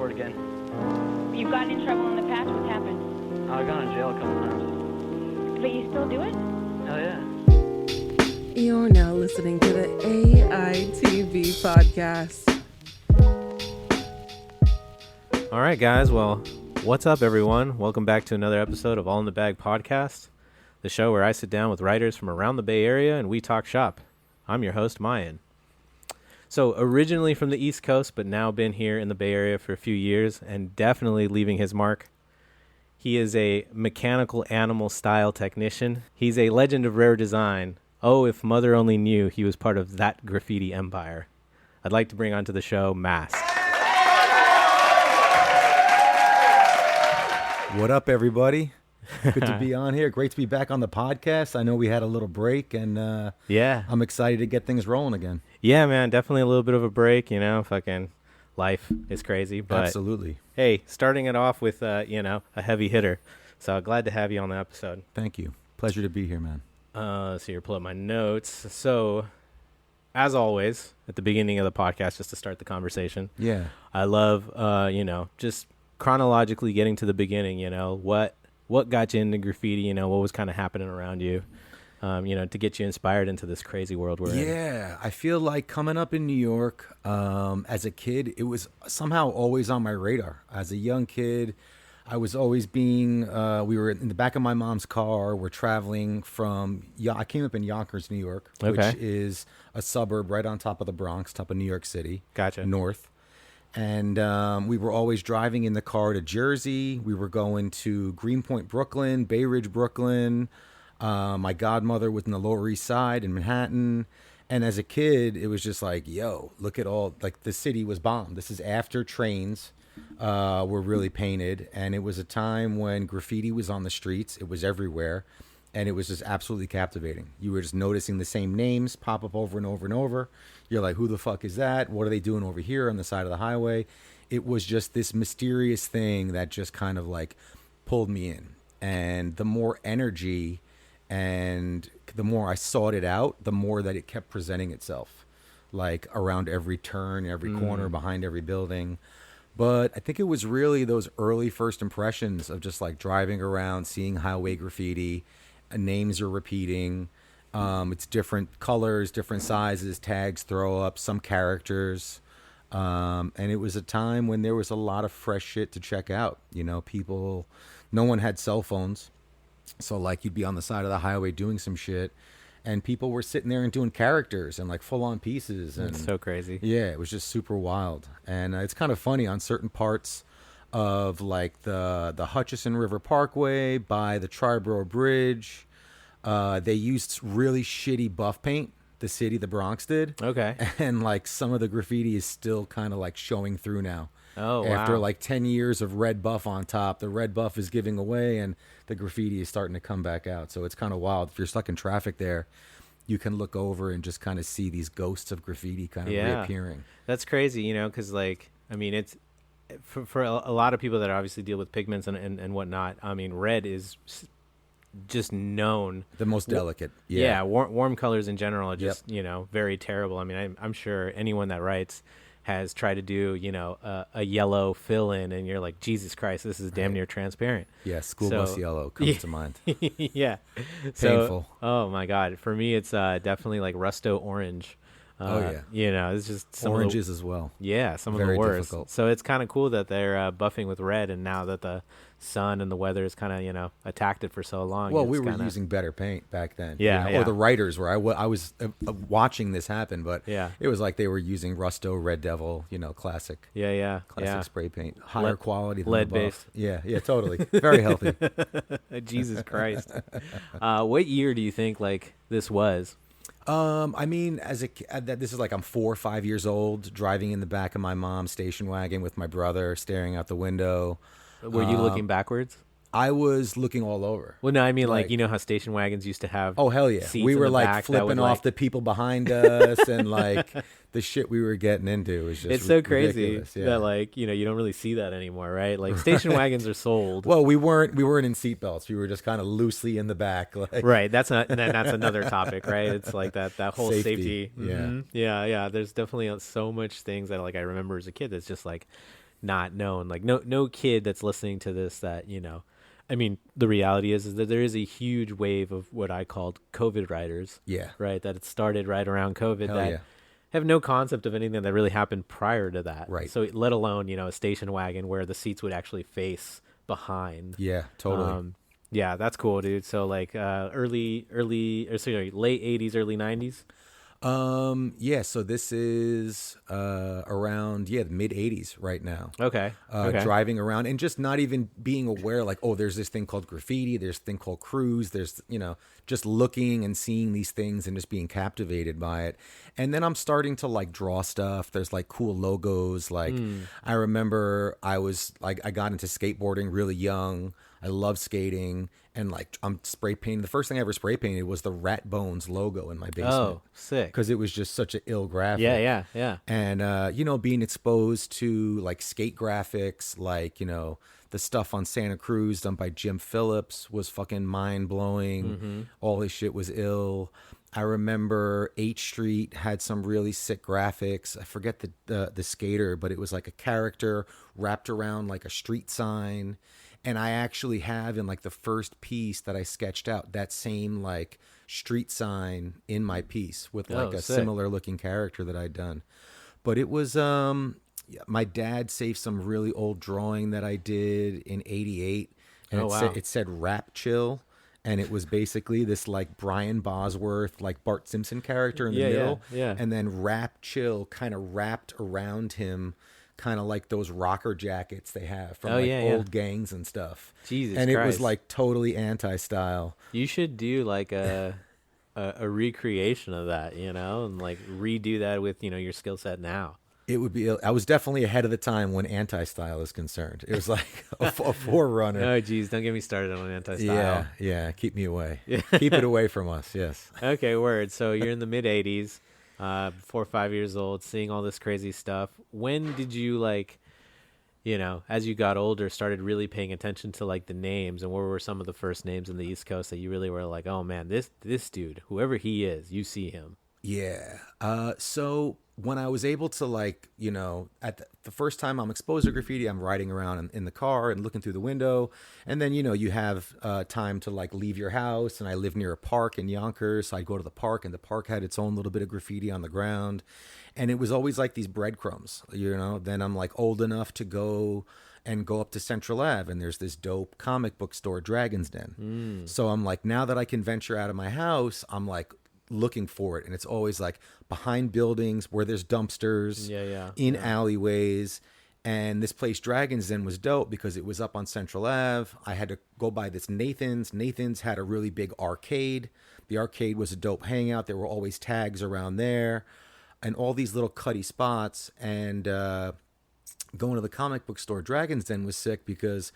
for it again. You've gotten in trouble in the past? What happened? I got in jail a couple times. But you still do it? Hell yeah. You're now listening to the AITV podcast. All right, guys. Well, what's up, everyone? Welcome back to another episode of All in the Bag podcast, the show where I sit down with writers from around the Bay Area and we talk shop. I'm your host, Myan. So originally from the East Coast, but now been here in the Bay Area for a few years and definitely leaving his mark. He is a mechanical animal style technician. He's a legend of rare design. Oh, if Mother only knew he was part of that graffiti empire. I'd like to bring onto the show Mast. What up, everybody? Good to be on here. Great to be back on the podcast. I know we had a little break, and Yeah. I'm excited to get things rolling again. Yeah, man, definitely a little bit of a break, you know, fucking life is crazy. But Absolutely. hey, starting it off with, a heavy hitter. So glad to have you on the episode. Thank you. Pleasure to be here, man. So here, pull up my notes. So, as always, at the beginning of the podcast, just to start the conversation, Yeah. I love, just chronologically getting to the beginning, what got you into graffiti, what was kind of happening around you, to get you inspired into this crazy world we're in. Yeah. I feel like coming up in New York as a kid, it was somehow always on my radar. As a young kid, I was always we were in the back of my mom's car. We're traveling I came up in Yonkers, New York, Okay. which is a suburb right on top of the Bronx, top of New York City. Gotcha. North. And we were always driving in the car to Jersey. We were going to Greenpoint, Brooklyn, Bay Ridge, Brooklyn. My godmother was in the Lower East Side in Manhattan. And as a kid, it was just like, yo, look at all, like the city was bombed. This is after trains were really painted. And it was a time when graffiti was on the streets. It was everywhere. And it was just absolutely captivating. You were just noticing the same names pop up over and over and over. You're like, who the fuck is that? What are they doing over here on the side of the highway? It was just this mysterious thing that just kind of like pulled me in. And the more energy and the more I sought it out, the more that it kept presenting itself, like around every turn, every corner, behind every building. But I think it was really those early first impressions of just like driving around, seeing highway graffiti. Names are repeating. It's different colors, different sizes, tags throw up, some characters. And it was a time when there was a lot of fresh shit to check out. No one had cell phones. So like you'd be on the side of the highway doing some shit and people were sitting there and doing characters and like full on pieces. And It's so crazy. yeah, it was just super wild. And it's kind of funny on certain parts of like the Hutchison River Parkway by the Triborough Bridge. They used really shitty buff paint. The Bronx did. Okay. And like some of the graffiti is still kind of like showing through now. Oh, After wow. like 10 years of red buff on top, the red buff is giving away and the graffiti is starting to come back out. So it's kind of wild. If you're stuck in traffic there, you can look over and just kind of see these ghosts of graffiti kind of reappearing. That's crazy, because it's for a lot of people that obviously deal with pigments and whatnot. I mean, red is just known. The most delicate. Yeah, warm colors in general are Yep. just, very terrible. I mean, I'm sure anyone that writes has tried to do, a yellow fill in and you're like, Jesus Christ, this is damn near transparent. Yeah, school So- bus yellow comes to mind. Yeah. Painful. Oh my God. For me, it's definitely like rusto orange. Oh, yeah. It's just some Oranges as well. some of Very the worst. difficult. So it's kind of cool that they're buffing with red, and now that the sun and the weather has kind of attacked it for so long. Well, it's we were kinda, using better paint back then. Yeah, yeah. Or the writers were. I was watching this happen, but Yeah. it was like they were using Rusto, Red Devil, classic yeah, spray paint, higher Lead- quality than lead the buff. based. Yeah, totally. Very healthy. Jesus Christ. What year do you think like this was? I mean, this is like I'm 4 or 5 years old, driving in the back of my mom's station wagon with my brother, staring out the window. Were you looking backwards? I was looking all over. Well, no, I mean like like- how station wagons used to have. Oh hell yeah! seats We in were the like back that flipping would, off like- the people behind us, and like the shit we were getting into was just It's so crazy ridiculous. Yeah. that like you don't really see that anymore, right? Like station wagons are sold. Well, we weren't in seatbelts. We were just kind of loosely in the back, like Right, that's another topic, right? It's like that whole safety. Safety, yeah. Yeah. There's definitely so much things that like I remember as a kid that's just like not known. Like no kid that's listening to this that, I mean, the reality is that there is a huge wave of what I called COVID riders. Yeah. Right. That it started right around COVID Hell that yeah. have no concept of anything that really happened prior to that. Right. So let alone, a station wagon where the seats would actually face behind. Yeah, totally. Yeah, that's cool, dude. So like late 80s, early 90s. Yeah, so this is around the mid 80s right now. Okay. Driving around and just not even being aware, like, oh, there's this thing called graffiti, there's a thing called cruise, there's, just looking and seeing these things and just being captivated by it. And then I'm starting to like draw stuff. There's like cool logos. Like I remember I got into skateboarding really young. I love skating, and like I'm spray painting. The first thing I ever spray painted was the Rat Bones logo in my basement. Oh, sick. Because it was just such an ill graphic. Yeah. And, being exposed to like skate graphics, like, the stuff on Santa Cruz done by Jim Phillips was fucking mind blowing. All his shit was ill. I remember H Street had some really sick graphics. I forget the skater, but it was like a character wrapped around like a street sign. And I actually have in like the first piece that I sketched out that same like street sign in my piece with like a sick. similar looking character that I'd done. But it was my dad saved some really old drawing that I did in '88, and it said Rap Chill, and it was basically this like Brian Bosworth like Bart Simpson character in the middle, and then Rap Chill kind of wrapped around him. Kind of like those rocker jackets they have from old gangs and stuff. Jesus and Christ. It was like totally anti-style. You should do like a recreation of that, and like redo that with, your skill set now. It would be. I was definitely ahead of the time when anti-style is concerned. It was like a forerunner. Oh, geez, don't get me started on anti-style. Yeah. Keep me away. Keep it away from us. Yes. Okay, word. So you're in the mid 80s. 4 or 5 years old, seeing all this crazy stuff. When did you as you got older, started really paying attention to like the names, and what were some of the first names in the East Coast that you really were like, oh man, this dude, whoever he is, you see him? Yeah. So when I was able to like, at the first time I'm exposed to graffiti, I'm riding around in the car and looking through the window. And then, you have time to like leave your house. And I live near a park in Yonkers. So I'd go to the park, and the park had its own little bit of graffiti on the ground. And it was always like these breadcrumbs, Then I'm like old enough to go up to Central Ave, and there's this dope comic book store, Dragon's Den. So I'm like, now that I can venture out of my house, I'm like, looking for it, and it's always like behind buildings where there's dumpsters, in alleyways. And this place Dragon's Den was dope because it was up on Central Ave. I had to go by this Nathan's had a really big arcade. The arcade was a dope hangout. There were always tags around there and all these little cutty spots. And going to the comic book store Dragon's Den was sick because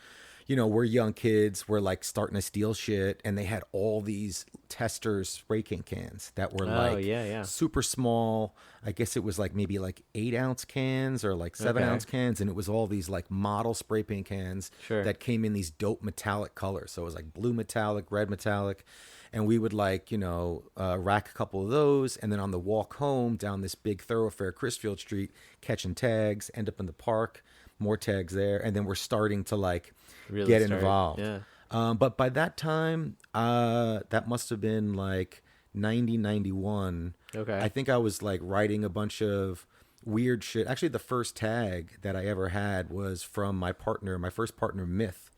we're young kids. We're like starting to steal shit. And they had all these Testors spray cans that were super small. I guess it was like maybe like 8-ounce cans or like 7-ounce cans. And it was all these like model spray paint cans that came in these dope metallic colors. So it was like blue metallic, red metallic. And we would like, rack a couple of those. And then on the walk home down this big thoroughfare, Chrisfield Street, catching tags, end up in the park, more tags there. And then we're starting to like, get involved. But by that time, that must have been like 91. Okay. I think I was like writing a bunch of weird shit. Actually, the first tag that I ever had was from my first partner, Myth.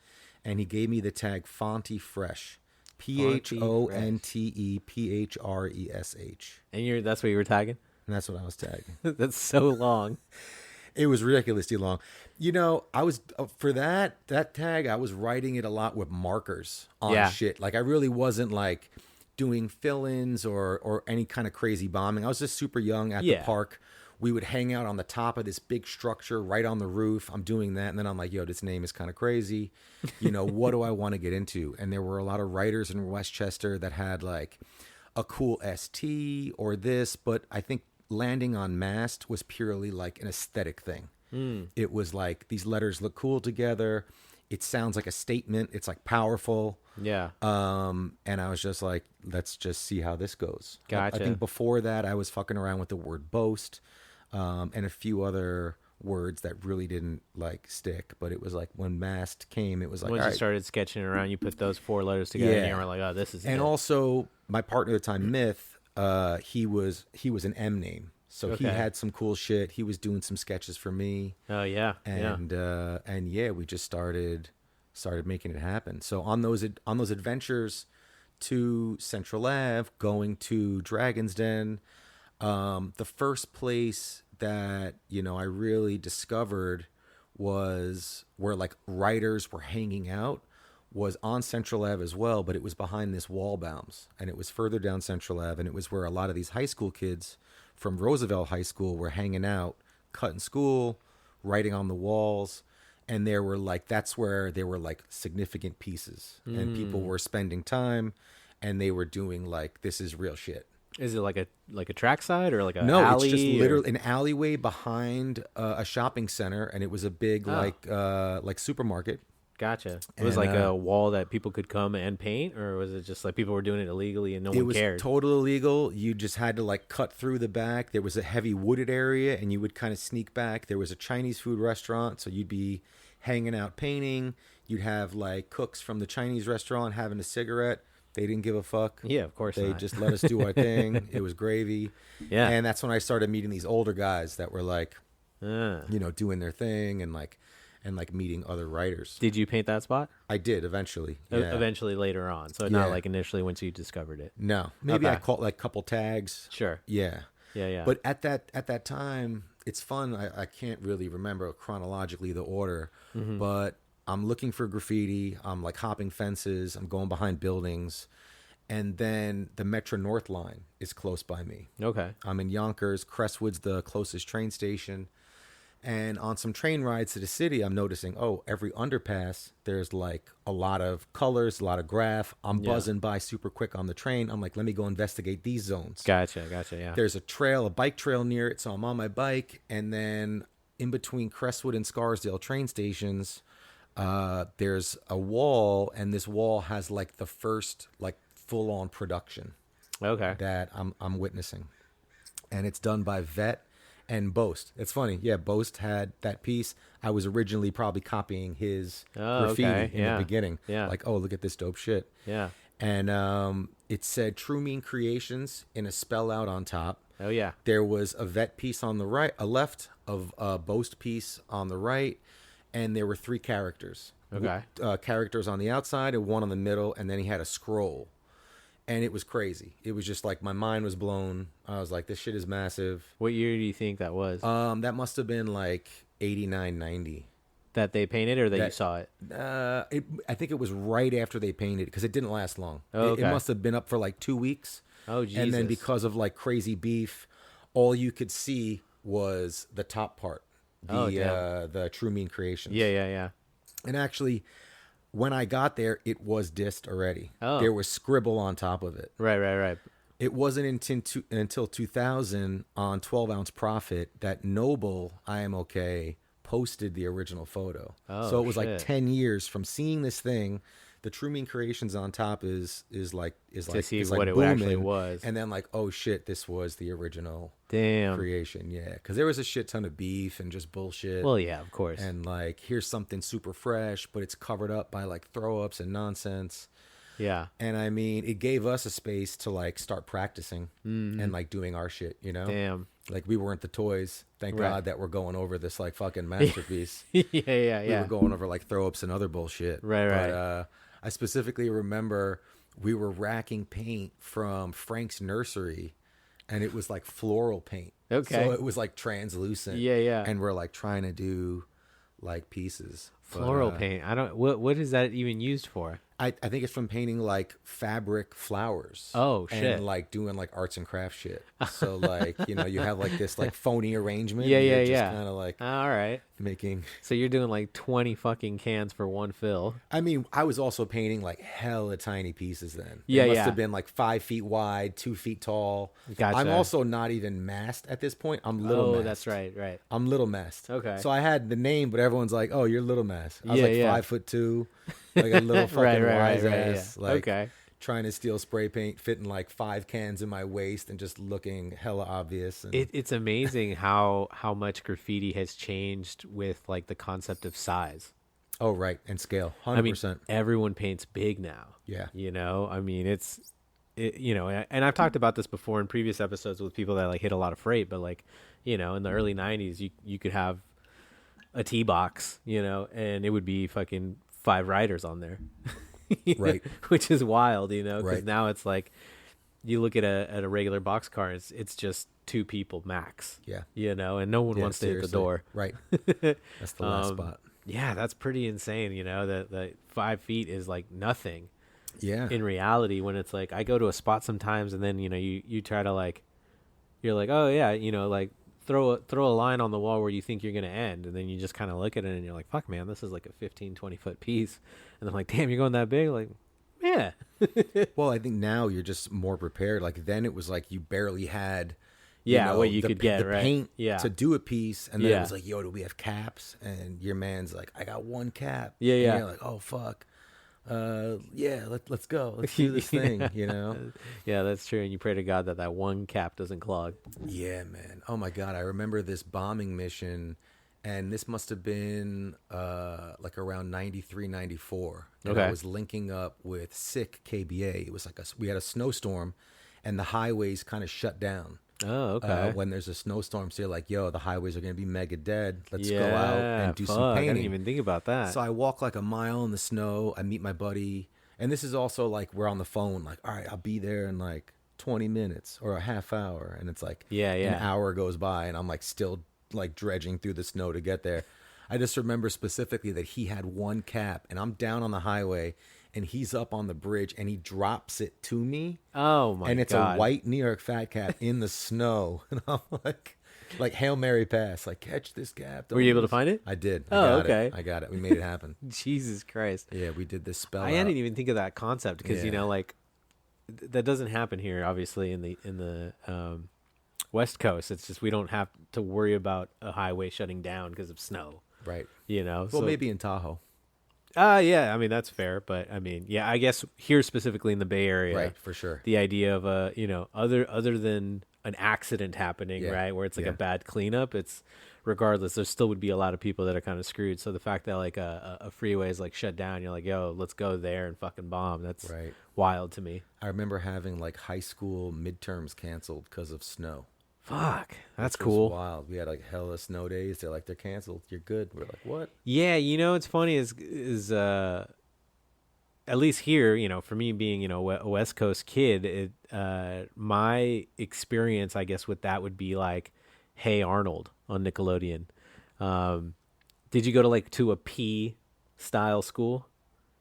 And he gave me the tag Fonty Fresh. PHONTEPHRESH. And that's what you were tagging? And that's what I was tagging. That's so long. It was ridiculously long. I was for that tag, I was writing it a lot with markers on shit. Like I really wasn't like doing fill-ins or any kind of crazy bombing. I was just super young at the park. We would hang out on the top of this big structure right on the roof. I'm doing that. And then I'm like, yo, this name is kind of crazy. What do I want to get into? And there were a lot of writers in Westchester that had like a cool ST or this, but I think landing on Mast was purely like an aesthetic thing. It was like these letters look cool together. It sounds like a statement. It's like powerful. Yeah. And I was just like, let's just see how this goes. Gotcha. I think before that I was fucking around with the word boast, and a few other words that really didn't like stick. But it was like when Mast came, it was like, Once all you right. started sketching around, you put those 4 letters together, and Yeah. you were like, "Oh, this is." And it. also my partner at the time, Myth, he was an M name. So he Okay. had some cool shit. He was doing some sketches for me. Oh yeah, yeah. And yeah, we just started making it happen. So on those adventures to Central Ave, going to Dragon's Den, the first place that I really discovered was where like writers were hanging out was on Central Ave as well, but it was behind this wall bounce, and it was further down Central Ave, and it was where a lot of these high school kids from Roosevelt High School were hanging out, cutting school, writing on the walls, and that's where there were like significant pieces, and people were spending time, and they were doing like, this is real shit. Is it like a trackside or like a No, alley? it's just or- literally an alleyway behind a shopping center, and it was a big like supermarket. Gotcha. It was And, like a wall that people could come and paint, or was it just like people were doing it illegally and no It one was cared? totally illegal. You just had to like cut through the back. There was a heavy wooded area, and you would kind of sneak back. There was a Chinese food restaurant, so you'd be hanging out painting. You'd have like cooks from the Chinese restaurant having a cigarette. They didn't give a fuck. Yeah, of course They not. just let us do our thing. It was gravy. Yeah. And that's when I started meeting these older guys that were like, Ah. doing their thing and like meeting other writers. Did you paint that spot? I did eventually. E- Yeah. Eventually later on. So Yeah. not like initially once you discovered it. No, maybe I Okay. caught like a couple tags. Sure. Yeah. Yeah, yeah. But at that time, it's fun. I can't really remember chronologically the order, Mm-hmm. but I'm looking for graffiti. I'm like hopping fences. I'm going behind buildings. And then the Metro North line is close by me. Okay. I'm in Yonkers. Crestwood's the closest train station. And on some train rides to the city, I'm noticing, every underpass, there's like a lot of colors, a lot of graph. I'm buzzing by super quick on the train. I'm like, let me go investigate these zones. Gotcha, yeah. There's a bike trail near it. So I'm on my bike. And then in between Crestwood and Scarsdale train stations, there's a wall. And this wall has like the first like full-on production Okay. that I'm witnessing. And it's done by Vet and Boast. It's funny. Yeah, Boast had that piece. I was originally probably copying his graffiti okay. in Yeah. the beginning. Yeah. Like, look at this dope shit. Yeah. And it said True Mean Creations in a spell out on top. Oh yeah. There was a Vet piece on the right, a left, of a Boast piece on the right, and there were 3 characters. Okay. Characters on the outside and one on the middle, and then he had a scroll. And it was crazy. It was just like my mind was blown. I was like, this shit is massive. What year do you think that was? That must have been like 89, 90. That they painted or that you that- saw it? I think it was right after they painted because it didn't last long. Oh, It okay. must have been up for like 2 weeks. Oh Jesus. And then because of like crazy beef, all you could see was the top part. The True Mean Creations. Yeah. And actually, when I got there, it was dissed already. Oh. There was scribble on top of it. Right. It wasn't until 2000 on 12 Ounce Profit that Noble, I Am Okay, posted the original photo. Oh, so it was shit. like 10 years from seeing this thing. The True Mean Creations on top is like see is what like it booming, actually was. and then like, oh shit, this was the original Damn. creation. Yeah, because there was a shit ton of beef and just bullshit. Well, yeah, of course. And like, here's something super fresh, but it's covered up by like throw ups and nonsense. Yeah. And I mean, it gave us a space to like start practicing and like doing our shit, Damn. Like we weren't the toys. Thank Right. God that we're going over this like fucking masterpiece. yeah. We were going over like throw ups and other bullshit. Right. But I specifically remember we were racking paint from Frank's nursery, and it was like floral paint. Okay. So it was like translucent. Yeah. And we're like trying to do like pieces. But, Floral paint. I don't. What is that even used for? I think it's from painting like fabric flowers. Oh, shit. And like doing like arts and crafts shit. So like, you have like this like phony arrangement. Yeah, and you're yeah, just yeah. kind of like All right. making. So you're doing like 20 fucking cans for one fill. I mean, I was also painting like hella tiny pieces then. Yeah, They must yeah. have been like 5 feet wide, 2 feet tall. Gotcha. I'm also not even masked at this point. I'm little masked. That's right. I'm little masked. Okay. So I had the name, but everyone's like, "Oh, you're little masked." I was Yeah, like yeah. 5'2", like a little fucking wise ass. yeah. Like, Okay. trying to steal spray paint, fitting like 5 cans in my waist and just looking hella obvious. And It's amazing how much graffiti has changed with like the concept of size. oh, right. And scale. 100%. I mean, everyone paints big now. Yeah. You know, I mean, you know, and I've talked about this before in previous episodes with people that like hit a lot of freight, but like, you know, in the early 90s, you could have a T box, you know, and it would be fucking 5 riders on there. Right. Which is wild, you know, because Right. now it's like you look at a regular box car, it's just 2 people max. Yeah. You know, and no one Yeah, wants to hit the seriously. door. Right. That's the last spot. Yeah, that's pretty insane, you know, that 5 feet is like nothing Yeah. in reality when it's like I go to a spot sometimes and then, you know, you try to like, you're like, oh yeah, you know, like throw a line on the wall where you think you're going to end. And then you just kind of look at it and you're like, fuck man, this is like a 15-20 foot piece. And I'm like, damn, you're going that big? Like, yeah. Well, I think now you're just more prepared. Like then it was like you barely had, Yeah, what you the, could get, the right? paint Yeah. to do a piece, and then it Yeah. was like, yo, do we have caps? And your man's like, I got 1 cap. Yeah, And yeah. you're like, oh fuck, yeah, let's go, let's do this thing, you know? Yeah, that's true. And you pray to God that one cap doesn't clog. Yeah, man. Oh my God, I remember this bombing mission, and this must have been like around 93, 94. And Okay. I was linking up with Sick KBA. It was like we had a snowstorm, and the highways kind of shut down. Oh, okay. When there's a snowstorm, so you're like, yo, the highways are going to be mega dead. Let's go out and do some I painting. didn't even think about that. So I walk like a mile in the snow. I meet my buddy. And this is also like we're on the phone, like, all right, I'll be there in like 20 minutes or a half hour. And it's like Yeah, an yeah. hour goes by and I'm like still like dredging through the snow to get there. I just remember specifically that he had 1 cap and I'm down on the highway and he's up on the bridge and he drops it to me. Oh my God. And it's a white New York fat cap in the snow. And I'm like Hail Mary pass, like catch this cap. Were you able to lose. find it? I did. Oh, I got okay. it. I got it. We made it happen. Jesus Christ. Yeah, we did this spell. I didn't even think of that concept because, you Yeah. know, like that doesn't happen here, obviously, in the West Coast. It's just we don't have to worry about a highway shutting down because of snow, Right. you know? Well, So- maybe in Tahoe. Yeah, I mean, that's fair. But I mean, yeah, I guess here specifically in the Bay Area, Right, for sure. the idea of you know, other than an accident happening, Yeah, right, where it's like yeah. a bad cleanup, it's regardless, there still would be a lot of people that are kind of screwed. So the fact that like a freeway is like shut down, you're like, yo, let's go there and fucking bomb. That's Right. wild to me. I remember having like high school midterms canceled because of snow. Fuck, that's Which was cool. wild. We had like hella snow days. They're like, they're canceled. You're good. We're like, what? Yeah, you know, it's funny is at least here, you know, for me being, you know, a West Coast kid, my experience, I guess, with that would be like, Hey Arnold on Nickelodeon. Did you go to like to a P style school?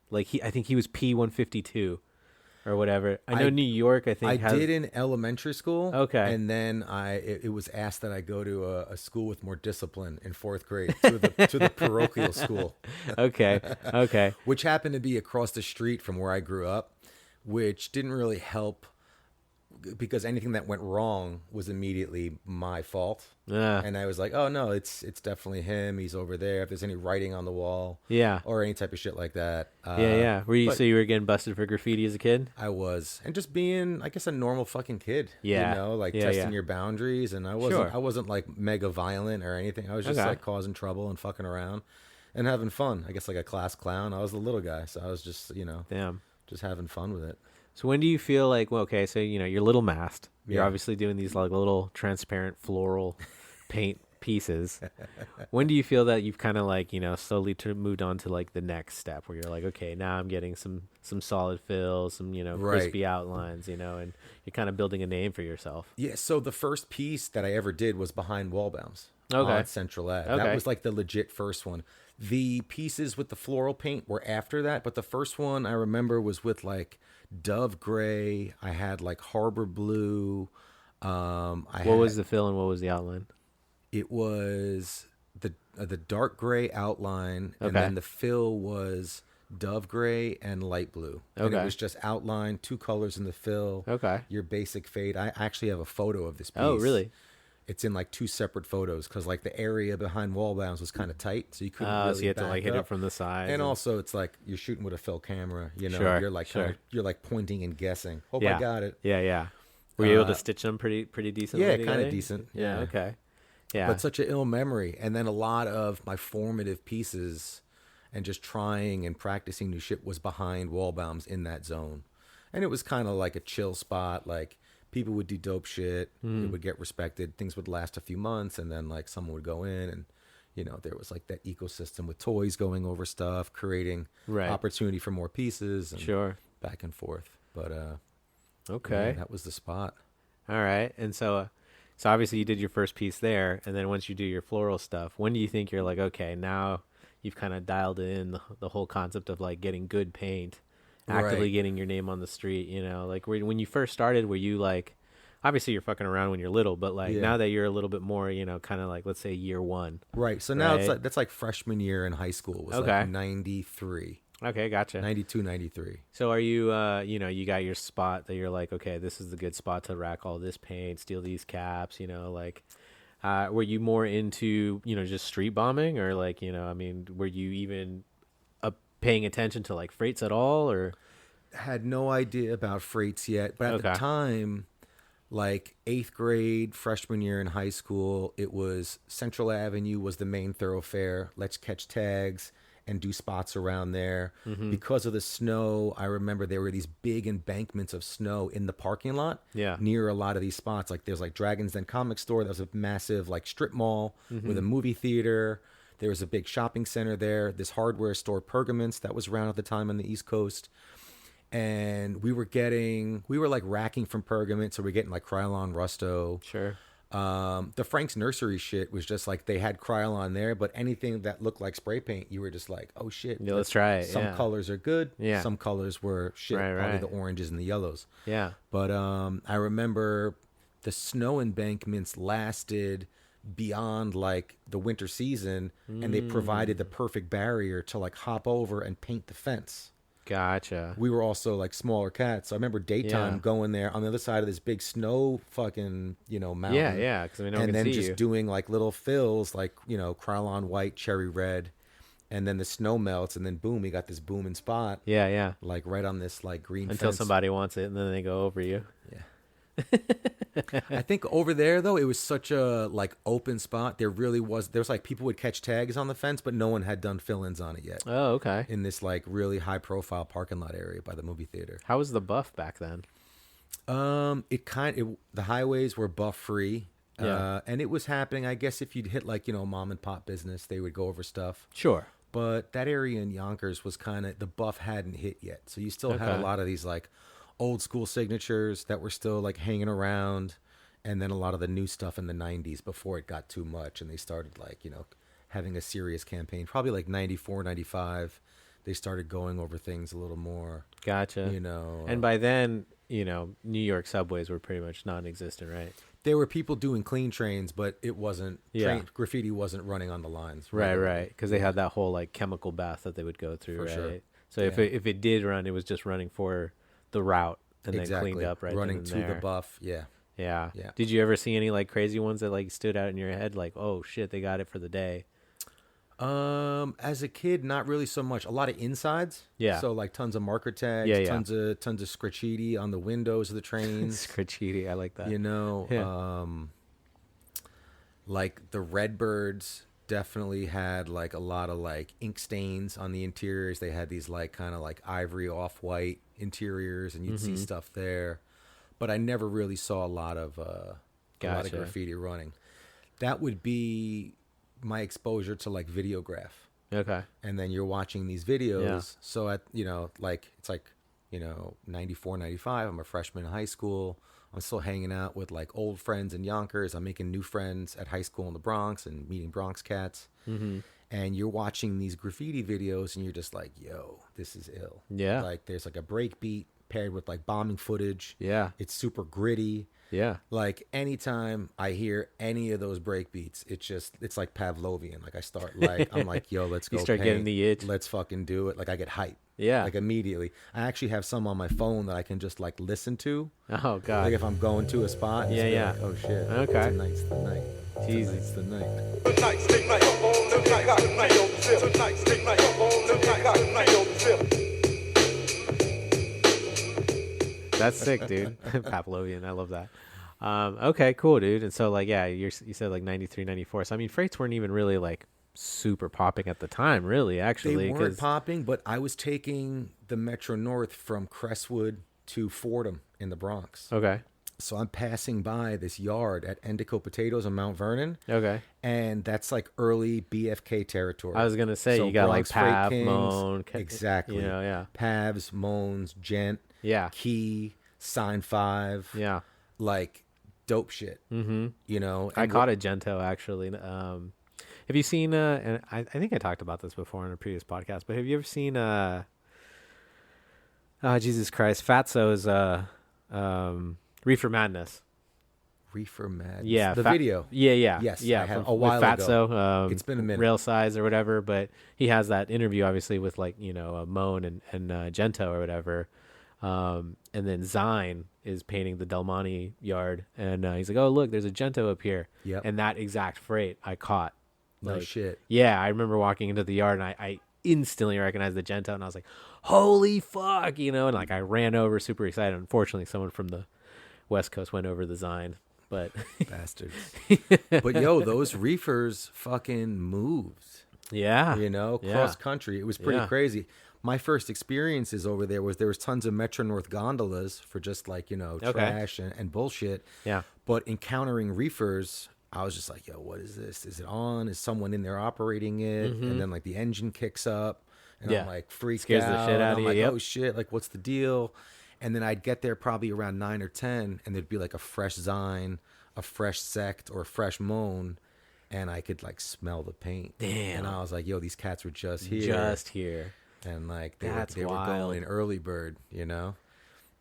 Like I think he was P152 or whatever. I know New York, I think I did in elementary school. Okay. And then it was asked that I go to a school with more discipline in 4th grade to the parochial school, Okay. Okay. which happened to be across the street from where I grew up, which didn't really help because anything that went wrong was immediately my fault. Yeah. And I was like, oh no, it's definitely him. He's over there. If there's any writing on the wall, Yeah. or any type of shit like that. Yeah. Were you but- so you were getting busted for graffiti as a kid? I was, and just being, I guess, a normal fucking kid. Yeah. You know, like Yeah, testing yeah. your boundaries. And I Sure. wasn't like mega violent or anything. I was just Okay. like causing trouble and fucking around and having fun. I guess like a class clown. I was the little guy, so I was just, Damn. just having fun with it. So when do you feel like, well, okay, so, you know, you're little Mast. You're Yeah. obviously doing these like little transparent floral paint pieces. When do you feel that you've kind of like, you know, slowly moved on to like the next step where you're like, okay, now I'm getting some solid fills, some, you know, Right. crispy outlines, you know, and you're kind of building a name for yourself. Yeah. So the first piece that I ever did was behind wall bounds Okay. on Central Ave. Okay. That was like the legit first one. The pieces with the floral paint were after that, but the first one I remember was with like Dove Gray. I had like Harbor Blue. What was the fill and what was the outline? It was the dark gray outline, and Okay. then the fill was Dove Gray and light blue. And Okay. it was just outline, 2 colors in the fill. Okay. Your basic fade. I actually have a photo of this piece. Oh, really? it's in like two separate photos because like the area behind wall bounds was kind of tight, so you couldn't really so you had to back like hit up. it from the side. And also, it's like you're shooting with a film camera. You know, Sure, you're like sure. you're like pointing and guessing. Hope Yeah. I got it. Yeah. Were you able to stitch them pretty decently? Yeah, together? kind of decent. Yeah. Okay. Yeah. But such an ill memory, and then a lot of my formative pieces, and just trying and practicing new shit was behind wall bounds in that zone, and it was kind of like a chill spot. Like people would do dope shit, it would get respected. Things would last a few months, and then like someone would go in and. You know, there was like that ecosystem with toys going over stuff, creating opportunity for more pieces and back and forth. But okay, yeah, that was the spot. All right. And so obviously you did your first piece there, and then once you do your floral stuff, when do you think you're like, okay, now you've kind of dialed in the whole concept of like getting good paint, actively getting your name on the street, you know, like when you first started, were you like, obviously you're fucking around when you're little, but like now that you're a little bit more, you know, kind of like, let's say year one. Right. So now it's like, that's like freshman year in high school was like 93. Okay. Gotcha. 92, 93. So are you, you know, you got your spot that you're like, okay, this is the good spot to rack all this paint, steal these caps, you know, like, were you more into, you know, just street bombing or like, you know, I mean, were you even paying attention to like freights at all or? Had no idea about freights yet, but at the time, like 8th grade, freshman year in high school, it was Central Avenue was the main thoroughfare. Let's catch tags and do spots around there. Because of the snow, I remember there were these big embankments of snow in the parking lot near a lot of these spots. Like there's like Dragon's Den comic store. That was a massive like strip mall with a movie theater. There was a big shopping center there. This hardware store, Pergaments, that was around at the time on the East Coast. And we were like racking from Pergament, so we're getting like Krylon, Rusto. Sure. The Frank's Nursery shit was just like they had Krylon there, but anything that looked like spray paint, you were just like, oh shit. Yeah, let's try it. Some colors are good. Yeah. Some colors were shit, probably the oranges and the yellows. Yeah. But I remember the snow embankments lasted beyond like the winter season, and they provided the perfect barrier to like hop over and paint the fence. Gotcha. We were also like smaller cats. So I remember daytime going there on the other side of this big snow fucking, you know, mountain. Yeah, because I mean, no one and can then see just you. doing like little fills, like, you know, Krylon white, cherry red, and then the snow melts, and then boom, we got this booming spot. Yeah. Like right on this like green Until fence. somebody wants it, and then they go over you. Yeah. I think over there though, it was such a like open spot. There was like people would catch tags on the fence, but no one had done fill-ins on it yet. Oh, okay. In this like really high profile parking lot area by the movie theater. How was the buff back then? The highways were buff free. Yeah. And it was happening, I guess, if you'd hit like, you know, mom and pop business, they would go over stuff. Sure. But that area in Yonkers was kind of, the buff hadn't hit yet. So you still had a lot of these like old school signatures that were still like hanging around, and then a lot of the new stuff in the 90s before it got too much and they started like, you know, having a serious campaign. Probably like 94, 95, they started going over things a little more. Gotcha. You know. And by then, you know, New York subways were pretty much non-existent, right? There were people doing clean trains, but it wasn't, graffiti wasn't running on the lines. Right. Because they had that whole like chemical bath that they would go through, For right? sure. So if it did run, it was just running for the route and then cleaned up right running then to and there. the buff. Yeah. Did you ever see any like crazy ones that like stood out in your head? Like, oh shit, they got it for the day. As a kid, not really so much. A lot of insides. Yeah. So like tons of marker tags, tons of scratchiti on the windows of the trains. Scratchiti, I like that. You know, like the Redbirds definitely had like a lot of like ink stains on the interiors. They had these like kind of like ivory off-white interiors, and you'd see stuff there. But I never really saw a lot of graffiti running. That would be my exposure to like videograph. Okay. And then you're watching these videos. So at, you know, like it's like, you know, 94, 95, I'm a freshman in high school. I'm still hanging out with like old friends in Yonkers. I'm making new friends at high school in the Bronx and meeting Bronx cats. And you're watching these graffiti videos and you're just like, yo, this is ill. Yeah. Like there's like a break beat paired with like bombing footage. Yeah. It's super gritty. Yeah. Like anytime I hear any of those break beats, it's like Pavlovian. Like I start like I'm like, yo, let's go. You start paint. getting the itch. Let's fucking do it. Like I get hype. Yeah. Like immediately. I actually have some on my phone that I can just like listen to. Oh god. Like if I'm going to a spot. Yeah, yeah. Like, oh shit. Okay. Tonight's the night. Jesus. Tonight's the night. Tonight's the night. Tonight's the night. Tonight's the night. That's sick, dude. Pavlovian. I love that. Okay, cool, dude. And so, like, yeah, you said like 93, 94. So, I mean, freights weren't even really like super popping at the time, really, actually. They weren't 'cause- popping, but I was taking the Metro North from Crestwood to Fordham in the Bronx. Okay. So I'm passing by this yard at Endico Potatoes on Mount Vernon. Okay. And that's like early BFK territory. I was going to say, So you got Bronx like Freight Pav, Kings, Moan. exactly. You know, yeah. Pavs, Moans, Gent, Yeah. Key, Sign 5. Yeah. Like dope shit. Mm-hmm. You know? I And caught a Gento, actually. Have you seen, and I think I talked about this before in a previous podcast, but have you ever seen, Jesus Christ, Fatso's Reefer Madness? Reefer Madness. Yeah, The video. Yeah, yeah, Yes, yeah. I have from- a while with ago. Fatso, It's been a minute. Rail size or whatever, but he has that interview obviously with like Moan and Gento or whatever, and then Zine is painting the Del Monte yard, and he's like, "Oh look, there's a Gento up here," Yep. and that exact freight I caught. No Like, shit. Yeah, I remember walking into the yard and I instantly recognized the Gento, and I was like, "Holy fuck!" And like I ran over, super excited. Unfortunately, someone from the West Coast went over the Zine. But Bastards. But yo, those reefers fucking moved. yeah, Cross yeah. country. It was pretty Yeah. crazy. My first experiences over there was tons of Metro North gondolas for just like, trash and bullshit. Yeah. But encountering reefers, I was just like, yo, what is this? Is it on? Is someone in there operating it? And then like the engine kicks up and Yeah. I'm like freaked Scares out. the shit And out of I'm you, like, yep. oh shit, like what's the deal? And then I'd get there probably around 9 or 10 and there'd be like a fresh Zine, a fresh Sect or a fresh Moan. And I could like smell the paint. Damn. And I was like, yo, these cats were just here. Just here. And like they That's were wild. going in early bird,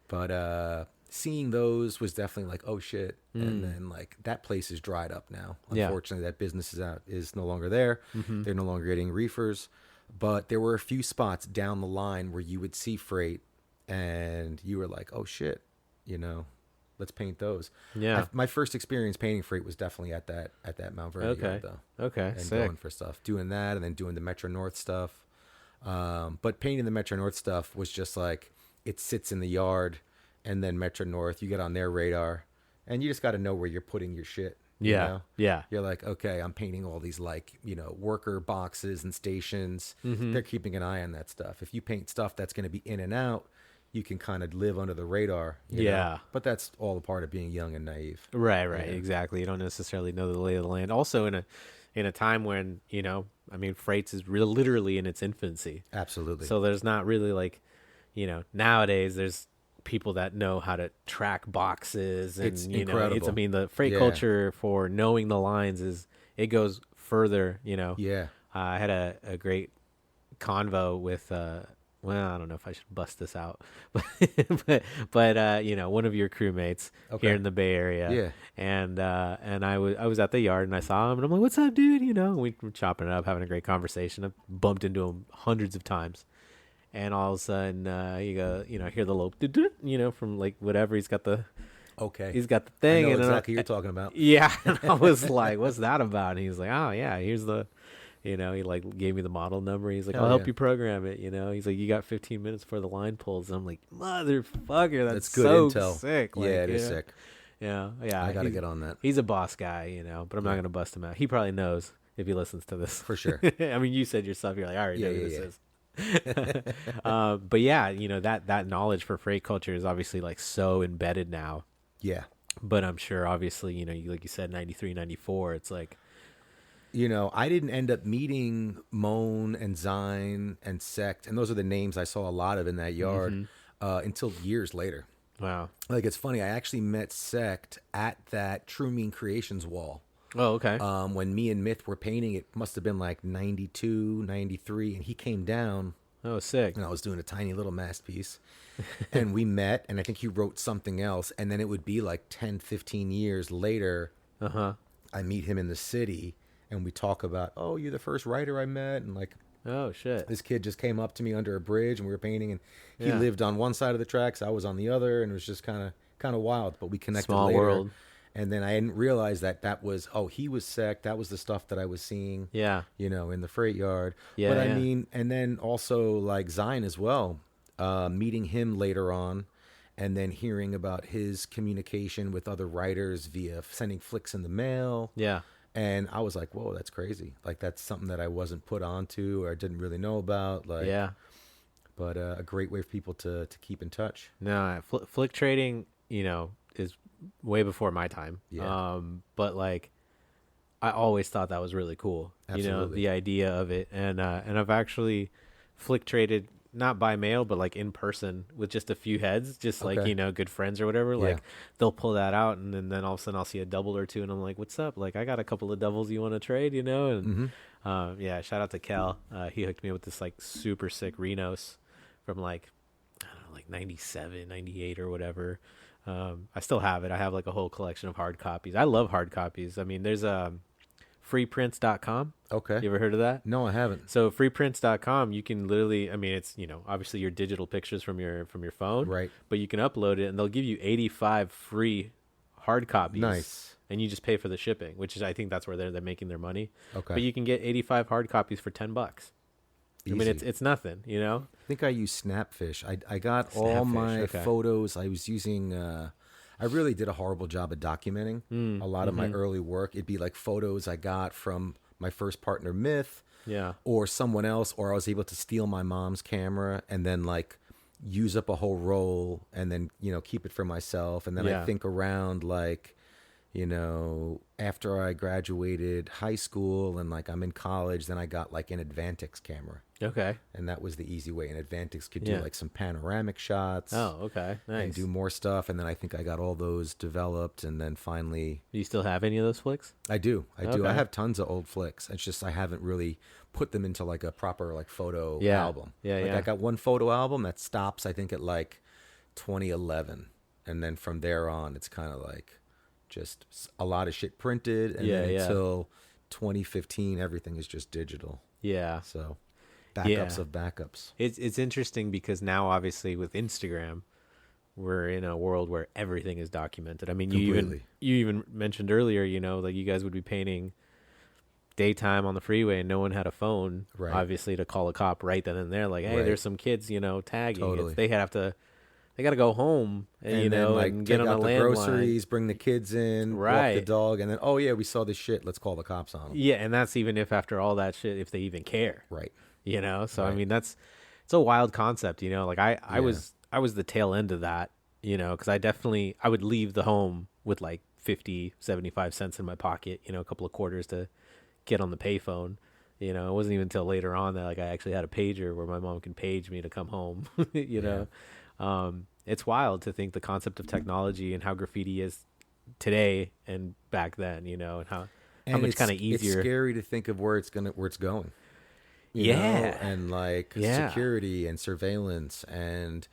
But seeing those was definitely like, oh shit. And then like that place is dried up now. Yeah. Unfortunately, that business is no longer there. They're no longer getting reefers. But there were a few spots down the line where you would see freight and you were like, oh shit, let's paint those. Yeah. My first experience painting freight was definitely at that Mount Vernon Okay. yard, though. Okay. And Sick. going for stuff, doing that, and then doing the Metro North stuff. But painting the Metro North stuff was just like it sits in the yard, and then Metro North, you get on their radar, and you just got to know where you're putting your shit. you Yeah. know? Yeah. You're like, okay, I'm painting all these like worker boxes and stations. They're keeping an eye on that stuff. If you paint stuff that's going to be in and out, you can kind of live under the radar. you know? Yeah. But that's all a part of being young and naive. Right. Yeah. Exactly. You don't necessarily know the lay of the land. Also, in a time when freights is literally in its infancy. Absolutely. So there's not really like, nowadays there's people that know how to track boxes and It's it's incredible. the freight Yeah. culture for knowing the lines it goes further. Yeah. I had a great convo with I don't know if I should bust this out, but one of your crewmates Okay. here in the Bay Area. Yeah. And I was at the yard and I saw him and I'm like, "What's up, dude?" We were chopping it up, having a great conversation. I've bumped into him hundreds of times. And all of a sudden, you go, hear the low, from like whatever. He's got the thing. I know and then exactly what you're talking about. yeah. And I was like, "What's that about?" And he's like, "Oh yeah, here's the," he like gave me the model number. He's like, Hell "I'll help yeah. you program it." He's like, "You got 15 minutes before the line pulls." And I'm like, "Motherfucker, that's good so intel. sick." Like, Yeah, it is sick. Yeah. I got to get on that. He's a boss guy, but I'm not gonna bust him out. He probably knows if he listens to this. For sure. I mean, you said yourself, you're like, "I already know who this Yeah. is." But yeah, that knowledge for freight culture is obviously like so embedded now. Yeah. But I'm sure, obviously, like you said, 93, 94, it's like, I didn't end up meeting Moan and Zine and Sect, and those are the names I saw a lot of in that yard until years later. wow. Like, it's funny, I actually met Sect at that True Mean Creations wall. Oh, okay. When me and Myth were painting, it must have been like 92, 93, and he came down Oh, sick. and I was doing a tiny little Mast piece. And we met, and I think he wrote something else. And then it would be like 10, 15 years later, Uh-huh. I meet him in the city, and we talk about, oh, you're the first writer I met. And like, Oh, shit. this kid just came up to me under a bridge, and we were painting, and he Yeah. lived on one side of the tracks, I was on the other, and it was just kind of wild. But we connected Small later. world. And then I didn't realize that was, oh, he was sick. That was the stuff that I was seeing, Yeah. in the freight yard. Yeah, But I yeah. mean, and then also like Zion as well, meeting him later on, and then hearing about his communication with other writers via sending flicks in the mail. Yeah. And I was like, whoa, that's crazy. Like, that's something that I wasn't put onto or didn't really know about. Like, Yeah. But a great way for people to keep in touch. No, flick trading, is way before my time. Yeah. But like, I always thought that was really cool. Absolutely. The idea of it, and I've actually flick traded not by mail, but like in person with just a few heads, just like Okay. good friends or whatever. Yeah. Like they'll pull that out, and then all of a sudden I'll see a double or two, and I'm like, "What's up? Like I got a couple of doubles you want to trade, And Mm-hmm. yeah, shout out to Cal. He hooked me with this like super sick Renos from like I don't know, like 97, 98 or whatever. I still have it. I have like a whole collection of hard copies. I love hard copies. I mean, there's freeprints.com. Okay. You ever heard of that? No, I haven't. So freeprints.com, you can literally, I mean, it's, obviously your digital pictures from your phone, Right. but you can upload it and they'll give you 85 free hard copies. Nice. And you just pay for the shipping, which is, I think that's where they're making their money. Okay. But you can get 85 hard copies for $10. I mean, Easy. it's nothing, I think I use Snapfish. I got all Snapfish, my okay. photos. I was using. I really did a horrible job of documenting a lot of my early work. It'd be like photos I got from my first partner, Myth, Yeah. or someone else, or I was able to steal my mom's camera and then like use up a whole roll and then keep it for myself. And then Yeah. I think around like after I graduated high school and like I'm in college, then I got like an Advantix camera. Okay. And that was the easy way. And Advantix could do Yeah. like some panoramic shots Oh, okay. and Nice. do more stuff. And then I think I got all those developed. And then finally, Do you still have any of those flicks? I do. Okay. I have tons of old flicks. It's just I haven't really put them into like a proper like photo Yeah. album. Yeah, like yeah. I got one photo album that stops, I think, at like 2011. And then from there on, it's kind of like just a lot of shit printed. And Yeah, then yeah. until 2015, everything is just digital. Yeah. So backups Yeah. of backups. It's interesting because now obviously with Instagram, we're in a world where everything is documented. I mean, Completely. you even mentioned earlier, like you guys would be painting daytime on the freeway and no one had a phone, Right. obviously, to call a cop right then and there. Like, hey, Right. there's some kids, tagging. Totally. They got to go home, and, then, like, and get take on a out the landline. groceries, bring the kids in, walk the Right. dog, and then, oh yeah, we saw this shit. Let's call the cops on them. Yeah, and that's even if after all that shit, if they even care. Right. So I Right. mean it's a wild concept, like I Yeah. was the tail end of that, because I would leave the home with like 50 75 cents in my pocket, a couple of quarters to get on the payphone. It wasn't even until later on that like I actually had a pager where my mom can page me to come home. It's wild to think the concept of technology and how graffiti is today and back then, and how much kind of easier. It's scary to think of where it's going. You Yeah. know? And like Yeah. security and surveillance and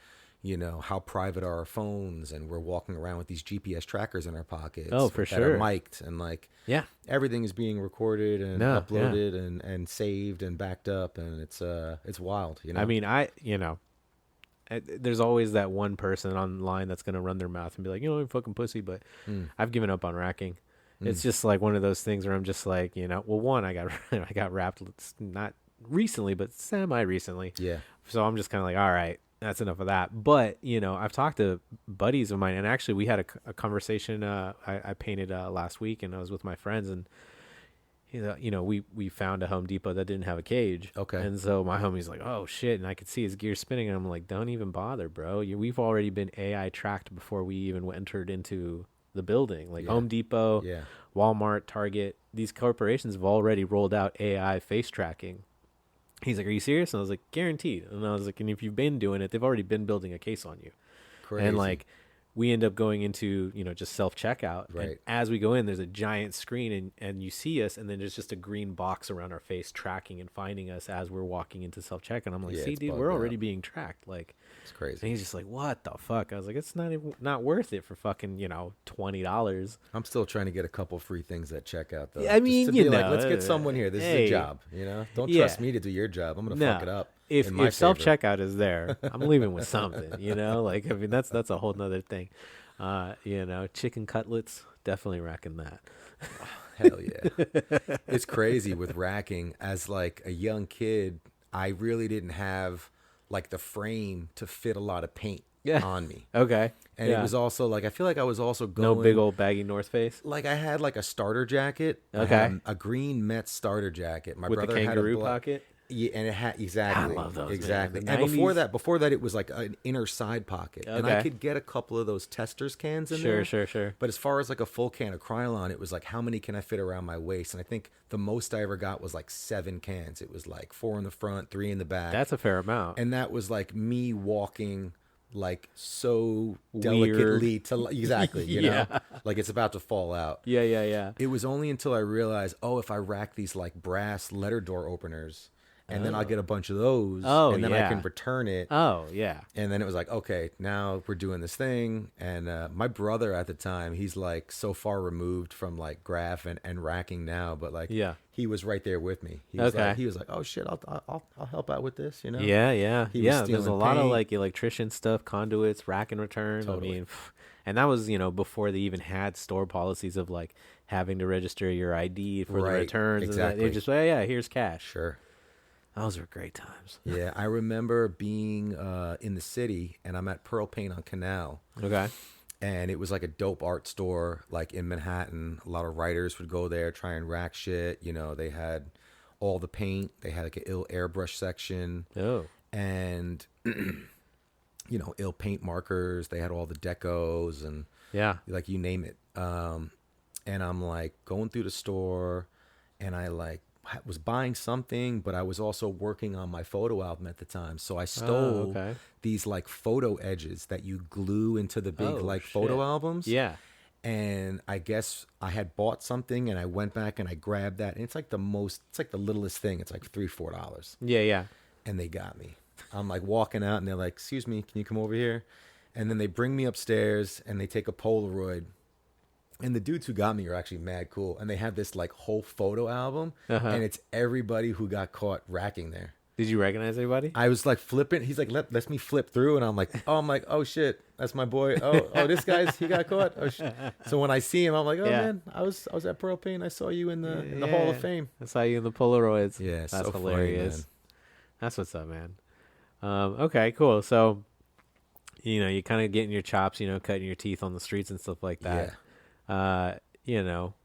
how private are our phones, and we're walking around with these GPS trackers in our pockets. Oh, for that sure. are mic'd, and like Yeah. everything is being recorded and No, uploaded and saved and backed up, and it's wild. I mean, there's always that one person online that's gonna run their mouth and be like, I'm fucking pussy, but I've given up on racking. It's just like one of those things where I'm just like, well, one, I got I got wrapped not recently, but semi recently. Yeah. So I'm just kind of like, all right, that's enough of that. But I've talked to buddies of mine, and actually we had a conversation. I painted last week, and I was with my friends, and we found a Home Depot that didn't have a cage. Okay. And so my homie's like, oh shit, and I could see his gear spinning, and I'm like, don't even bother, bro. We've already been AI tracked before we even entered into the building. Like Yeah. Home Depot, Yeah. Walmart, Target, these corporations have already rolled out AI face tracking. He's like, are you serious? And I was like, guaranteed. And I was like, and if you've been doing it, they've already been building a case on you. Crazy. And like, we end up going into, just self-checkout. Right. And as we go in, there's a giant screen and you see us, and then there's just a green box around our face tracking and finding us as we're walking into self-checkout. I'm like, Yeah, see, it's dude, bugged we're out. already being tracked. Like, It's and crazy. he's just like, what the fuck? I was like, it's not worth it for fucking, $20. I'm still trying to get a couple free things at checkout though. Yeah, I mean, just to be like, let's get someone here. This is hey. a job, Don't Yeah. trust me to do your job. I'm gonna fuck it up. If in my self favor. checkout is there, I'm leaving with something, Like, I mean, that's a whole nother thing. Chicken cutlets, definitely racking that. Hell yeah. It's crazy with racking. As like a young kid, I really didn't have like the frame to fit a lot of paint on me. Okay. And it was also like, I feel like I was also going. No big old baggy North Face. Like I had like a starter jacket. Okay. I had a green Mets starter jacket. My With the brother had a kangaroo black pocket. Yeah, and it had exactly. I love those, man. Exactly. The And 90s. before that, it was like an inner side pocket, and I Okay. could get a couple of those testers cans in there. Sure. But as far as like a full can of Krylon, it was like, how many can I fit around my waist? And I think the most I ever got was like 7 cans. It was like 4 in the front, 3 in the back. That's a fair amount. And that was like me walking like so Weird. delicately to exactly, Yeah. like it's about to fall out. Yeah. It was only until I realized, if I rack these like brass letter door openers, and then I'll get a bunch of those, and then I can return it. Oh, yeah. And then it was like, okay, now we're doing this thing. And my brother at the time, he's like so far removed from like graph and racking now, but like, he was right there with me. He was like, oh shit, I'll help out with this, Yeah. He was There's a stealing lot of paint. like electrician stuff, conduits, rack and return. Totally. I mean, and that was, before they even had store policies of like having to register your ID for the Right, returns. exactly. And they just, here's cash. Sure. Those were great times. Yeah, I remember being in the city, and I'm at Pearl Paint on Canal, Okay. and it was like a dope art store, like in Manhattan. A lot of writers would go there, try and rack shit. They had all the paint. They had like an ill airbrush section, and ill paint markers. They had all the decos and like you name it. And I'm like going through the store, and I like was buying something, but I was also working on my photo album at the time. So I stole these like photo edges that you glue into the big photo albums. Yeah. And I guess I had bought something, and I went back and I grabbed that. And it's like the littlest thing. It's like $3-4. Yeah. And they got me. I'm like walking out, and they're like, excuse me, can you come over here? And then they bring me upstairs, and they take a Polaroid. And the dudes who got me are actually mad cool. And they have this like whole photo album, and it's everybody who got caught racking there. Did you recognize anybody? I was like flipping. He's like, let me flip through. And I'm like, oh shit, that's my boy. Oh, this guy's, he got caught. Oh, shit. So when I see him, I'm like, man, I was at Pearl Paint. I saw you in the Hall of Fame. I saw you in the Polaroids. Yeah, that's so hilarious. funny, man. That's what's up, man. Okay, cool. So, you kind of getting your chops, cutting your teeth on the streets and stuff like that. Yeah.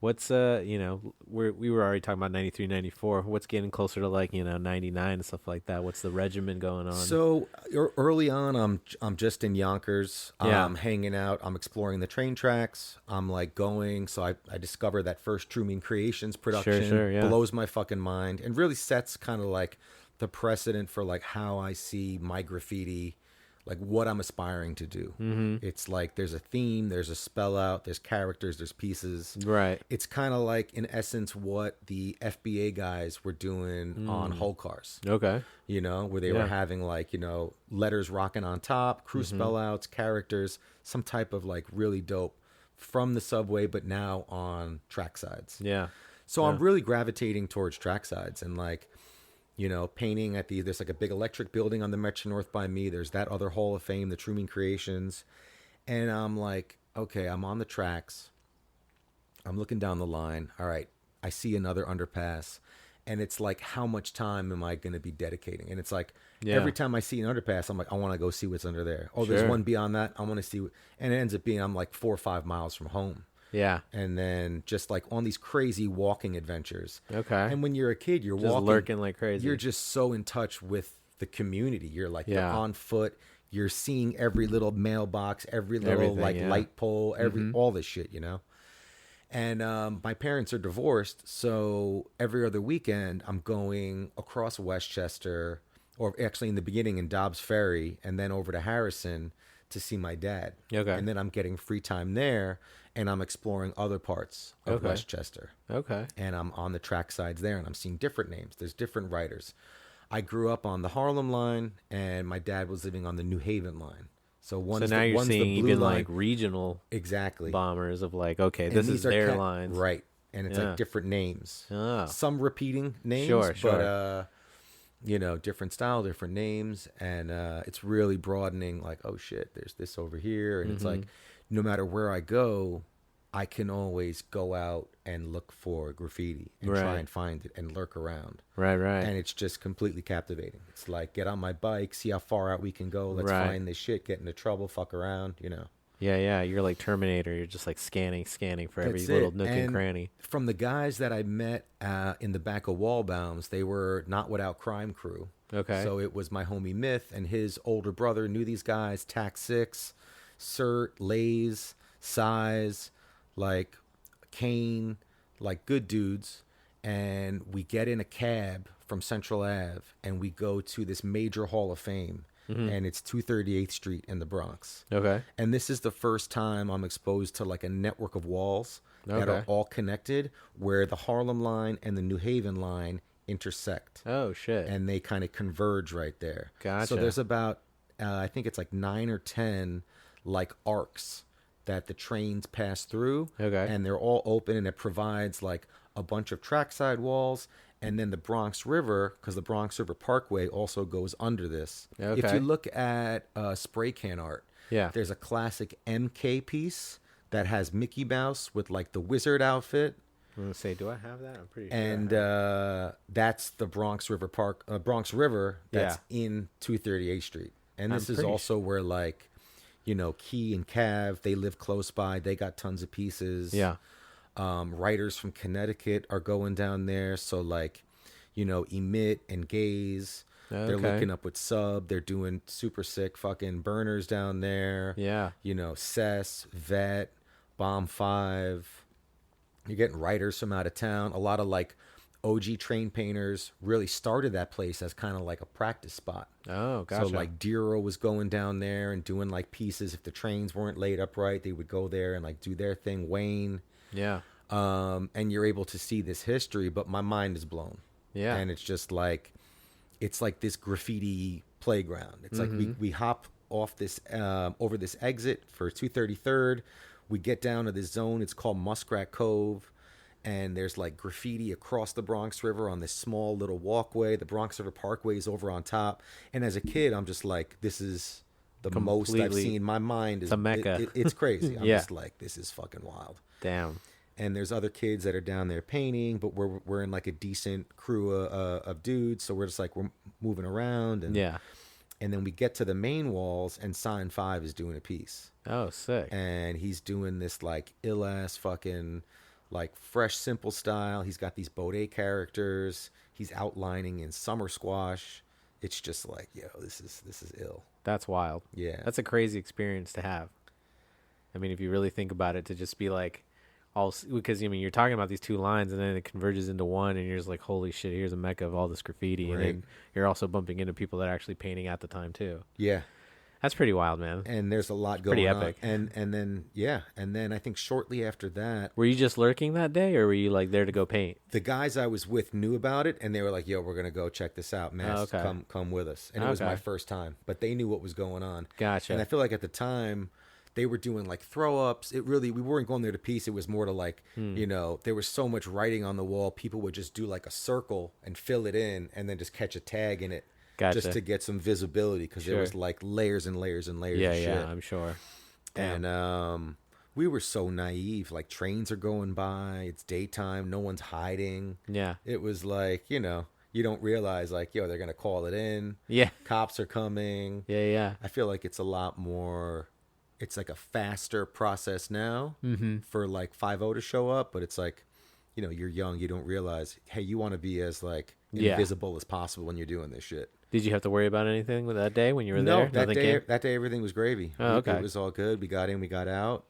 What's we were already talking about 93, 94. What's getting closer to like 99 and stuff like that? What's the regimen going on? So early on, I'm just in Yonkers. Yeah. I'm hanging out. I'm exploring the train tracks. I'm like going. So I discovered that first Truman Creations production. Sure, yeah. Blows my fucking mind and really sets kind of like the precedent for like how I see my graffiti, like what I'm aspiring to do. Mm-hmm. It's like there's a theme, there's a spell out, there's characters, there's pieces. Right. It's kind of like, in essence, what the FBA guys were doing on whole cars. Okay. Where they were having like, letters rocking on top, crew spell outs, characters, some type of like really dope from the subway, but now on track sides. Yeah. So I'm really gravitating towards track sides and like, painting at there's like a big electric building on the Metro North by me. There's that other Hall of Fame, the Truman Creations. And I'm like, okay, I'm on the tracks. I'm looking down the line. All right, I see another underpass. And it's like, how much time am I going to be dedicating? And it's like, every time I see an underpass, I'm like, I want to go see what's under there. Oh, there's one beyond that. I want to see. And it ends up being, I'm like 4 or 5 miles from home. Yeah. And then just like on these crazy walking adventures. Okay. And when you're a kid, you're just walking. lurking like crazy. You're just so in touch with the community. You're like, you're on foot. You're seeing every little mailbox, every little light pole, all this shit, And my parents are divorced. So every other weekend I'm going across Westchester, or actually in the beginning in Dobbs Ferry, and then over to Harrison to see my dad. Okay. And then I'm getting free time there, and I'm exploring other parts of Okay. Westchester. Okay. And I'm on the track sides there, and I'm seeing different names. There's different writers. I grew up on the Harlem line, and my dad was living on the New Haven line. So So now you're seeing blue even line. like regional Exactly. bombers of like, okay, And this these is are their lines. Right. And it's Yeah. like different names. Oh. Some repeating names, Sure, but different style, different names, and it's really broadening. Like, oh shit, there's this over here, and it's like, no matter where I go, I can always go out and look for graffiti and try Right. and find it and lurk around. Right, right. And it's just completely captivating. It's like, get on my bike, see how far out we can go. Let's Right. find this shit, get into trouble, fuck around, Yeah, yeah. You're like Terminator. You're just like scanning for every That's little it. nook and And cranny. From the guys that I met in the back of Wallbounds, they were not without crime crew. Okay. So it was my homie Myth and his older brother knew these guys, Tax 6, Cert, Lays, Size, like Kane, like good dudes. And we get in a cab from Central Ave and we go to this major Hall of Fame. And it's 238th Street in the Bronx. Okay. And this is the first time I'm exposed to like a network of walls that are Okay. all connected, where the Harlem line and the New Haven line intersect. Oh shit. And they kind of converge right there. Gotcha. So there's about, I think it's like 9 or 10 like arcs that the trains pass through. Okay. And they're all open, and it provides like a bunch of trackside walls. And then the Bronx River, because the Bronx River Parkway also goes under this. If Okay. you look at spray can art, Yeah. there's a classic MK piece that has Mickey Mouse with like the wizard outfit. I'm gonna say, do I have that? I'm pretty sure. And that's the Bronx River Bronx River that's in 238th Street. And this I'm is pretty also where like, Key and Cav, they live close by. They got tons of pieces. Yeah. Writers from Connecticut are going down there. So like, Emit and Gaze, they're Okay. looking up with Sub. They're doing super sick fucking burners down there. Yeah. Cess, Vet, Bomb 5. You're getting writers from out of town. A lot of like OG train painters really started that place as kind of like a practice spot. Oh, gotcha. So like Dero was going down there and doing like pieces. If the trains weren't laid up right, they would go there and like do their thing. Wayne. Yeah. And you're able to see this history, but my mind is blown. Yeah. And it's just like, it's like this graffiti playground. It's like we hop off this, over this exit for 233rd. We get down to this zone. It's called Muskrat Cove. And there's like graffiti across the Bronx River on this small little walkway. The Bronx River Parkway is over on top. And as a kid, I'm just like, this is the most I've Completely- seen. My mind is a mecca. It's crazy. I'm Yeah. just like, this is fucking wild. Damn. And there's other kids that are down there painting, but we're in like a decent crew of dudes. So we're just like, we're moving around. And Yeah. And then we get to the main walls, and Sign 5 is doing a piece. Oh, sick. And he's doing this like ill-ass fucking like fresh, simple style. He's got these Baudet characters. He's outlining in summer squash. It's just like, yo, this is ill. That's wild. Yeah. That's a crazy experience to have. I mean, if you really think about it, to just be like, because you're talking about these two lines and then it converges into one, and you're just like, holy shit, here's a mecca of all this graffiti. Right. And then you're also bumping into people that are actually painting at the time too. Yeah. That's pretty wild, man. And there's a lot going pretty on. epic. And then I think shortly after that, Were you just lurking that day, or were you like there to go paint? the guys I was with knew about it, and they were like, "Yo, we're gonna go check this out, man. okay. Come with us." And it was Okay. my first time, but they knew what was going on. Gotcha. And I feel like at the time, they were doing like throw ups. We weren't going there to piece. It was more to like, there was so much writing on the wall. People would just do like a circle and fill it in, and then just catch a tag in it, Gotcha. just to get some visibility, because there was Sure. like layers and layers and layers. Yeah, of shit. yeah, I'm sure. Damn. And we were so naive. Like trains are going by. It's daytime. No one's hiding. Yeah. It was like, you don't realize like, yo, they're going to call it in. Yeah. Cops are coming. Yeah, yeah. I feel like it's a lot more, it's like a faster process now for like 5-0 to show up. But it's like, you're young. You don't realize, hey, you want to be as like Yeah. invisible as possible when you're doing this shit. Did you have to worry about anything with that day when you were No, there? that Nothing day, came? that day everything was gravy. Oh, okay. It was all good. We got in, we got out.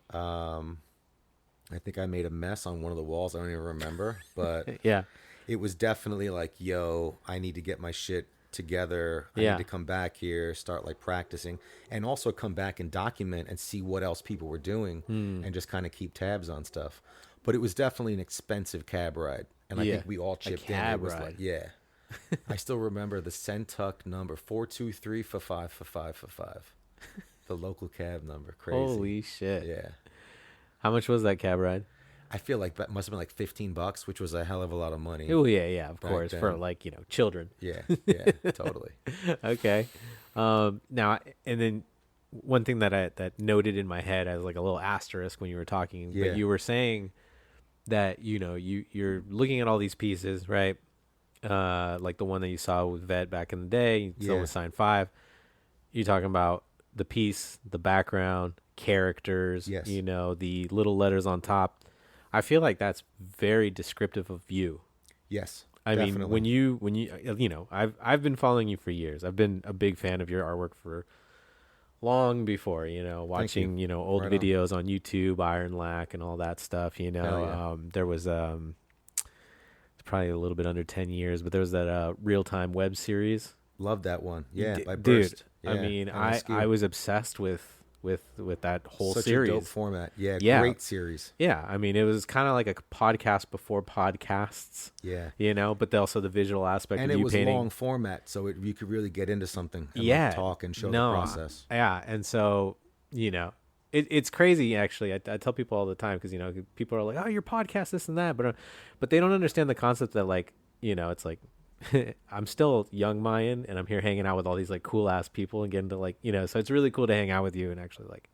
I think I made a mess on one of the walls. I don't even remember, but Yeah. it was definitely like, yo, I need to get my shit together. I Yeah. need to come back here, start like practicing, and also come back and document and see what else people were doing and just kind of keep tabs on stuff. But it was definitely an expensive cab ride. And I Yeah. think we all chipped in. cab It was ride. like, yeah. I still remember the Centuck number 423 for 5 for 5 for 5. The local cab number. Crazy. Holy shit. Yeah. How much was that cab ride? I feel like that must have been like $15, which was a hell of a lot of money. Oh, yeah, of Back course. For then. like, children. Yeah, totally. Okay. Now, and then one thing that noted in my head as like a little asterisk when you were talking, Yeah. but you were saying that, you're looking at all these pieces, right? Like the one that you saw with Vet back in the day, you saw Yeah. with Sign 5. You're talking about the piece, the background, characters, Yes. the little letters on top. I feel like that's very descriptive of you. Yes. I definitely. mean, when you I've been following you for years. I've been a big fan of your artwork for long before, watching, old Right on. videos on YouTube, Iron Lack and all that stuff, Hell yeah. there was, it's probably a little bit under 10 years, but there was that, real-time web series. Love that one. Yeah, by Dude, Burst. I Yeah, mean, MSQ. I was obsessed with that whole Such series. a dope format. Yeah, Yeah. great series. Yeah, I mean, it was kind of like a podcast before podcasts, Yeah. but also the visual aspect And of it you was painting. long format, so you could really get into something and Yeah, like, talk and show no, the process. Yeah, and so it's crazy actually. I tell people all the time because people are like, "Oh, your podcast, this and that," but they don't understand the concept that like it's like I'm still young Myan and I'm here hanging out with all these like cool ass people and getting to like so it's really cool to hang out with you and actually like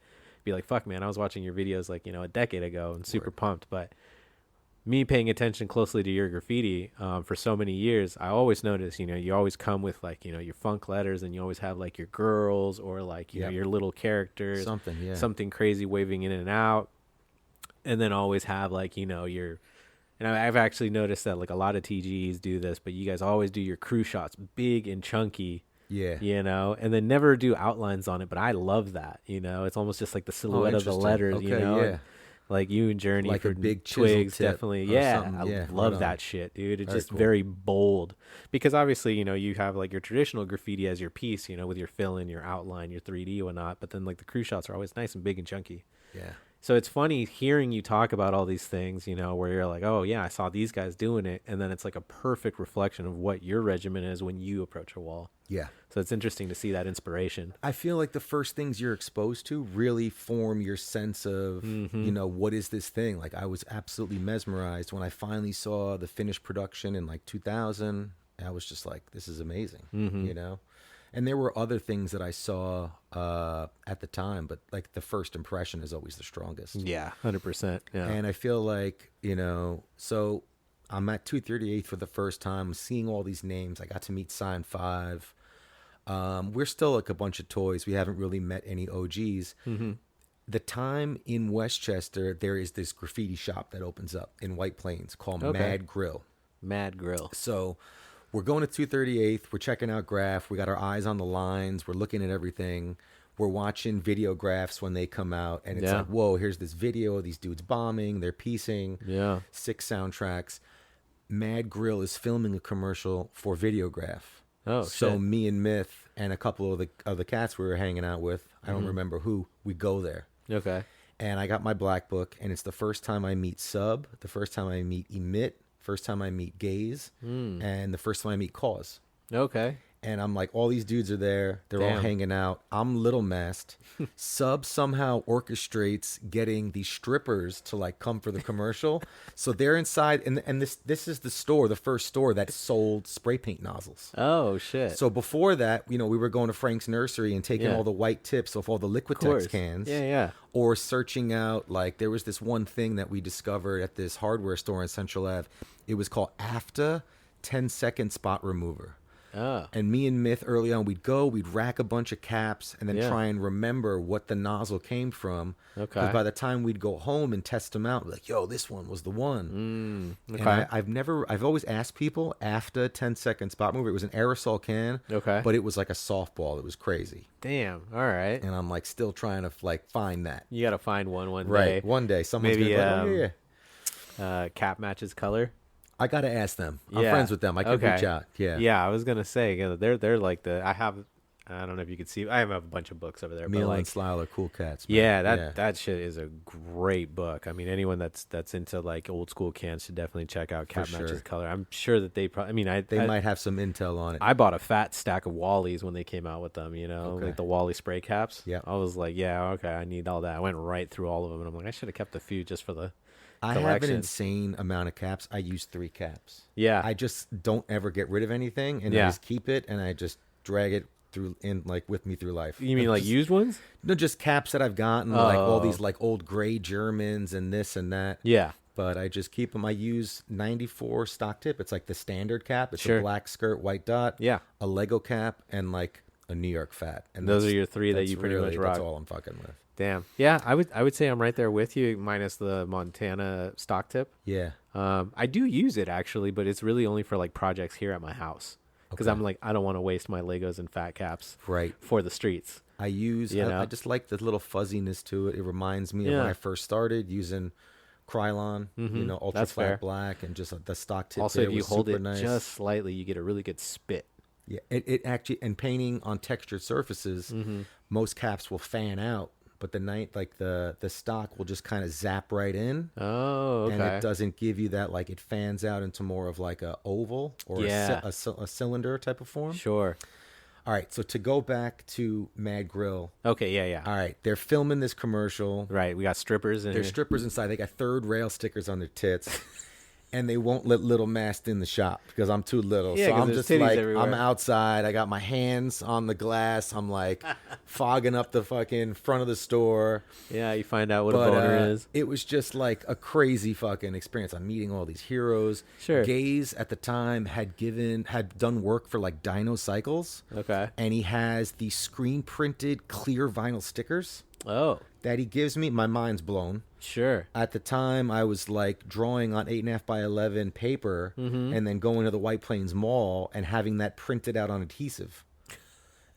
be like, fuck man, I was watching your videos like a decade ago and super pumped. But me paying attention closely to your graffiti for so many years, I always notice you always come with like your funk letters and you always have like your girls or like Yep. your little characters, something crazy waving in and out, and then always have like your. And I've actually noticed that like a lot of TGEs do this, but you guys always do your crew shots big and chunky, Yeah. and then never do outlines on it. But I love that, it's almost just like the silhouette of the interesting. letters, Okay, and, yeah. like you and Journey Like for a big chisel Twigs, tip definitely, or yeah. something. I Yeah, love right that on. shit, dude. It's Very just cool. very bold because obviously, you have like your traditional graffiti as your piece, with your fill in, your outline, your 3D, whatnot. But then like the crew shots are always nice and big and chunky. Yeah. So it's funny hearing you talk about all these things, where you're like, oh, yeah, I saw these guys doing it. And then it's like a perfect reflection of what your regimen is when you approach a wall. Yeah. So it's interesting to see that inspiration. I feel like the first things you're exposed to really form your sense of, what is this thing? Like I was absolutely mesmerized when I finally saw the finished production in like 2000. I was just like, this is amazing, And there were other things that I saw at the time, but like the first impression is always the strongest. Yeah, 100%. Yeah. And I feel like, so I'm at 238th for the first time, seeing all these names. I got to meet Sign 5. We're still like a bunch of toys. We haven't really met any OGs. The time in Westchester, there is this graffiti shop that opens up in White Plains called Mad Grill. Mad Grill. So we're going to 238th. We're checking out graph. We got our eyes on the lines. We're looking at everything. We're watching videographs when they come out. And it's like, whoa, here's this video of these dudes bombing. They're piecing. Yeah. 6 soundtracks. Mad Grill is filming a commercial for Videograph. Oh, so shit. me and Myth and a couple of the cats we were hanging out with, I don't remember who, we go there. Okay. And I got my black book, and it's the first time I meet Sub, the first time I meet Emit, first time I meet Gaze, and the first time I meet Cause. Okay. And I'm like, all these dudes are there. They're all Damn. hanging out. I'm Little Mast. Sub somehow orchestrates getting these strippers to like come for the commercial. So they're inside, and this is the store, the first store that sold spray paint nozzles. Oh, shit. So before that, we were going to Frank's Nursery and taking all the white tips off all the Liquitex cans. Yeah. Or searching out, like, there was this one thing that we discovered at this hardware store in Central Ave. It was called AFTA 10-second spot remover. Oh. And me and Myth early on, we'd rack a bunch of caps and then try and remember what the nozzle came from. Okay. Because by the time we'd go home and test them out, we're like, yo, this one was the one. Okay. And I've always asked people after 10-second spot mover. It was an aerosol can. Okay. But it was like a softball. It was crazy. Damn. All right. And I'm like still trying to like find that. You got to find one day. Right. One day someone's Maybe, going to be like, oh, yeah. Cap matches color. I gotta ask them. I'm Yeah. friends with them. I could Okay. reach out. Yeah. Yeah, I was gonna say, they're like I don't know if you can see. I have a bunch of books over there, Meal but and like, Slyle are cool cats. Man. yeah, that shit is a great book. I mean, anyone that's into like old school cans should definitely check out Cat For Matches sure. Color. I'm sure that they probably. I mean, They might have some intel on it. I bought a fat stack of Wallies when they came out with them, Okay. like the Wally spray caps. Yeah. I was like, yeah, okay, I need all that. I went right through all of them, and I'm like, I should have kept a few just for the I have an collection. insane amount of caps. I use 3 caps. Yeah. I just don't ever get rid of anything, and I Yeah. just keep it, and I just drag it with me through life. You mean like Just- used ones? No, just caps that I've gotten, like all Oh. these like old gray Germans and this and that. Yeah. But I just keep them. I use 94 stock tip. It's like the standard cap. It's Sure. a black skirt, white dot. Yeah. A Lego cap and like a New York fat. And Those that's- are your 3 that that's you pretty much really- rock. That's all I'm fucking with. Damn. Yeah, I would say I'm right there with you, minus the Montana stock tip. Yeah. I do use it actually, but it's really only for like projects here at my house because Okay. I'm like I don't want to waste my Legos and fat caps Right. for the streets. I use. You know? I just like the little fuzziness to it. It reminds me of when Yeah. I first started using Krylon. Mhm. Ultra That's flat fair. black and just the stock tip. Also, there if you was hold super it nice. just slightly, you get a really good spit. Yeah, it actually, and painting on textured surfaces, Mm-hmm. most caps will fan out, but the stock will just kind of zap right in, Oh, okay. and it doesn't give you that, like, it fans out into more of like a oval or Yeah. a cylinder type of form. Sure. All right, so to go back to Mad Grill, Okay. Yeah. all right, they're filming this commercial. Right. We got strippers in There's here. strippers inside. They got third rail stickers on their tits. And they won't let little Mast in the shop because I'm too little. Yeah, so 'cause I'm there's just titties like, everywhere. I'm outside. I got my hands on the glass. I'm like fogging up the fucking front of the store. Yeah, you find out what a But boner is. it was just like a crazy fucking experience. I'm meeting all these heroes. Sure. Gaze at the time had done work for like Dino Cycles. Okay. And he has these screen printed clear vinyl stickers Oh, that he gives me. My mind's blown. sure. At the time, I was like drawing on 8.5 by 11 paper and then going to the White Plains Mall and having that printed out on adhesive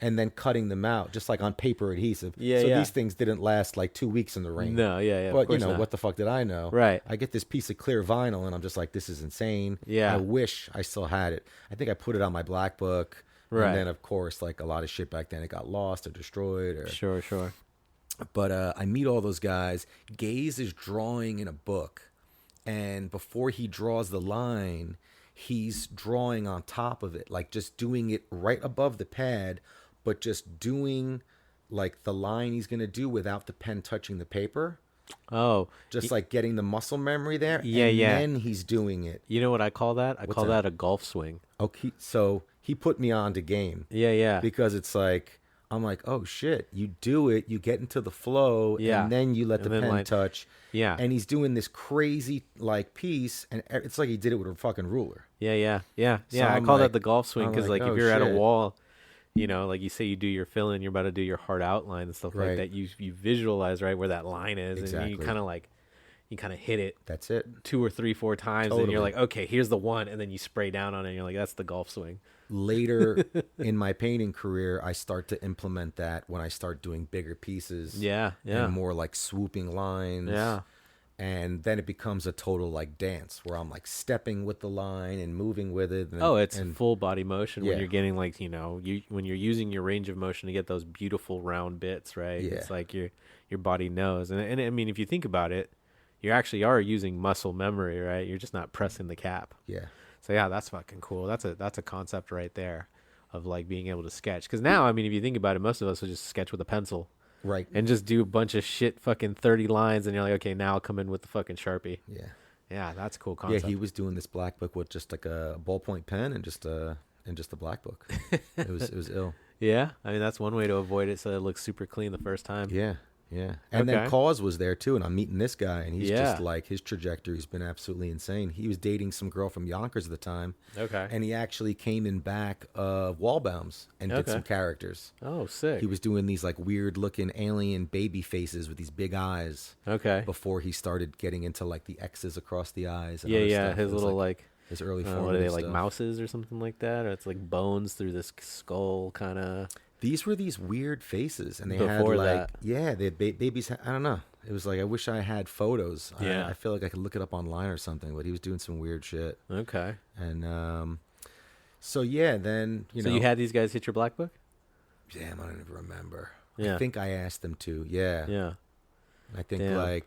and then cutting them out just like on paper adhesive. Yeah, so yeah. these things didn't last like 2 weeks in the rain. No, yeah. But, of course not. what the fuck did I know? Right. I get this piece of clear vinyl and I'm just like, this is insane. Yeah. I wish I still had it. I think I put it on my black book. Right. And then, of course, like a lot of shit back then, it got lost or destroyed or Sure. but I meet all those guys. Gaze is drawing in a book. And before he draws the line, he's drawing on top of it. Like just doing it right above the pad, but just doing like the line he's going to do without the pen touching the paper. Oh, Just like getting the muscle memory there. Yeah, and yeah. then he's doing it. you know what I call that? I call that? that a golf swing. Okay, so he put me on to game. Yeah. Because it's like, I'm like, oh shit, you do it, you get into the flow, Yeah. and then you let the And then, pen like- touch. Yeah. And he's doing this crazy like piece, and it's like he did it with a fucking ruler. Yeah. So I I'm call like- that the golf swing I'm because like, like oh, if you're at a shit. wall, like you say you do your fill-in, you're about to do your hard outline and stuff like Right. that. You visualize right where that line is, and Exactly. you kind of hit it That's it. 2 or 3, 4 times, and Totally. you're like, okay, here's the one, and then you spray down on it, and you're like, that's the golf swing. Later in my painting career, I start to implement that when I start doing bigger pieces. Yeah. And more like swooping lines. Yeah. And then it becomes a total like dance where I'm like stepping with the line and moving with it. And, Oh, it's and full body motion when Yeah. you're getting like when you're using your range of motion to get those beautiful round bits, right? Yeah. It's like your body knows, and I mean if you think about it, you actually are using muscle memory, right? You're just not pressing the cap. yeah. So yeah, that's fucking cool. That's a concept right there of like being able to sketch. Because now, I mean, if you think about it, most of us will just sketch with a pencil Right. and just do a bunch of shit, fucking 30 lines, and you're like, okay, now I'll come in with the fucking Sharpie. Yeah. Yeah, that's a cool Yeah, concept. he was doing this black book with just like a ballpoint pen and just a black book. It was ill. Yeah, I mean that's one way to avoid it, so it looks super clean the first time. Yeah, yeah. And then Okay. Cause was there too, and I'm meeting this guy, and he's Yeah. just like, his trajectory's been absolutely insane. He was dating some girl from Yonkers at the time, Okay. and he actually came in back of Wallbounds and did Okay. some characters. Oh, sick. He was doing these like weird looking alien baby faces with these big eyes Okay. before he started getting into like the X's across the eyes. And Yeah, other yeah. stuff. His It was, little like his early what are they, formative like stuff. mouses or something like that, or it's like bones through this skull kind of. These were these weird faces, and they Before had like that. yeah, they had babies. I don't know. It was like, I wish I had photos. Yeah. I feel like I could look it up online or something, but he was doing some weird shit. Okay. And so yeah, then So you had these guys hit your black book? damn, I don't even remember. Yeah. I think I asked them to. Yeah. Yeah. I think Damn. I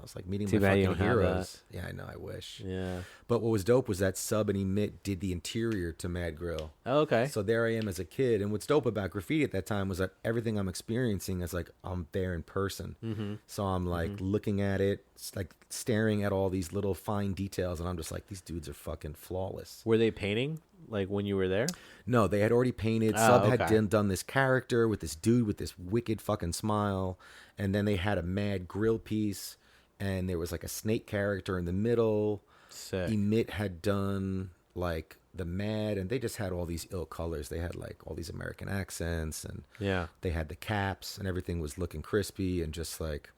was like meeting Too my bad you fucking don't have heroes. Yeah, I know. I wish. Yeah. But what was dope was that Sub and Emit did the interior to Mad Grill. Oh, okay. So there I am as a kid, and what's dope about graffiti at that time was that everything I'm experiencing is like I'm there in person. Mm-hmm. So I'm like looking at it, like staring at all these little fine details, and I'm just like, these dudes are fucking flawless. Were they painting like when you were there? No, they had already painted. Oh, Sub had okay. done this character with this dude with this wicked fucking smile, and then they had a Mad Grill piece, and there was like a snake character in the middle. Sick. Emit had done like the Mad, and they just had all these ill colors. They had like all these American accents, and Yeah. they had the caps, and everything was looking crispy and just like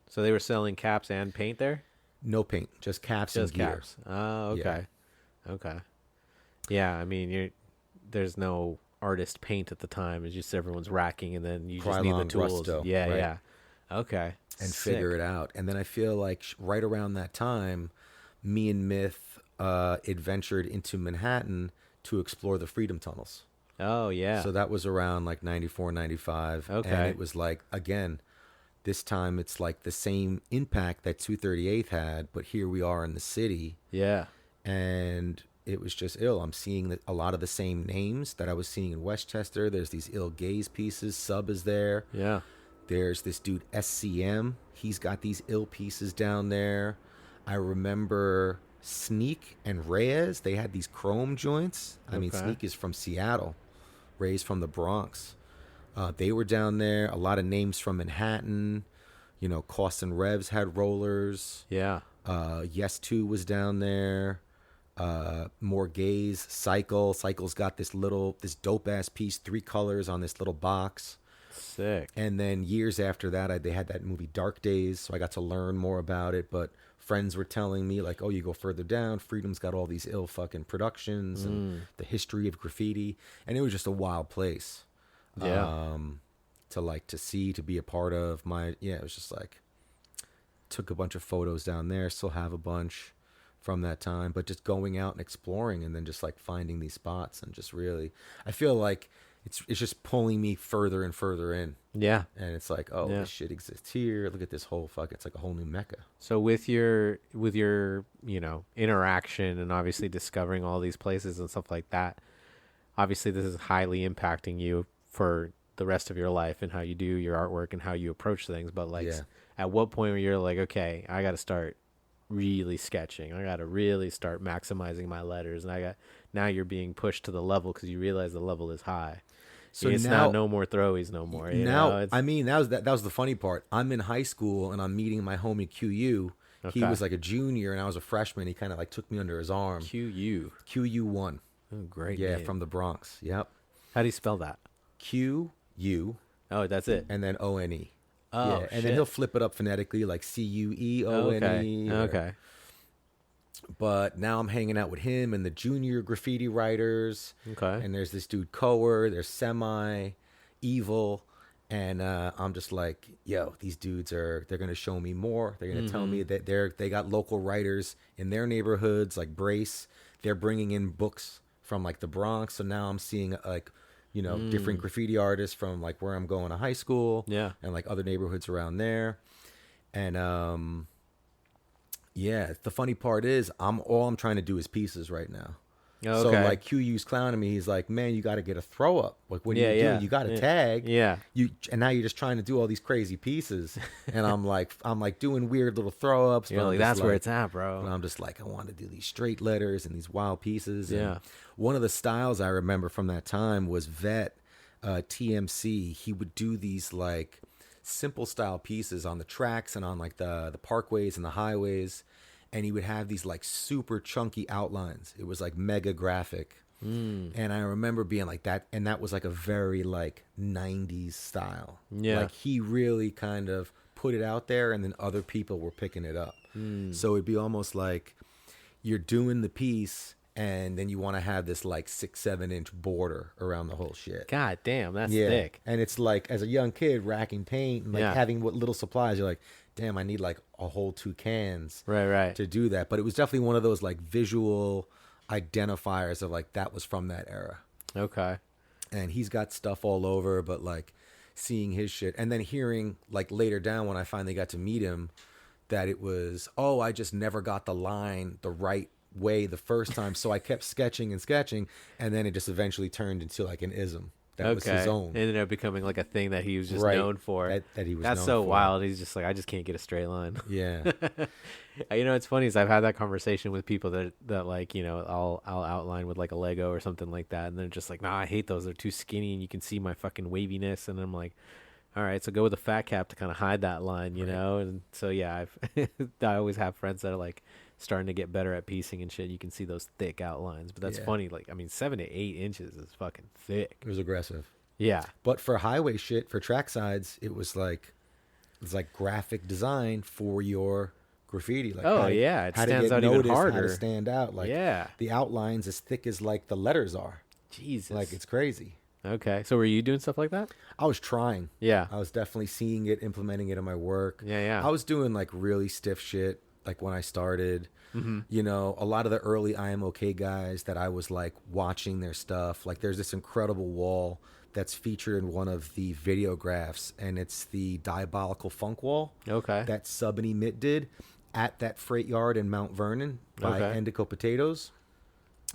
So they were selling caps and paint there? no paint, just caps Just and gear. caps. Oh, Yeah. okay. Okay. Yeah, I mean, there's no artist paint at the time. It's just everyone's racking, and then you just need the Krylon, tools. Rusto, Yeah, right. yeah. Okay. And Sick. figure it out. And then I feel like right around that time, me and Myth adventured into Manhattan to explore the Freedom Tunnels. Oh, yeah. So that was around like 94, 95. Okay. And it was like, again, this time it's like the same impact that 238th had, but here we are in the city. Yeah. And it was just ill. I'm seeing a lot of the same names that I was seeing in Westchester. There's these ill gaze pieces. Sub is there. Yeah. There's this dude SCM. He's got these ill pieces down there. I remember Sneak and Reyes. They had these chrome joints. I mean, Okay. Sneak is from Seattle. Reyes from the Bronx. They were down there. A lot of names from Manhattan. You know, Cost and Revs had rollers. Yeah. Yes 2 was down there. More Gaze. Cycle's got this dope ass piece, 3 colors on this little box. Sick. And then years after that, they had that movie Dark Days, so I got to learn more about it. But friends were telling me, like, oh, you go further down, Freedom's got all these ill fucking productions and the history of graffiti. And it was just a wild place. Yeah. To be a part of. It was just like, took a bunch of photos down there, still have a bunch from that time. But just going out and exploring and then just like finding these spots and just really, I feel like it's just pulling me further and further in. Yeah. And it's like, oh, Yeah. this shit exists here. Look at this whole it's like a whole new mecca. So with your interaction and obviously discovering all these places and stuff like that, obviously this is highly impacting you for the rest of your life and how you do your artwork and how you approach things. But like, Yeah. at what point where you're like, okay, I got to start really sketching. I got to really start maximizing my letters. And now you're being pushed to the level because you realize the level is high. So it's now, not no more throwies no more. You now, know? It's, I mean, that was the funny part. I'm in high school and I'm meeting my homie QU. He Okay. was like a junior and I was a freshman. He kind of like took me under his arm. QU. QU1. Oh, great. Yeah, name. from the Bronx. Yep. How do you spell that? QU Oh, that's it. and then ONE. Oh, yeah, and shit. then he'll flip it up phonetically like CUEONE. Okay. or- Okay. But now I'm hanging out with him and the junior graffiti writers. Okay. And there's this dude Coer, there's Semi, Evil, and I'm just like, yo, these dudes they're gonna show me more. They're gonna tell me that they got local writers in their neighborhoods like Brace. They're bringing in books from like the Bronx. So now I'm seeing like, different graffiti artists from like where I'm going to high school. Yeah. And like other neighborhoods around there. And yeah, the funny part is all I'm trying to do is pieces right now. Okay. So like QU's clowning me. He's like, man, you got to get a throw up. Like, what are Yeah, you doing? yeah, You got to yeah. tag. Yeah. And now you're just trying to do all these crazy pieces. And I'm like doing weird little throw ups. You're like, that's where it's at, And bro. I'm just like, I want to do these straight letters and these wild pieces. And Yeah. one of the styles I remember from that time was Vet TMC. He would do these like simple style pieces on the tracks and on like the parkways and the highways. And he would have these like super chunky outlines. It was like mega graphic. And I remember being like that. And that was like a very like 90s style. Yeah. Like he really kind of put it out there and then other people were picking it up. So it'd be almost like you're doing the piece and then you want to have this like 6-7 inch border around the whole shit. God damn, that's Yeah, thick. and it's like as a young kid racking paint and like Yeah. having what little supplies, you're like, damn, I need like a whole 2 cans Right. to do that. But it was definitely one of those like visual identifiers of like that was from that era. Okay. And he's got stuff all over, but like seeing his shit and then hearing like later down when I finally got to meet him that it was, oh, I just never got the line the right way the first time, so I kept sketching and then it just eventually turned into like an ism that was his own. It ended up becoming like a thing that he was just Right. known for. That he was That's known so for. wild. He's just like, I just can't get a straight line. Yeah. You know, it's funny is I've had that conversation with people that like, you know, I'll outline with like a Lego or something like that, and they're just like, nah, I hate those. They're too skinny, and you can see my fucking waviness. And I'm like, all right, so go with a fat cap to kind of hide that line, you know. And so yeah, I always have friends that are like starting to get better at piecing and shit. You can see those thick outlines, but that's Yeah. funny. Like, I mean, 7 to 8 inches is fucking thick. It was aggressive. Yeah. But for highway shit, for track sides, it's like graphic design for your graffiti. Like Oh, how to- yeah, it how to stands get out even noticed, How harder. to stand out. Like Yeah. the outlines as thick as like the letters are. Jesus. Like it's crazy. Okay. So were you doing stuff like that? I was trying. Yeah. I was definitely seeing it, implementing it in my work. Yeah. I was doing like really stiff shit like when I started. Mm-hmm. You know, a lot of the early I Am OK guys that I was like watching their stuff. Like there's this incredible wall that's featured in one of the videographs, and it's the Diabolical Funk wall Okay. that Sub and Emit did at that freight yard in Mount Vernon by Okay. Endico Potatoes.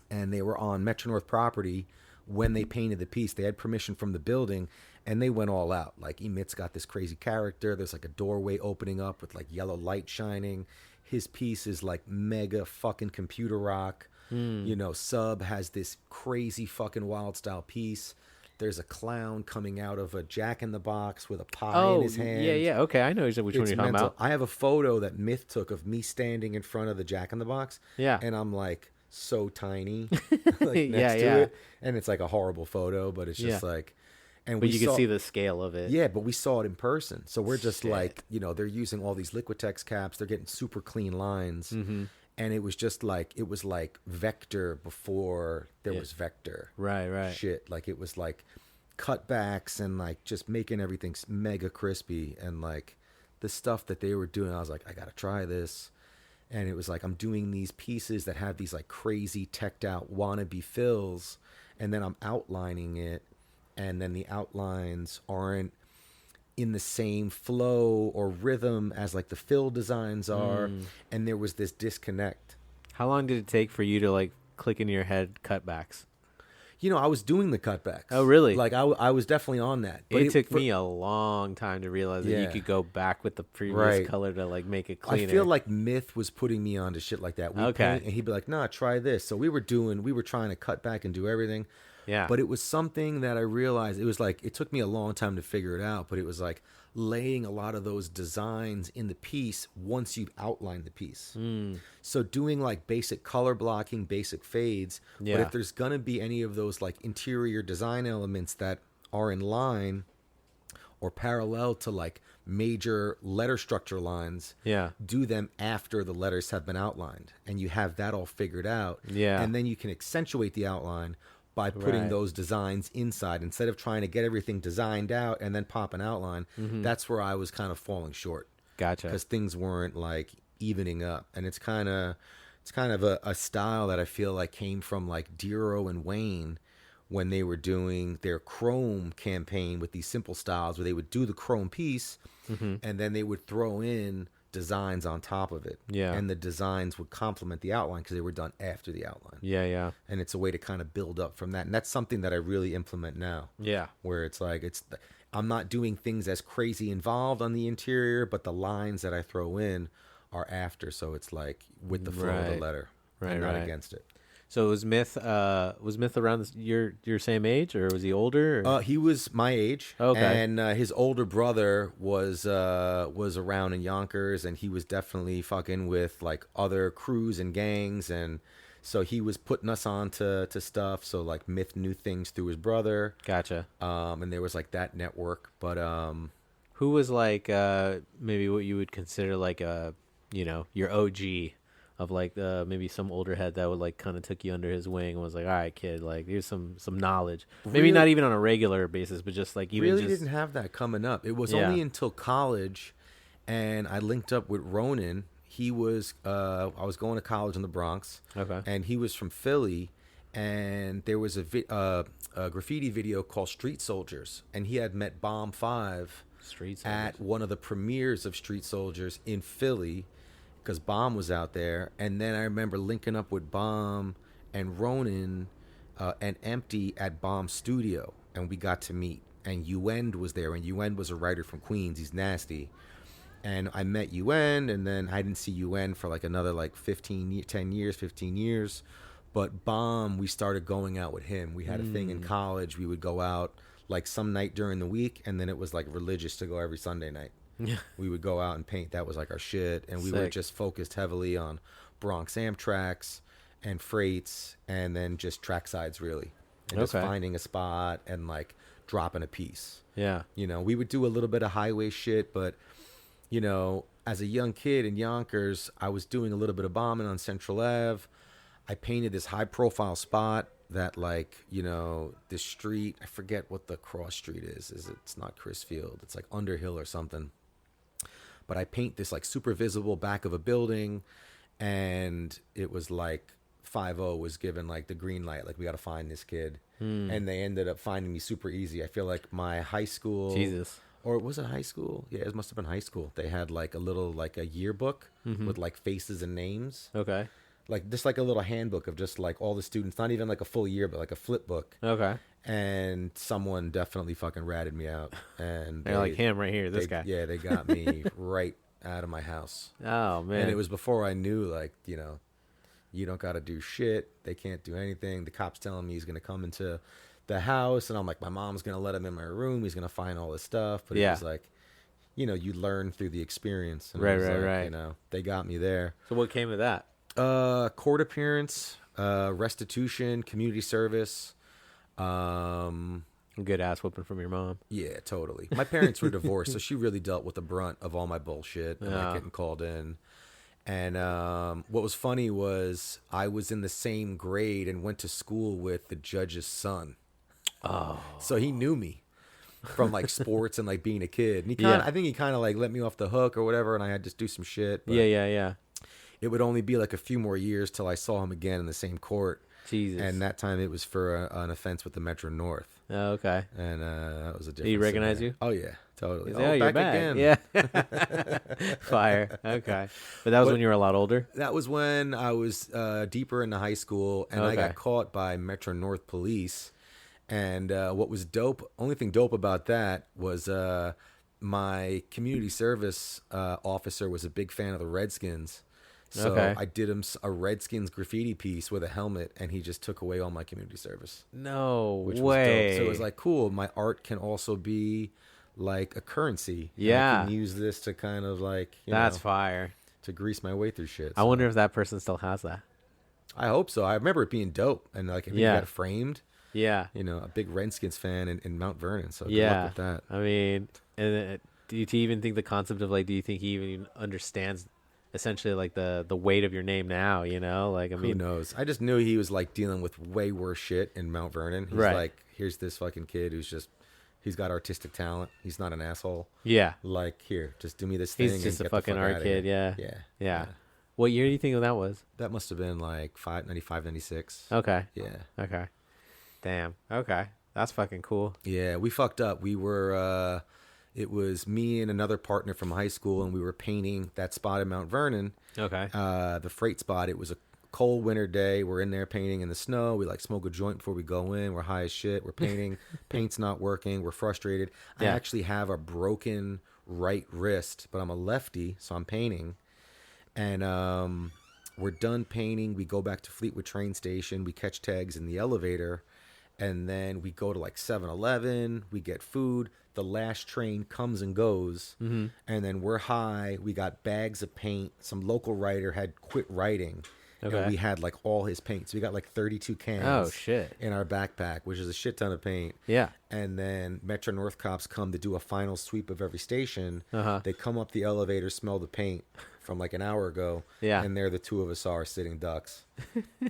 And they were on Metro North property when they painted the piece. They had permission from the building, and they went all out. Like Emit's got this crazy character. There's like a doorway opening up with like yellow light shining. His piece is like mega fucking computer rock. You know, Sub has this crazy fucking wild style piece. There's a clown coming out of a Jack in the Box with a pie in his hand. Yeah. Okay, I know which one It's you're talking mental. about. I have a photo that Myth took of me standing in front of the Jack in the Box. Yeah. And I'm like so tiny like next Yeah, to yeah. it. And it's like a horrible photo, but it's just Yeah. like, and But we you can saw, see the scale of it. yeah, but we saw it in person. So we're just Shit. like, you know, they're using all these Liquitex caps. They're getting super clean lines. Mm-hmm. And it was just like, it was like vector before there was vector. Right. Shit. Like it was like cutbacks and like just making everything mega crispy. And like the stuff that they were doing, I was like, I got to try this. And it was like, I'm doing these pieces that have these like crazy teched out wannabe fills. And then I'm outlining it. And then the outlines aren't in the same flow or rhythm as like the fill designs are. And there was this disconnect. How long did it take for you to like click in your head cutbacks? You know, I was doing the cutbacks. Oh, really? Like I was definitely on that. It took me a long time to realize that you Yeah. could go back with the previous Right. color to like make it cleaner. I feel like Myth was putting me onto shit like that. We'd Okay. paint, and he'd be like, nah, try this. So we were trying to cut back and do everything. Yeah. But it was something that I realized, it was like, it took me a long time to figure it out, but it was like laying a lot of those designs in the piece once you've outlined the piece. So doing like basic color blocking, basic fades. Yeah. But if there's going to be any of those like interior design elements that are in line or parallel to like major letter structure lines, Yeah. do them after the letters have been outlined, and you have that all figured out. Yeah. And then you can accentuate the outline by putting Right. those designs inside instead of trying to get everything designed out and then pop an outline. That's where I was kind of falling short Gotcha. because things weren't like evening up. And it's kind of a style that I feel like came from like Dero and Wayne when they were doing their chrome campaign with these simple styles where they would do the chrome piece and then they would throw in designs on top of it. Yeah. And the designs would complement the outline because they were done after the outline. Yeah. And it's a way to kind of build up from that. And that's something that I really implement now, Yeah. where it's like, I'm not doing things as crazy involved on the interior, but the lines that I throw in are after. So it's like with the flow of the Right. letter Right, and not right. against it. So was Myth around your same age, or was he older? Or? He was my age, Okay. and his older brother was around in Yonkers, and he was definitely fucking with like other crews and gangs, and so he was putting us on to stuff. So like Myth knew things through his brother, Gotcha. and there was like that network. But Who was like maybe what you would consider like a your OG of like maybe some older head that would like kind of took you under his wing and was like, all right, kid, like here's some knowledge. Maybe Really- not even on a regular basis, but just like even really just didn't have that coming up. It was Yeah. only until college, and I linked up with Ronan. He was I was going to college in the Bronx, Okay. and he was from Philly, and there was a graffiti video called Street Soldiers, and he had met Bomb 5 streets at one of the premieres of Street Soldiers in Philly, because Bomb was out there. And then I remember linking up with Bomb and Ronan and Empty at Bomb's studio, and we got to meet. And Uend was there, and Uend was a writer from Queens. He's nasty. And I met Uend, and then I didn't see Uend for like another like 15 years. But Bomb, we started going out with him. We had a thing in college. We would go out like some night during the week, and then it was like religious to go every Sunday night. Yeah. We would go out and paint. That was like our shit. And we were Sick. just focused heavily on Bronx Amtraks and freights, and then just track sides, really. And just Okay. finding a spot and like dropping a piece. Yeah. You know, we would do a little bit of highway shit, but, you know, as a young kid in Yonkers, I was doing a little bit of bombing on Central Ave. I painted this high profile spot that, like, you know, this street, I forget what the cross street is. It's not Chrisfield. It's like Underhill or something. But I paint this like super visible back of a building, and it was like 5-0 was given like the green light, like we got to find this kid. And they ended up finding me super easy. I feel like my high school, Jesus. or was it high school? Yeah, it must have been high school. They had like a little like a yearbook with like faces and names, Okay. like just like a little handbook of just like all the students, not even like a full year, but like a flip book. Okay. And someone definitely fucking ratted me out, and They're like him right here, this guy. Yeah, they got me right out of my house. Oh man. And it was before I knew, like, you know, you don't got to do shit. They can't do anything. The cop's telling me he's going to come into the house, and I'm like, my mom's going to let him in my room. He's going to find all this stuff. But Yeah. it was like, you know, you learn through the experience. And it Right, was right, like, right. You know, they got me there. So what came of that? Court appearance, restitution, community service. Good ass whooping from your mom. Yeah, totally. My parents were divorced, so she really dealt with the brunt of all my bullshit and like Yeah. getting called in. And what was funny was I was in the same grade and went to school with the judge's son. Oh. So he knew me from like sports and like being a kid. And he kinda, Yeah. I think he kind of like let me off the hook or whatever, and I had to do some shit. But Yeah. it would only be like a few more years till I saw him again in the same court. Jesus. And that time it was for an offense with the Metro North. Oh, okay. And that was a different. Did he recognize scenario. you? Oh yeah, totally. He's like, "Oh, you're back again. Yeah. Fire. Okay. But that was when you were a lot older? That was when I was deeper into high school, and I Okay. got caught by Metro North police. And what was dope, only thing dope about that was my community service officer was a big fan of the Redskins. So Okay. I did him a Redskins graffiti piece with a helmet, and he just took away all my community service. No Which way. was dope. So it was like, cool, my art can also be like a currency. And Yeah. I can use this to kind of like, you That's know, fire. to grease my way through shit. I So wonder if that person still has that. I hope so. I remember it being dope, and like if Yeah. got it framed, Yeah. you know, a big Redskins fan in Mount Vernon. So good Yeah. luck with that. I mean, and do you even think the concept of like, do you think he even understands essentially like the weight of your name now, you know? Like, I Who mean, knows? I just knew he was like dealing with way worse shit in Mount Vernon. He's Right. like, here's this fucking kid who's just, he's got artistic talent. He's not an asshole. yeah. Like, here, just do me this thing. He's just and a get the fucking fuck art outta kid. here. Yeah. Yeah. Yeah. What year do you think that was? That must have been like 95, 96. Okay. Yeah. Okay. Damn. Okay. That's fucking cool. Yeah, we fucked up. We were, it was me and another partner from high school, and we were painting that spot in Mount Vernon. Okay. The freight spot. It was a cold winter day. We're in there painting in the snow. We like smoke a joint before we go in. We're high as shit. We're painting. Paint's not working. We're frustrated. I Yeah. actually have a broken right wrist, but I'm a lefty, so I'm painting. And we're done painting. We go back to Fleetwood train station. We catch tags in the elevator. And then we go to like 7-Eleven. We get food. The last train comes and goes. Mm-hmm. And then we're high. We got bags of paint. Some local writer had quit writing. Okay. And we had like all his paint. So we got like 32 cans Oh, shit. in our backpack, which is a shit ton of paint. Yeah. And then Metro North cops come to do a final sweep of every station. Uh-huh. They come up the elevator, smell the paint from like an hour ago. Yeah. And there the two of us are sitting ducks.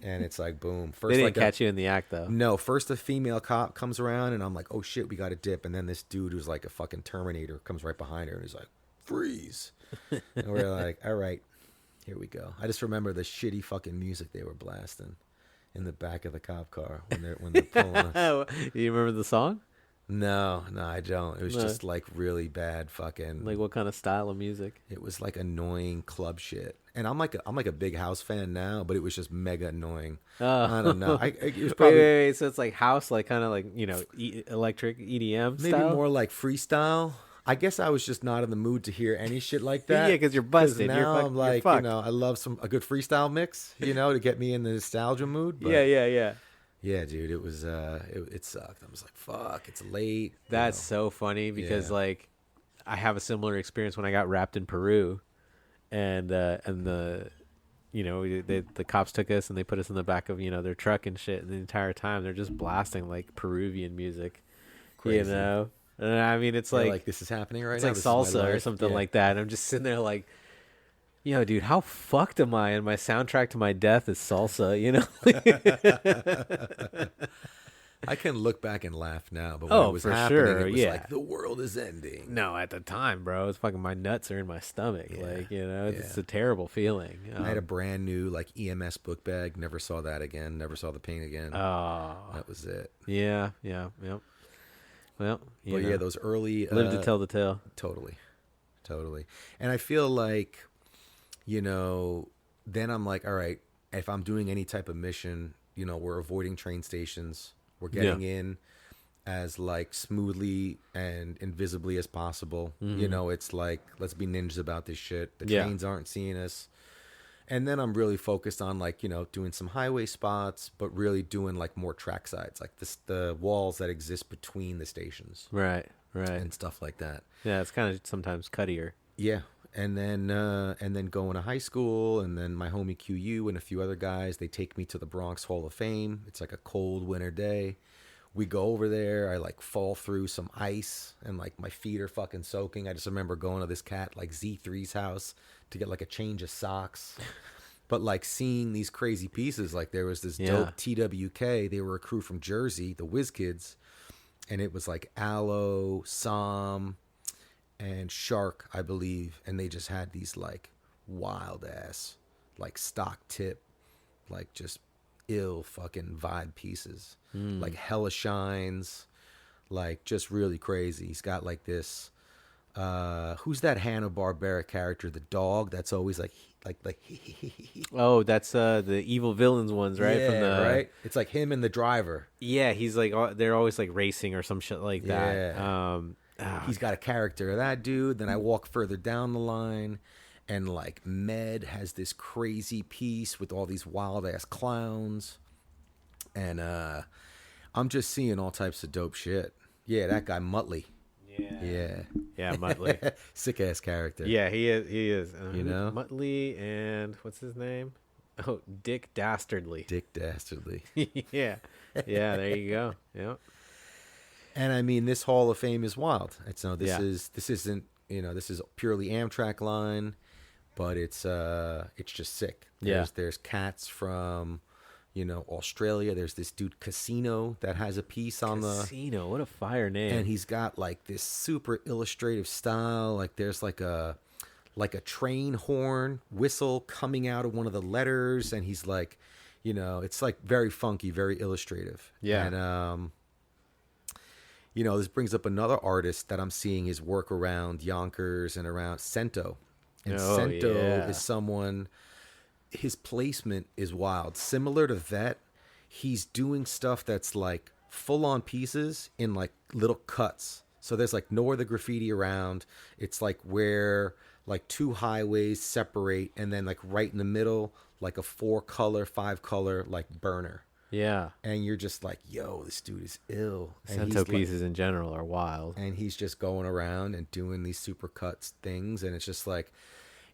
And it's like, boom. First, They didn't like catch you in the act, though. No, first a female cop comes around, and I'm like, oh shit, we got to dip. And then this dude who's like a fucking Terminator comes right behind her, and he's like, freeze. And we're like, all right, here we go. I just remember the shitty fucking music they were blasting in the back of the cop car when they're pulling us. You remember the song? No, I don't. It was No. just like really bad fucking. Like what kind of style of music? It was like annoying club shit. And I'm like a big house fan now, but it was just mega annoying. I don't know. It was probably wait. So it's like house, like kind of like, you know, electric EDM maybe style? more like freestyle. I guess I was just not in the mood to hear any shit like that. Yeah, because you're busted. Now I'm like, you're you know, I love a good freestyle mix, you know, to get me in the nostalgia mood. But Yeah. yeah, dude, it was it sucked. I was like, fuck, it's late. That's so funny because like I have a similar experience when I got wrapped in Peru, and the you know the cops took us and they put us in the back of, you know, their truck and shit, and the entire time they're just blasting like Peruvian music, Crazy. you know. And I mean, it's They're like, like this is happening right it's now. like This is my salsa or life. something Yeah. like that. And I'm just sitting there like, yo, dude, how fucked am I? And my soundtrack to my death is salsa, you know? I can look back and laugh now, but when Oh, it was for happening, sure, it was yeah. like the world is ending. No, at the time, bro, it's fucking my nuts are in my stomach. Yeah, Like, you know, it's yeah. a terrible feeling. I had a brand new like EMS book bag. Never saw that again. Never saw the paint again. Oh, That was it. yeah. Well, you But know, yeah, those early live to tell the tale. Totally. And I feel like, you know, then I'm like, all right, if I'm doing any type of mission, you know, we're avoiding train stations. We're getting in as like smoothly and invisibly as possible. You know, it's like, let's be ninjas about this shit. The trains aren't seeing us. And then I'm really focused on like, you know, doing some highway spots, but really doing like more track sides, like the walls that exist between the stations. Right. And stuff like that. Yeah, it's kind of sometimes cuttier. Yeah. And then going to high school, and then my homie QU and a few other guys, they take me to the Bronx Hall of Fame. It's like a cold winter day. We go over there. I like fall through some ice and like my feet are fucking soaking. I just remember going to this cat like Z3's house to get like a change of socks. But like seeing these crazy pieces, like there was this dope TWK. They were a crew from Jersey, the Whiz Kids. And it was like Aloe, Som, and Shark, I believe. And they just had these like wild ass, like stock tip, like just ill fucking vibe pieces. Like Hella Shines, like just really crazy. He's got like this, who's that Hanna-Barbera character, the dog that's always like Oh, that's the evil villains ones, right? Yeah, right? It's like him and the driver. Yeah, he's like, they're always like racing or some shit like that. He's got a character of that dude. Then I walk further down the line, and like Med has this crazy piece with all these wild ass clowns, and I'm just seeing all types of dope shit. Yeah, that guy Muttley. Yeah, Muttley. sick ass character. Yeah, he is. You know? Muttley and what's his name? Oh, Dick Dastardly. Dick Dastardly. yeah, there you go. Yeah. And I mean, this Hall of Fame is wild. It's no, Yeah. this isn't, you know, this is purely Amtrak line, but it's just sick. There's cats from, you know, Australia. There's this dude Casino that has a piece on Casino, what a fire name. and he's got like this super illustrative style. Like there's like a train horn whistle coming out of one of the letters, and he's like, you know, it's like very funky, very illustrative. Yeah. And you know, this brings up another artist that I'm seeing his work around Yonkers and around Cento. And Cento is someone, his placement is wild. Similar to Vet, he's doing stuff that's like full-on pieces in like little cuts. So there's like no other graffiti around. It's like where like two highways separate, and then like right in the middle, like a 4-color, 5-color like burner. Yeah. And you're just like, yo, this dude is ill. And Cento he's pieces in general are wild. and he's just going around and doing these super cuts things. And it's just like,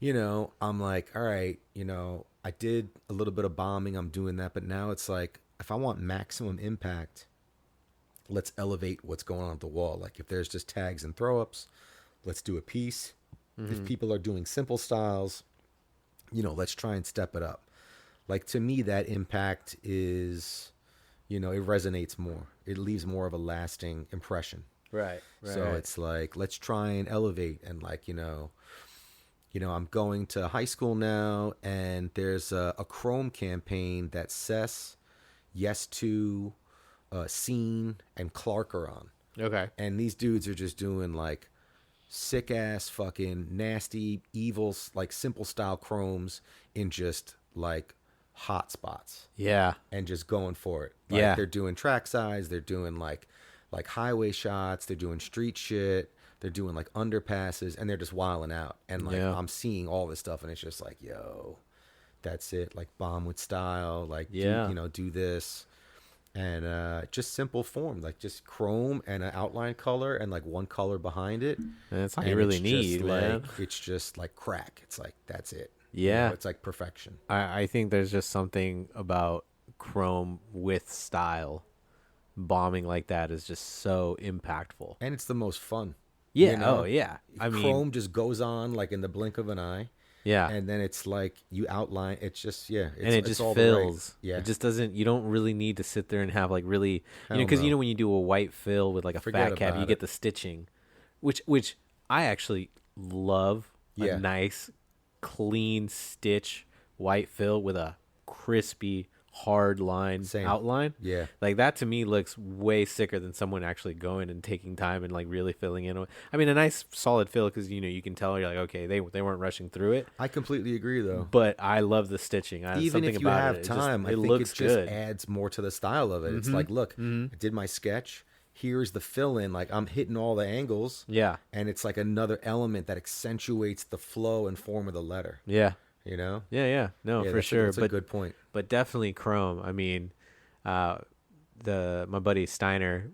you know, I'm like, all right, you know, I did a little bit of bombing. I'm doing that. But now it's like, if I want maximum impact, let's elevate what's going on at the wall. Like if there's just tags and throw ups, let's do a piece. If people are doing simple styles, let's try and step it up. Like, to me, that impact is, it resonates more. It leaves more of a lasting impression. Right. So it's like, let's try and elevate. And like, I'm going to high school now, and there's a Chrome campaign that Sess, Yes2, Scene, and Clark are on. Okay. And these dudes are just doing like sick ass fucking nasty, evil, like simple style chromes in just like hot spots. Yeah. And just going for it. Like, Yeah. they're doing track sides, they're doing like highway shots, they're doing street shit, they're doing like underpasses, and they're just wilding out. And like, Yeah. I'm seeing all this stuff, and it's just like, yo, that's it. Like, bomb with style, like, Yeah. do this. And just simple form, like just chrome and an outline color and like one color behind it. And that's all And you really it's need, just man. like, it's just like crack. It's like, that's it. Yeah. It's like perfection. I think there's just something about chrome with style. Bombing like that is just so impactful. And it's the most fun. Yeah. Oh, yeah. I mean, chrome just goes on like in the blink of an eye. yeah. And then it's like you outline. It's just, yeah. It's, And it it's just all the right- fills. Yeah. It just doesn't, you don't really need to sit there and have like really, Hell because no. when you do a white fill with like a Forget fat cap, about you get it. the stitching, which I actually love. Yeah. A nice, clean stitch white fill with a crispy, hard line Same. outline. Yeah. Like that to me looks way sicker than someone actually going and taking time and like really filling in. I mean, a nice solid fill because you can tell you're like, okay, they weren't rushing through it. I completely agree, though. But I love the stitching. Even Something if you about have it, time, I it think looks it just good. adds more to the style of it. It's like, look, I did my sketch. Here's the fill in. Like, I'm hitting all the angles. Yeah. And it's like another element that accentuates the flow and form of the letter. Yeah. Yeah, Yeah. No, for sure. That's a good point. But definitely chrome. I mean, my buddy Steiner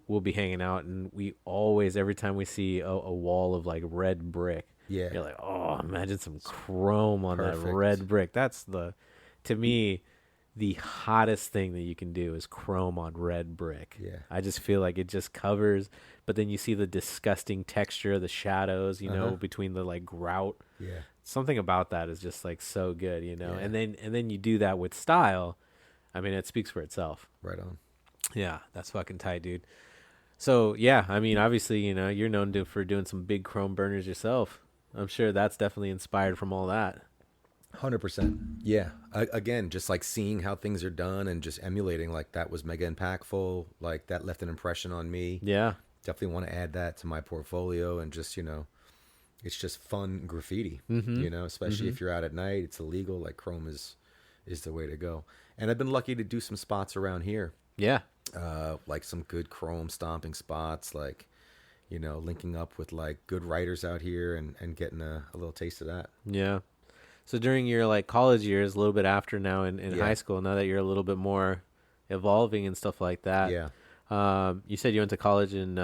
will be hanging out, and we always, every time we see a wall of like red brick, Yeah. you're like, oh, imagine some chrome on that Perfect. red brick. That's to me, the hottest thing that you can do is chrome on red brick. Yeah. I just feel like it just covers, but then you see the disgusting texture, the shadows, between the like grout. Yeah. Something about that is just like so good, Yeah. and then you do that with style. I mean, it speaks for itself. Right on. Yeah, that's fucking tight, dude. So yeah, I mean, obviously, you're known for doing some big chrome burners yourself. I'm sure that's definitely inspired from all that. 100%. Yeah. Again, just like seeing how things are done and just emulating, like that was mega impactful. Like that left an impression on me. Yeah, Definitely want to add that to my portfolio, and just, it's just fun graffiti, especially if you're out at night, it's illegal. Like chrome is the way to go. And I've been lucky to do some spots around here. yeah, Like some good chrome stomping spots, like, linking up with like good writers out here and getting a little taste of that. yeah. So during your like college years, a little bit after now in Yeah. high school, now that you're a little bit more evolving and stuff like that. Yeah. You said you went to college in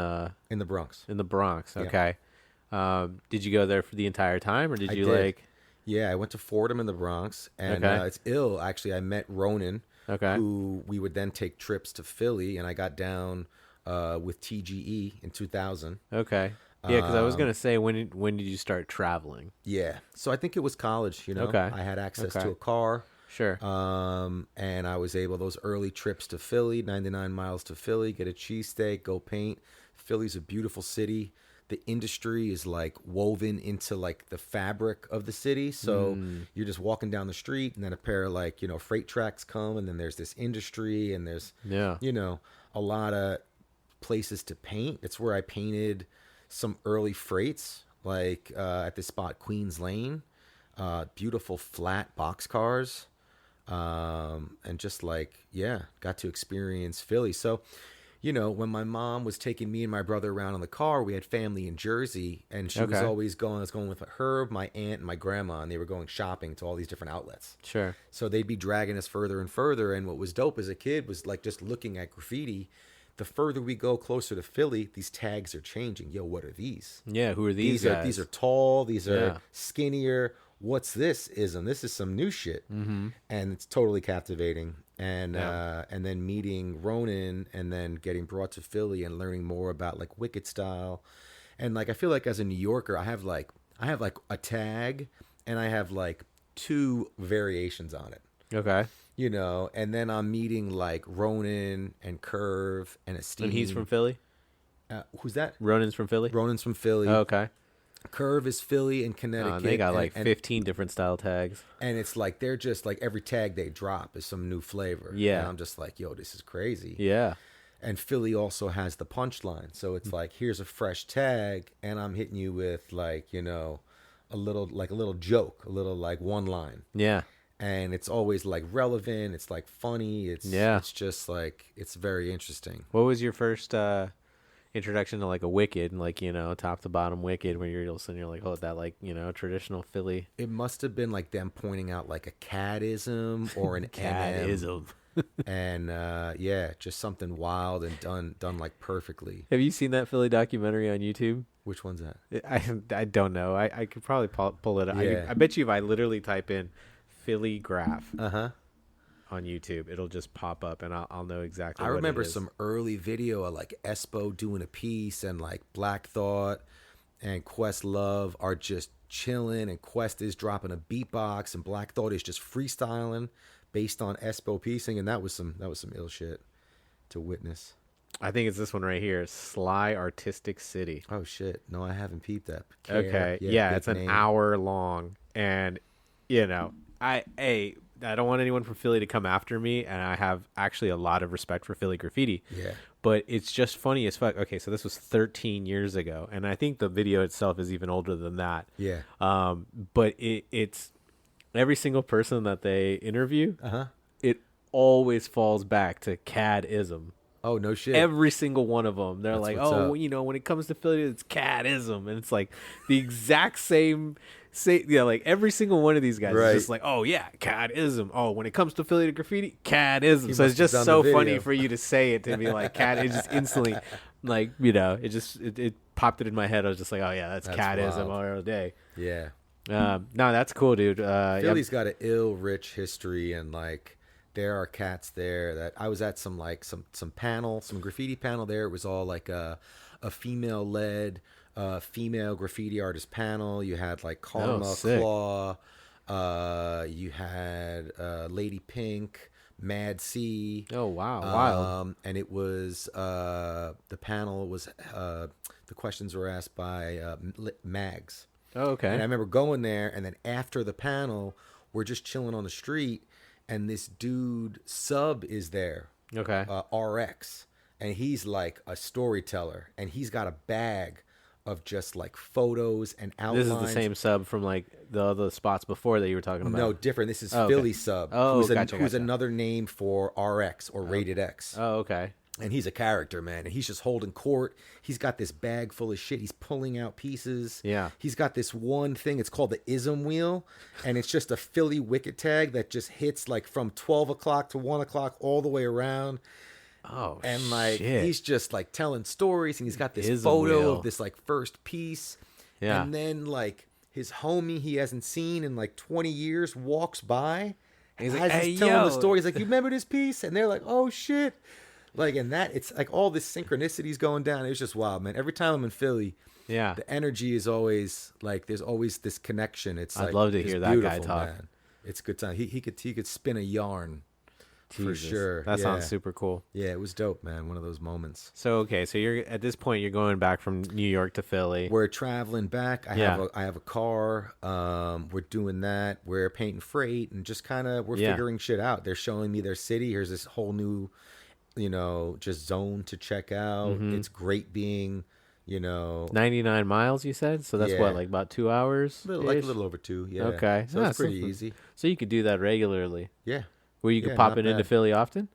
In the Bronx. the Bronx. Yeah. Okay. Did you go there for the entire time, or did I you did. like? Yeah, I went to Fordham in the Bronx, and Okay. it's ill. Actually, I met Ronan, Okay. who we would then take trips to Philly, and I got down with TGE in 2000. Okay. Yeah, because I was Um, gonna say when did you start traveling? Yeah, so I think it was college. Okay. I had access Okay. to a car, Sure. and I was able, those early trips to Philly, 99 miles to Philly, get a cheesesteak, go paint. Philly's a beautiful city. The industry is like woven into like the fabric of the city. So you're just walking down the street, and then a pair of like, freight tracks come, and then there's this industry, and there's, Yeah. a lot of places to paint. It's where I painted some early freights, like at this spot, Queens Lane, beautiful flat boxcars, and just like, got to experience Philly. So, when my mom was taking me and my brother around in the car, we had family in Jersey, and she was Okay. always going, I was going with her, my aunt, and my grandma, and they were going shopping to all these different outlets. Sure. So they'd be dragging us further and further. And what was dope as a kid was like just looking at graffiti. The further we go closer to Philly, these tags are changing. Yo, what are these? Yeah. Who are these guys? These are tall. These are Yeah. skinnier. What's this? Ism? This is some new shit, and it's totally captivating. And and then meeting Ronan, and then getting brought to Philly and learning more about like Wicked style, and like I feel like as a New Yorker, I have like a tag, and I have like 2 variations on it. Okay. You know, and then I'm meeting like Ronan and Curve and Esteem. And he's from Philly? Who's that? Ronan's from Philly? Ronan's from Philly. Oh, okay. Curve is Philly and Connecticut. They got and, 15 different style tags. And it's like they're just like every tag they drop is some new flavor. Yeah. And I'm just like, yo, this is crazy. Yeah. And Philly also has the punchline. So Mm. it's like, here's a fresh tag, and I'm hitting you with like, you know, a little joke, a little like one line. Yeah. And it's always like relevant. It's like funny. It's just like, it's very interesting. What was your first introduction to like a Wicked, like, you know, top to bottom Wicked, where you're listening, you're like, oh, that like, you know, traditional Philly It must have been like them pointing out like a cadism or an cadism. and yeah, just something wild and done like perfectly. Have you seen that Philly documentary on YouTube? Which one's that? I don't know. I could probably pull it up. Yeah. I bet you if I literally type in Philly graph Uh-huh. on YouTube, it'll just pop up, and I'll know exactly. I what remember it is. some early video of like Espo doing a piece, and like Black Thought and Questlove are just chilling, and Quest is dropping a beatbox, and Black Thought is just freestyling based on Espo piecing, and that was some ill shit to witness. I think it's this one right here, Sly Artistic City. Oh shit! No, I haven't peeped that. Okay, yeah, big it's an name. hour long, and you know, I don't want anyone from Philly to come after me, and I have actually a lot of respect for Philly graffiti. Yeah. But it's just funny as fuck. Okay, so this was 13 years ago, and I think the video itself is even older than that. Yeah. But it's every single person that they interview, Uh-huh. it always falls back to CAD-ism. Oh, no shit. Every single one of them, they're That's like, what's "Oh, up. you know, when it comes to Philly, it's CAD-ism," and it's like the exact same. Yeah, like every single one of these guys Right. is just like, "Oh yeah, CAD-ism." Oh, when it comes to Philly to graffiti, CAD-ism. He So it's must have just done so the funny video. for you to say it to be like CAD. It just instantly, like, you know, it popped it in my head. I was just like, "Oh yeah, that's That's CAD-ism wild. all day." Yeah. No, that's cool, dude. Yeah. Philly's got an ill rich history, and like there are cats there that I was at some graffiti panel there. It was all like a female led female graffiti artist panel. You had like Karma sick. Claw, you had Lady Pink, Mad C. Oh wow, wild. And it was the panel was the questions were asked by Mags. Oh, okay. And I remember going there, and then after the panel, we're just chilling on the street, and this dude Sub is there, Okay. RX, and he's like a storyteller, and he's got a bag of just like photos and outlines. This is the same sub from like the other spots before that you were talking about. No, different. This is Oh, okay. Philly Sub, Oh, who's gotcha. another name for RX or Rated X. Oh, okay. And he's a character, man. And he's just holding court. He's got this bag full of shit. He's pulling out pieces. Yeah. He's got this one thing. It's called the Ism Wheel. And it's just a Philly Wicked tag that just hits like from 12 o'clock to 1 o'clock all the way around. Oh, And like shit. he's just like telling stories. And he's got this Ism photo Wheel. of this like first piece. Yeah. And then like his homie he hasn't seen in like 20 years walks by. And he's like, Hey, he's telling the yo. story. He's like, you remember this piece? And they're like, oh shit. Like, and that, it's like all this synchronicities going down. It was just wild, man. Every time I'm in Philly, Yeah. the energy is always like, there's always this connection. It's I'd like, love to it's hear that guy beautiful, talk. man. It's a good time. He could spin a yarn for Jesus. sure. That sounds Yeah. super cool. Yeah, it was dope, man. One of those moments. So okay, so you're at this point you're going back from New York to Philly. We're traveling back. Yeah. I have a car. We're doing that. We're painting freight and just kind of we're Yeah. figuring shit out. They're showing me their city. Here's this whole new, just zone to check out. Mm-hmm. It's great being, 99 miles, you said. So that's Yeah. what, like about 2 hours. a little over 2. Yeah. Okay. So Yeah, it's pretty so- easy. So you could do that regularly. Yeah. Where you could Yeah, pop not it into bad. Philly often.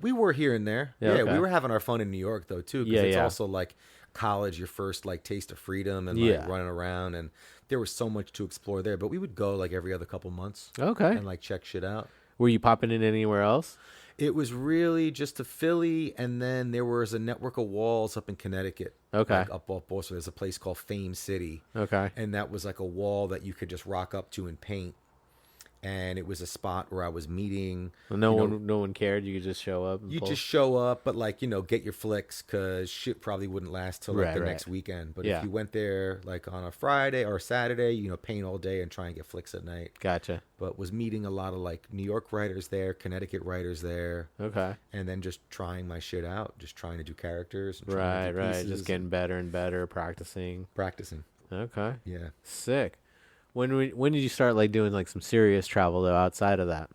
We were here and there. Yeah, Yeah, okay. we were having our fun in New York though too, because Yeah, it's yeah. also like college, your first like taste of freedom and Yeah. like running around, and there was so much to explore there. But we would go like every other couple months Okay. and like check shit out. Were you popping in anywhere else? It was really just to Philly, and then there was a network of walls up in Connecticut. Okay. Like up off Boston, there's a place called Fame City, Okay. and that was like a wall that you could just rock up to and paint. and it was a spot where I was meeting. Well, no one cared. You could just show up. And You pull. just show up, but like, get your flicks, because shit probably wouldn't last till like Right, the right. next weekend. But Yeah. if you went there like on a Friday or Saturday, paint all day and try and get flicks at night. Gotcha. But was meeting a lot of like New York writers there, Connecticut writers there, Okay. and then just trying my shit out, just trying to do characters. And trying Right, to do right. pieces Just getting better and better, practicing. and practicing. Okay. Yeah. Sick. When did you start like doing like some serious travel though outside of that?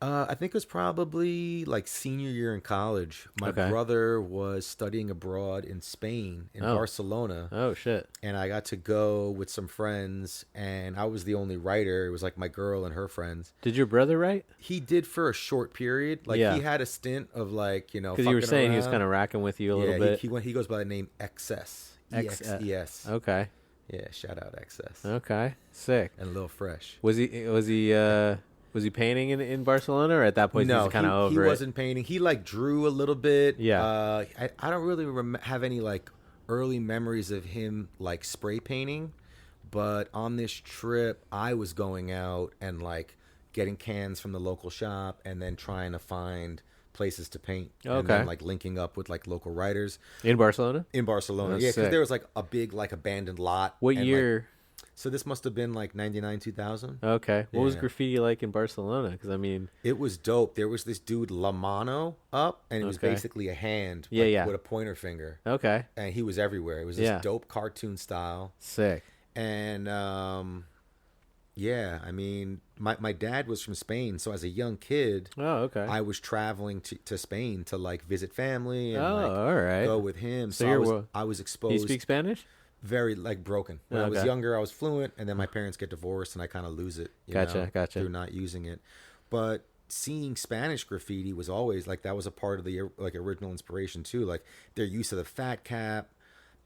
I think it was probably like senior year in college. My Okay. brother was studying abroad in Spain, in Oh. Barcelona. Oh shit. And I got to go with some friends, and I was the only writer. It was like my girl and her friends. Did your brother write? He did for a short period. Like Yeah. he had a stint of like, Because you were saying he was kind of racking with you a little bit. He goes by the name XS. EXES. Okay. Yeah, shout out XS. Okay. Sick. And a little fresh. Was he painting in Barcelona, or at that point he No, was kind of over he it? wasn't painting. He like drew a little bit. Yeah. I don't really have any like early memories of him like spray painting, but on this trip I was going out and like getting cans from the local shop and then trying to find places to paint. And Okay. then like linking up with like local writers In Barcelona? in Barcelona. That's Yeah, because sick. there was like a big like abandoned lot. What and, like, year? so this must have been like 99, 2000. Okay. What was Yeah. graffiti like in Barcelona? Because I mean, It was dope. There was this dude La Mano up, and it was Okay. basically a hand, Yeah, like, yeah. with a pointer finger, okay, and he was everywhere. It was this Yeah. dope cartoon style, sick. and yeah, I mean, my dad was from Spain, so as a young kid, Oh, okay. I was traveling to Spain to like visit family and Oh, like all right. go with him. So So you're I was Do you exposed speak Spanish? very like broken. When I was Okay. younger, I was fluent, and then my parents get divorced, and I kind of lose it. Gotcha. Through not using it. But seeing Spanish graffiti was always like that was a part of the like original inspiration too. Like their use of the fat cap,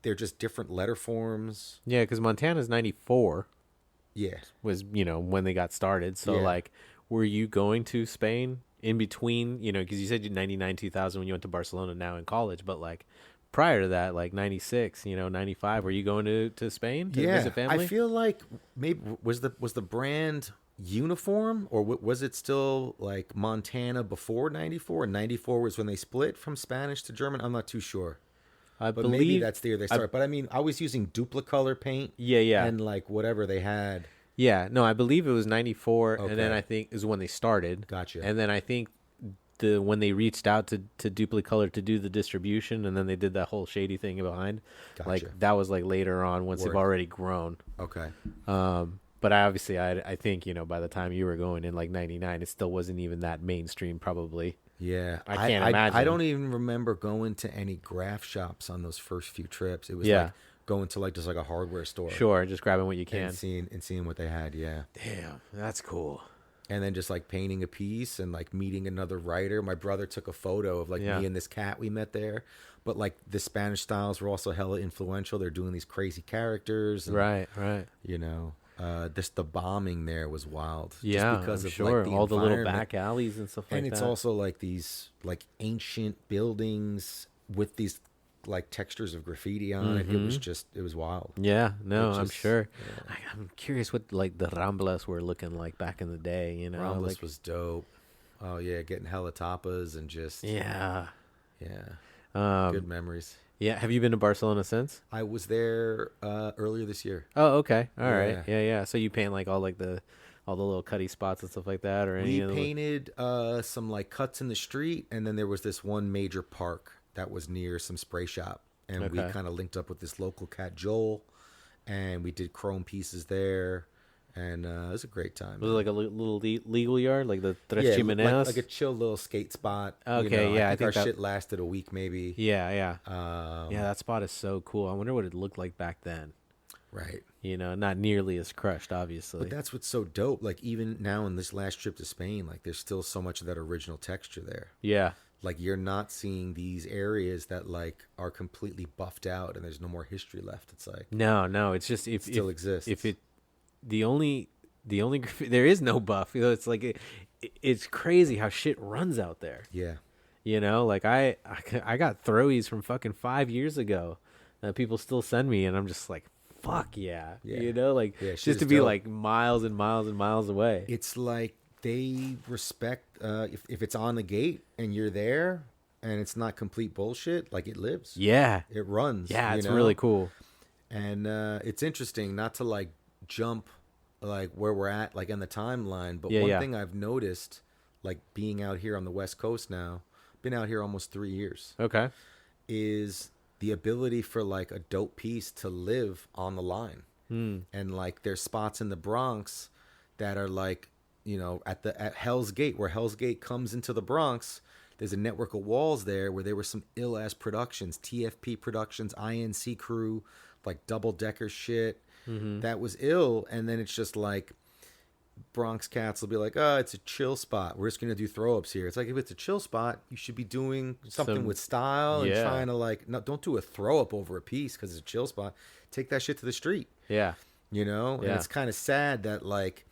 they're just different letter forms. Yeah, because Montana's 94 Yeah, was when they got started. So Yeah. like, were you going to Spain in between? Because you said you 99 2000 when you went to Barcelona now in college, but like prior to that, like 96, 95, were you going to Spain to yeah. visit family? I feel like maybe was the brand uniform, or was it still like Montana before 94? And 94 was when they split from Spanish to German. I'm not too sure. I But believe maybe that's the year they started. But I mean, I was using duplicolor paint. Yeah. And like whatever they had. Yeah, no, I believe it was 94, and then Okay. I think is when they started. Gotcha. And then I think when they reached out to Duplicolor to do the distribution, and then they did that whole shady thing behind, like Gotcha. that was like later on once they've Word. already grown. Okay. But I think by the time you were going in like 99, it still wasn't even that mainstream probably. Yeah. I can't imagine. I don't even remember going to any graph shops on those first few trips. It was Yeah. like going to like just like a hardware store. Sure, just grabbing what you can. And seeing what they had, yeah. Damn, that's cool. And then just like painting a piece and like meeting another writer. My brother took a photo of like Yeah. me and this cat we met there. But like the Spanish styles were also hella influential. They're doing these crazy characters. And, Right. Just the bombing there was wild. Yeah, just because I'm of sure. like the All the little environment. back alleys and stuff like And that. it's also like these like ancient buildings with these like textures of graffiti on it. It was wild. Yeah, no, It I'm just- sure. I'm curious what like the Ramblas were looking like back in the day. Ramblas like, was dope. Oh yeah, getting hella tapas and just yeah, yeah. Good memories. yeah. Have you been to Barcelona since? I was there earlier this year. Oh, okay, all right, Yeah. yeah. So you paint like all the little cutty spots and stuff like that, or any We of the painted some like cuts in the street, and then there was this one major park that was near some spray shop, and we Okay. kind of linked up with this local cat Joel, and we did chrome pieces there, and it was a great time. Was it like a little legal yard, like the Tres Yeah, Chimeneas? like a chill little skate spot. Okay, yeah, I I think our think that- shit lasted a week maybe. yeah. Um, Yeah, that spot is so cool. I wonder what it looked like back then. Right. Not nearly as crushed, obviously. But that's what's so dope. Like even now in this last trip to Spain, like there's still so much of that original texture there. Yeah. Like you're not seeing these areas that like are completely buffed out and there's no more history left. It's like No, it's just if still exists. If it the only there is no buff. It's like it's crazy how shit runs out there. yeah. Like I got throwies from fucking 5 years ago that people still send me, and I'm just like, fuck yeah. Yeah. You know, like Yeah, shit just to is be dope. like miles and miles and miles away. It's like they respect if it's on the gate and you're there and it's not complete bullshit, like it lives. Yeah. It runs. Yeah, you it's know? really cool. And it's interesting not to like jump like where we're at like in the timeline, but one thing I've noticed, like being out here on the West Coast now, been out here almost 3 years, Okay. is the ability for like a dope piece to live on the line. And like there's spots in the Bronx that are like, you know, at Hell's Gate, where Hell's Gate comes into the Bronx, there's a network of walls there where there were some ill ass productions, TFP Productions, INC Crew, like double decker shit that was ill. And then it's just like Bronx cats will be like, oh, it's a chill spot, we're just gonna do throw ups here. It's like, if it's a chill spot, you should be doing something with style and trying to like, no, don't do a throw up over a piece because it's a chill spot. Take that shit to the street. Yeah. You know, and it's kind of sad that like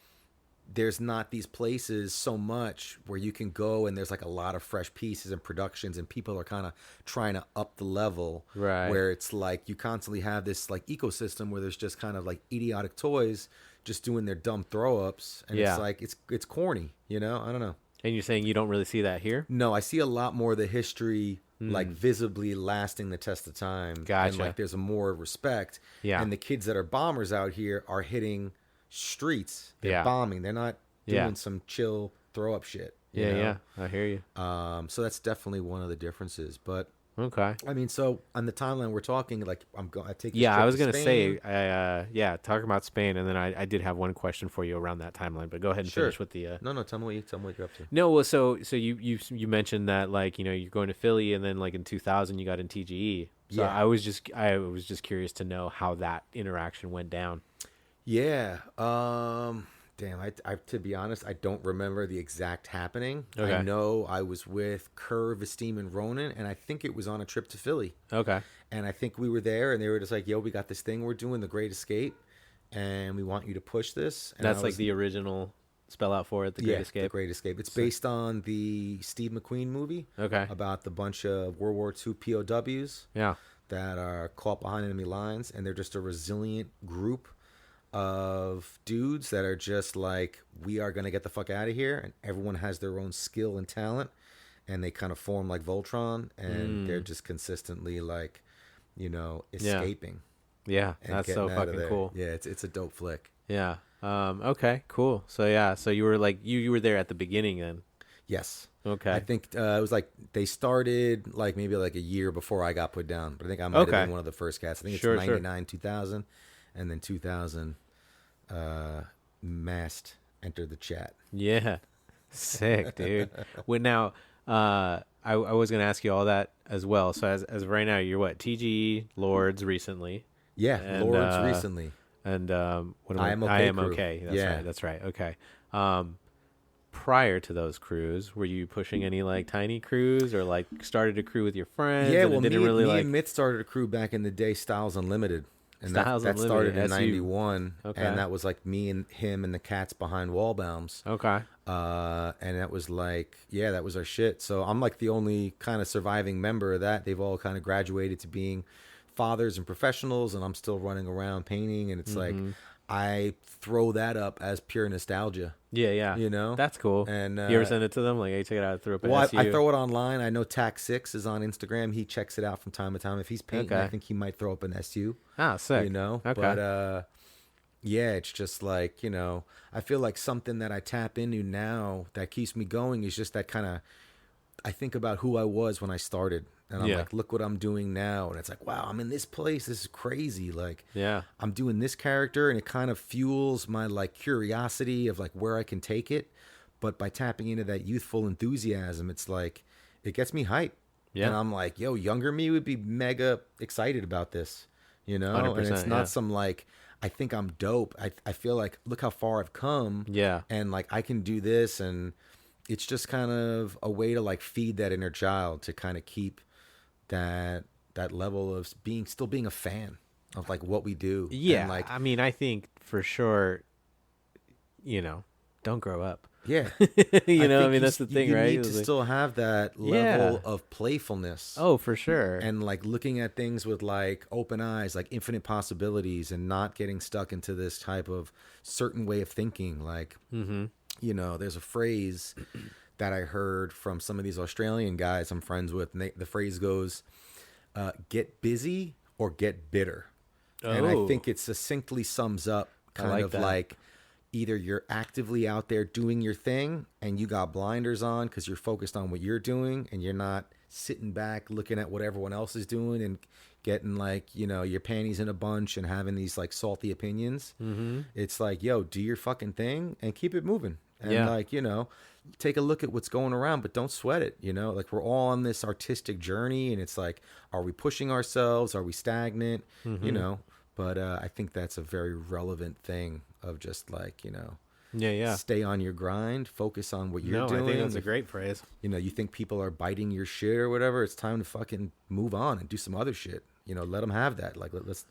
there's not these places so much where you can go and there's like a lot of fresh pieces and productions and people are kind of trying to up the level, right? Where it's like you constantly have this like ecosystem where there's just kind of like idiotic toys just doing their dumb throw ups, and it's like it's corny, you know. I don't know. And you're saying you don't really see that here? No, I see a lot more of the history like visibly lasting the test of time. Gotcha. And like there's a more respect. Yeah. And the kids that are bombers out here are hitting streets. They're bombing. They're not doing some chill throw up shit. You know? Yeah. I hear you. So that's definitely one of the differences. But Okay. I mean, so on the timeline we're talking, like I take this Yeah, trip I was to gonna Spain. say, talking about Spain, and then I did have one question for you around that timeline, but go ahead and finish with the. No, tell me what you're up to. No, well, so you mentioned that, like, you know, you're going to Philly, and then like in 2000 you got in TGE. So Yeah. I was just curious to know how that interaction went down. Yeah. Damn, I to be honest, I don't remember the exact happening. Okay. I know I was with Curve, Esteem, and Ronan, and I think it was on a trip to Philly. Okay. And I think we were there, and they were just like, yo, we got this thing we're doing, The Great Escape, and we want you to push this. And That's like the original spell out for it, The Great Escape. The Great Escape. It's based on the Steve McQueen movie. Okay. About the bunch of World War II POWs. Yeah. That are caught behind enemy lines, and they're just a resilient group of dudes that are just like, we are going to get the fuck out of here, and everyone has their own skill and talent, and they kind of form like Voltron, and they're just consistently like, you know, escaping. Yeah, and that's getting so out of fucking there. cool. Yeah, it's a dope flick. Yeah. Okay, cool. So yeah, so you were like you were there at the beginning then. Yes. Okay. I think it was like they started like maybe like a year before I got put down, but I think I might have been one of the first cats. I think it's 99, 2000, and then 2000. Mast entered the chat. Yeah. Sick, dude. Well, now, I was going to ask you all that as well. So as of right now, you're what? TGE, Lords recently. Yeah, and, Lords recently. And what am I Am Okay I Am crew. Okay. That's right. Okay. Prior to those crews, were you pushing any like tiny crews or like started a crew with your friends? Yeah, and well, it didn't really me and Mitt started a crew back in the day, Styles Unlimited. And Styles that Unlimited, started in SU. 91. Okay. And that was like me and him and the cats behind Wallbounds. Okay. And that was like, yeah, that was our shit. So I'm like the only kind of surviving member of that. They've all kind of graduated to being fathers and professionals, and I'm still running around painting. And it's like, I throw that up as pure nostalgia. Yeah. You know? That's cool. And you ever send it to them? Like, hey, check it out. Throw up an well, SU. I throw it online. I know Tax6 is on Instagram. He checks it out from time to time. If he's painting, I think he might throw up an SU. Ah, sick. You know? Okay. But, yeah, it's just like, you know, I feel like something that I tap into now that keeps me going is just that kind of, I think about who I was when I started. And I'm like, look what I'm doing now. And it's like, wow, I'm in this place. This is crazy. Like, I'm doing this character, and it kind of fuels my like curiosity of like where I can take it. But by tapping into that youthful enthusiasm, it's like, it gets me hyped. Yeah. And I'm like, yo, younger me would be mega excited about this, you know? 100%, and it's not some like, I think I'm dope. I feel like, look how far I've come. Yeah. And like, I can do this. And it's just kind of a way to like feed that inner child, to kind of keep that level of still being a fan of like what we do. Yeah. And like, I mean, I think for sure, you know, don't grow up. Yeah. You know, I think mean, that's the thing, you right? need It to was like- still have that level of playfulness. Oh, for sure. And like looking at things with like open eyes, like infinite possibilities, and not getting stuck into this type of certain way of thinking. Like, you know, there's a phrase that I heard from some of these Australian guys I'm friends with. And the phrase goes, get busy or get bitter. And I think it succinctly sums up kind of like either you're actively out there doing your thing and you got blinders on because you're focused on what you're doing and you're not sitting back looking at what everyone else is doing and getting like, you know, your panties in a bunch and having these like salty opinions. It's like, yo, do your fucking thing and keep it moving. And like, you know, take a look at what's going around, but don't sweat it. You know, like we're all on this artistic journey and it's like, are we pushing ourselves? Are we stagnant? You know, but I think that's a very relevant thing of just like, you know, stay on your grind, focus on what you're doing. I think that's a great phrase. You know, you think people are biting your shit or whatever, it's time to fucking move on and do some other shit. You know, let them have that. Like, let's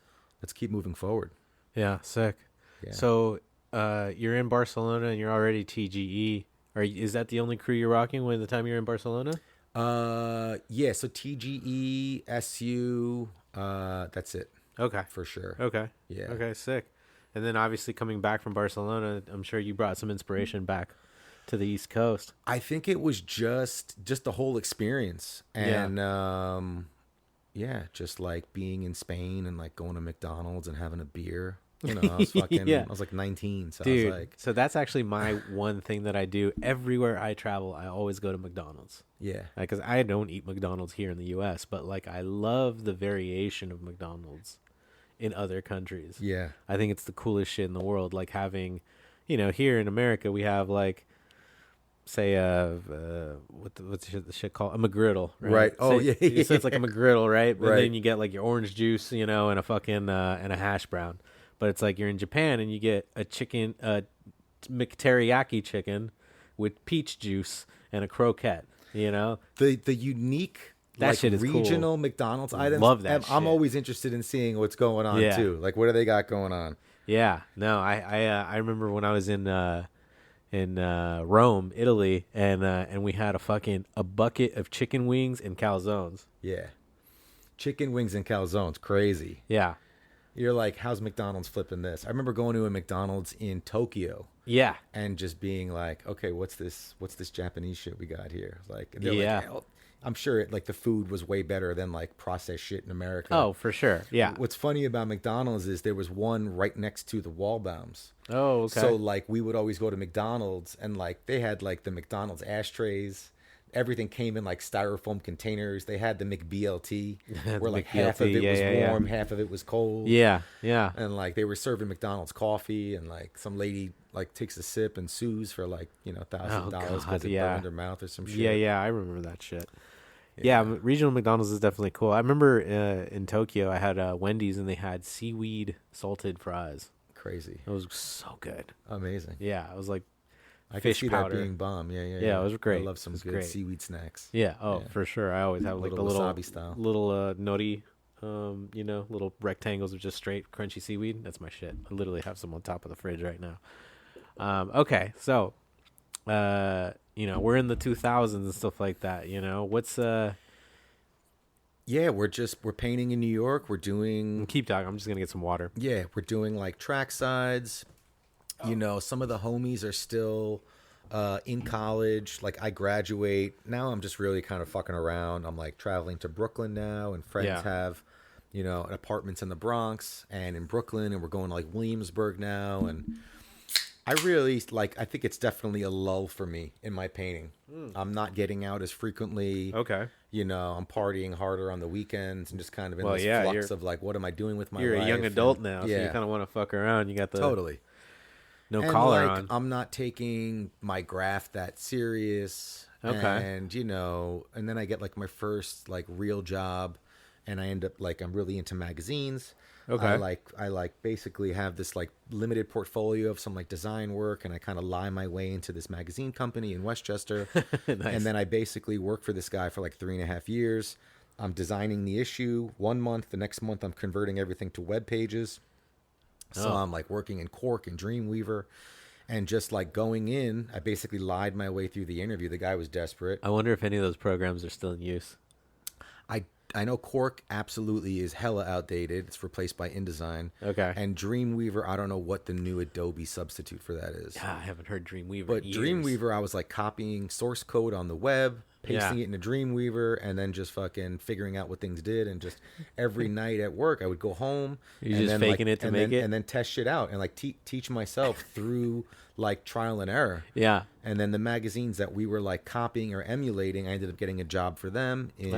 keep moving forward. Yeah, sick. Yeah. So you're in Barcelona and you're already TGE. Is that the only crew you're rocking when the time you're in Barcelona? Yeah, so TGE, SU, that's it. Okay. For sure. Okay. Yeah. Okay, sick. And then obviously coming back from Barcelona, I'm sure you brought some inspiration back to the East Coast. I think it was just the whole experience. And just like being in Spain and like going to McDonald's and having a beer. You know, I was fucking I was like 19, so Dude, I was like, so that's actually my one thing that I do everywhere I travel. I always go to McDonald's. yeah. Because I don't eat McDonald's here in the U.S., but like I love the variation of McDonald's in other countries. Yeah. I think it's the coolest shit in the world. Like having, you know, here in America we have like, say, what's the shit called? A McGriddle, right? Right. Oh, so, yeah. So it's like a McGriddle, right? But Right. then you get like your orange juice, you know, and a fucking and a hash brown. But it's like you're in Japan and you get a chicken, McTeriyaki chicken with peach juice and a croquette. You know, The unique That like shit is regional cool. McDonald's items. Love that I'm shit. always interested in seeing what's going on Yeah. too. Like what do they got going on? yeah. No, I remember when I was in Rome, Italy, and we had a bucket of chicken wings and calzones. Yeah. Chicken wings and calzones, crazy. Yeah. You're like, how's McDonald's flipping this? I remember going to a McDonald's in Tokyo Yeah. and just being like, okay, what's this Japanese shit we got here? Like, and they're Yeah. like, "Oh," I'm sure like the food was way better than like processed shit in America. Oh, for sure. Yeah. What's funny about McDonald's is there was one right next to the Wallbaums. Oh, okay. So like we would always go to McDonald's and like they had like the McDonald's ashtrays. Everything came in like styrofoam containers. They had the McBLT where like half of it was warm, half of it was cold. Yeah. Yeah. And like they were serving McDonald's coffee and like some lady like takes a sip and sues for like, you know, $1,000 because it burned her mouth or some shit. Yeah. Yeah. I remember that shit. Yeah. Regional McDonald's is definitely cool. I remember in Tokyo, I had Wendy's and they had seaweed salted fries. Crazy. It was so good. Amazing. Yeah. I was like, I fish can see powder. that being bomb. Yeah. Yeah, it was great. I love some It was good great. seaweed snacks. yeah. Oh, Yeah. for sure. I always have like Little the little wasabi style. little nori, you know, little rectangles of just straight crunchy seaweed. That's my shit. I literally have some on top of the fridge right now. Okay, so, you know, we're in the 2000s and stuff like that. You know, what's Yeah, we're painting in New York. We're doing keep talking. I'm just gonna get some water. Yeah, we're doing like track sides. You know, some of the homies are still in college. Like I graduate now. I'm just really kind of fucking around. I'm like traveling to Brooklyn now, and friends have, you know, apartments in the Bronx and in Brooklyn, and we're going to like Williamsburg now. And I really like. I think it's definitely a lull for me in my painting. I'm not getting out as frequently. Okay. You know, I'm partying harder on the weekends and just kind of in Well, this yeah, flux of like, what am I doing with my life? You're a young adult And- now, so yeah, you kind of want to fuck around. You got the totally. no And, collar like, on. I'm not taking my graft that serious. Okay. And, you know, and then I get like my first like real job and I end up like, I'm really into magazines. Okay. I like basically have this like limited portfolio of some like design work and I kind of lie my way into this magazine company in Westchester. Nice. And then I basically work for this guy for like 3.5 years. I'm designing the issue 1 month. The next month I'm converting everything to web pages. So I'm like working in Cork and Dreamweaver. And just like going in, I basically lied my way through the interview. The guy was desperate. I wonder if any of those programs are still in use. I know Quark absolutely is hella outdated. It's replaced by InDesign. Okay. And Dreamweaver, I don't know what the new Adobe substitute for that is. Yeah, I haven't heard Dreamweaver But in years. Dreamweaver, I was like copying source code on the web, pasting it into Dreamweaver, and then just fucking figuring out what things did. And just every night at work, I would go home. You're and just then, faking it to make it? And then test shit out and like teach myself through like trial and error. Yeah. And then the magazines that we were like copying or emulating, I ended up getting a job for them in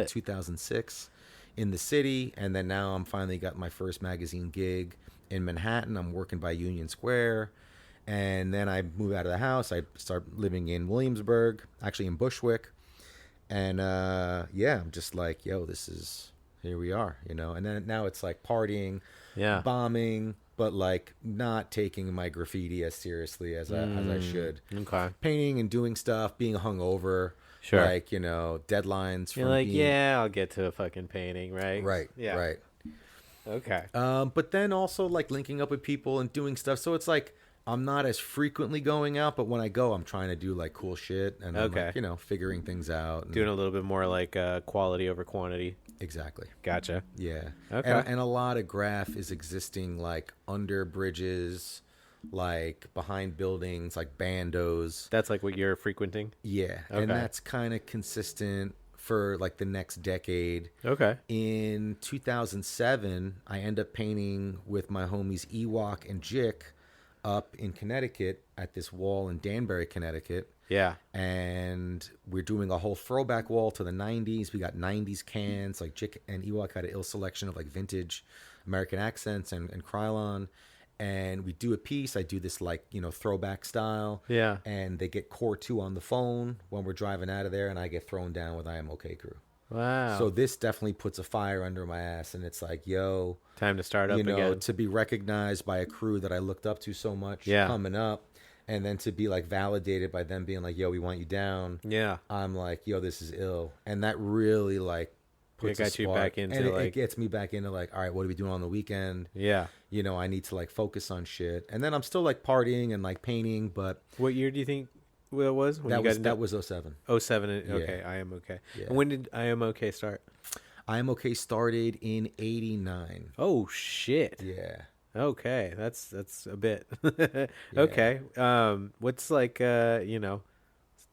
2006 in the city. And then now I'm finally got my first magazine gig in Manhattan. I'm working by Union Square. And then I move out of the house. I start living in Williamsburg, actually in Bushwick. And I'm just like, yo, here we are, you know. And then now it's like partying, bombing, but like not taking my graffiti as seriously as I should. Okay. Painting and doing stuff, being hungover. Sure. Like, you know, deadlines. You're like, I'll get to a fucking painting, right? Right. Yeah. Right. Okay. But then also like linking up with people and doing stuff. So it's like I'm not as frequently going out, but when I go, I'm trying to do like cool shit and I'm like, you know, figuring things out. And doing a little bit more like quality over quantity. Exactly. Gotcha. Yeah. Okay. And a lot of graph is existing like under bridges, like behind buildings, like bandos. That's like what you're frequenting? Yeah. Okay. And that's kind of consistent for like the next decade. Okay. In 2007, I end up painting with my homies Ewok and Jick up in Connecticut at this wall in Danbury, Connecticut. Yeah. And we're doing a whole throwback wall to the 90s. We got 90s cans. Like Jick and Ewok had an ill selection of like vintage American accents and Krylon. And we do a piece. I do this like, you know, throwback style. Yeah. And they get Core 2 on the phone when we're driving out of there. And I get thrown down with I Am OK Crew. Wow. So this definitely puts a fire under my ass. And it's like, yo. Time to start up you know, again. To be recognized by a crew that I looked up to so much coming up. And then to be like validated by them being like, yo, we want you down. Yeah. I'm like, yo, this is ill. And that really like puts it got you back into and like it gets me back into like, all right, what are we doing on the weekend? Yeah. You know, I need to like focus on shit. And then I'm still like partying and like painting, but what year do you think it was? When that was 07. 07. Okay. I Am OK. Yeah. And when did I Am OK start? I Am OK started in 89. Oh shit. Yeah. Okay, that's a bit. Okay. What's like you know,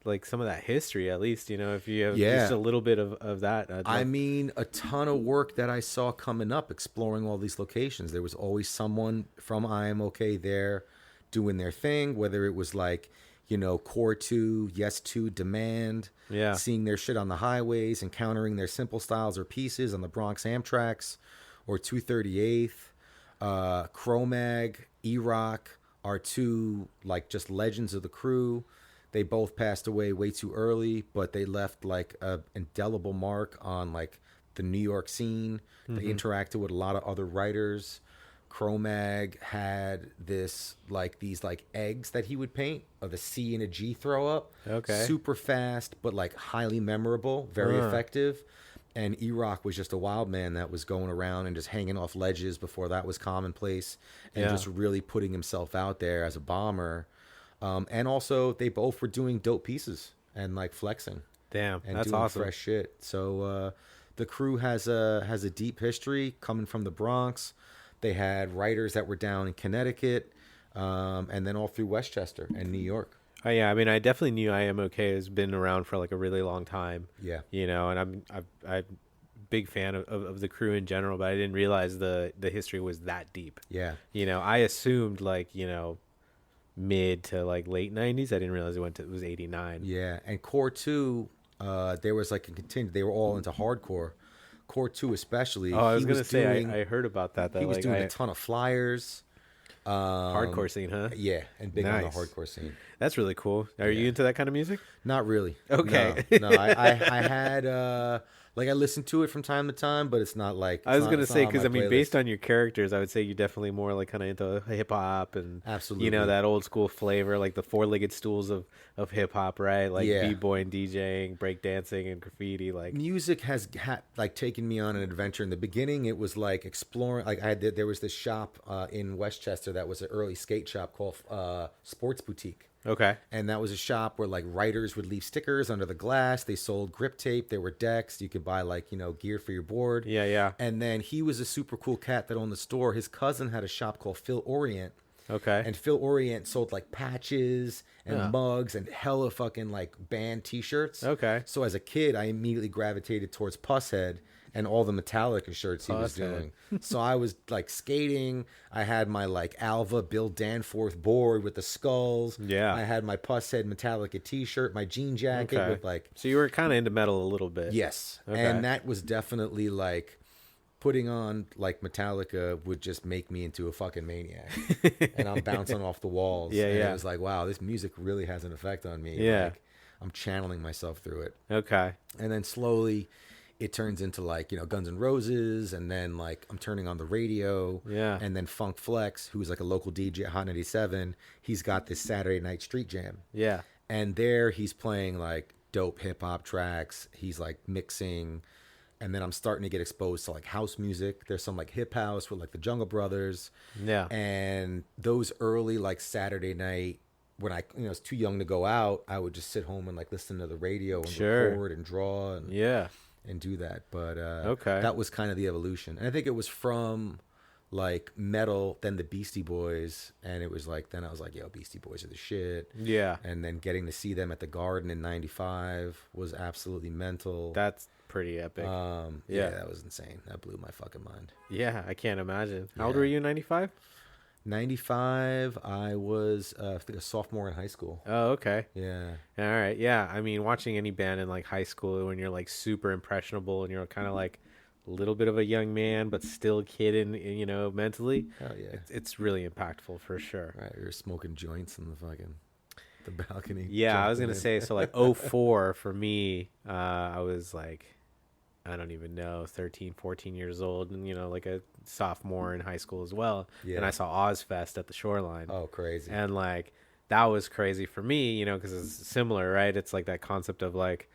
like some of that history at least, you know, if you have just a little bit of that. I mean, a ton of work that I saw coming up, exploring all these locations. There was always someone from I Am OK there doing their thing, whether it was like, you know, Core 2, Yes 2, Demand, seeing their shit on the highways, encountering their simple styles or pieces on the Bronx Amtraks or 238th. Chromag, E-Rock are two like just legends of the crew. They both passed away way too early, but they left like a indelible mark on like the New York scene. They interacted with a lot of other writers. Chromag had these like eggs that he would paint of a C and a G throw up. Okay. Super fast, but like highly memorable, very effective. And E-Rock was just a wild man that was going around and just hanging off ledges before that was commonplace and just really putting himself out there as a bomber. And also they both were doing dope pieces and like flexing. Damn, and that's doing awesome. fresh shit. So the crew has a deep history coming from the Bronx. They had writers that were down in Connecticut and then all through Westchester and New York. Oh yeah, I mean, I definitely knew I Am OK has been around for like a really long time. Yeah, you know, and I'm big fan of the crew in general, but I didn't realize the history was that deep. Yeah, you know, I assumed like, you know, mid to like late 90s. I didn't realize it was 89. Yeah, and Core 2, there was like a continue. They were all into hardcore. Core 2 especially. Oh, I was gonna say I heard about that. He was like, doing a ton of flyers. Hardcore scene, huh? Yeah, and big on the hardcore scene. That's really cool. Are you into that kind of music? Not really. Okay. No, I had Like I listen to it from time to time, but it's not like I was gonna say because because I mean, based on your characters, I would say you're definitely more like kind of into hip hop and Absolutely. you know, that old school flavor, like the four-legged stools of hip hop, right? Like b-boy and DJing, breakdancing, and graffiti. Like music has like taken me on an adventure. In the beginning, it was like exploring. Like there was this shop in Westchester that was an early skate shop called Sports Boutique. Okay. And that was a shop where like writers would leave stickers under the glass. They sold grip tape. There were decks. You could buy like, you know, gear for your board. Yeah, yeah. And then he was a super cool cat that owned the store. His cousin had a shop called Phil Orient. Okay. And Phil Orient sold like patches and mugs and hella fucking like band t-shirts. Okay. So as a kid, I immediately gravitated towards Pusshead and all the Metallica shirts he was doing. So I was like skating. I had my like Alva Bill Danforth board with the skulls. Yeah. I had my Pusshead Metallica t-shirt, my jean jacket with like... So you were kind of into metal a little bit. Yes. Okay. And that was definitely like... Putting on like Metallica would just make me into a fucking maniac. And I'm bouncing off the walls. Yeah, and yeah. it was like, wow, this music really has an effect on me. Yeah. Like, I'm channeling myself through it. Okay. And then slowly it turns into like, you know, Guns N' Roses. And then like I'm turning on the radio. Yeah. And then Funk Flex, who's like a local DJ at Hot 97, he's got this Saturday night street jam. Yeah. And there he's playing like dope hip hop tracks. He's like mixing. And then I'm starting to get exposed to like house music. There's some like hip house with like the Jungle Brothers. Yeah. And those early like Saturday night when I was too young to go out, I would just sit home and like listen to the radio and record and draw and do that. But that was kind of the evolution. And I think it was from like metal, then the Beastie Boys, and it was like then I was like, yo, Beastie Boys are the shit. Yeah. And then getting to see them at the Garden in '95 was absolutely mental. That's pretty epic. Yeah, that was insane. That blew my fucking mind. Yeah, I can't imagine. How old were you in 95? 95, I was I think a sophomore in high school. Oh, okay. Yeah. All right. Yeah. I mean, watching any band in like high school when you're like super impressionable and you're kind of like a little bit of a young man, but still kidding, you know, mentally. Hell yeah. It's really impactful for sure. Right. We were smoking joints in the balcony. Yeah. I was going to say, so like 04 for me, I was like, I don't even know, 13, 14 years old and, you know, like a sophomore in high school as well. Yeah. And I saw Ozfest at the Shoreline. Oh, crazy. And like, that was crazy for me, you know, because it's similar, right? It's like that concept of like,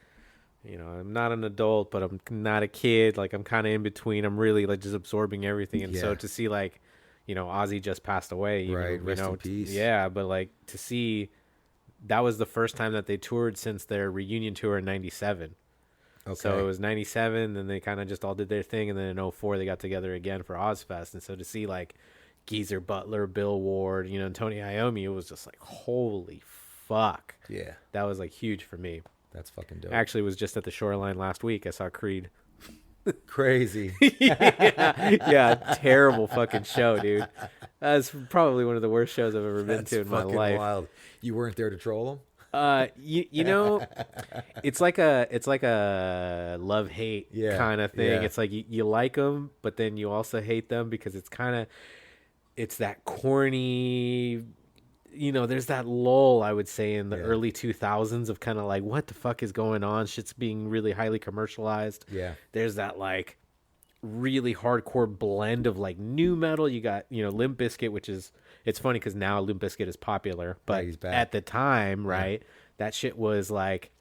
you know, I'm not an adult, but I'm not a kid. Like, I'm kind of in between. I'm really like just absorbing everything. And so to see like, you know, Ozzy just passed away. Right. Rest in peace. Yeah. But like to see, that was the first time that they toured since their reunion tour in 97. Okay. So it was 97, then they kind of just all did their thing, and then in 04 they got together again for Ozfest. And so to see like Geezer Butler, Bill Ward, you know, and Tony Iommi, it was just like, holy fuck. Yeah. That was like huge for me. That's fucking dope. Actually was just at the Shoreline last week. I saw Creed. Crazy. yeah, terrible fucking show, dude. That's probably one of the worst shows I've ever been to in my life. Wild. You weren't there to troll them? You know, it's like a love-hate kind of thing. It's like you like them, but then you also hate them because it's that corny, you know, there's that lull, I would say, in the early 2000s of kind of like, what the fuck is going on? Shit's being really highly commercialized. Yeah. There's that like really hardcore blend of like new metal. You got, you know, Limp Bizkit, which is, it's funny because now Limp Bizkit is popular, but at the time, right, that shit was like,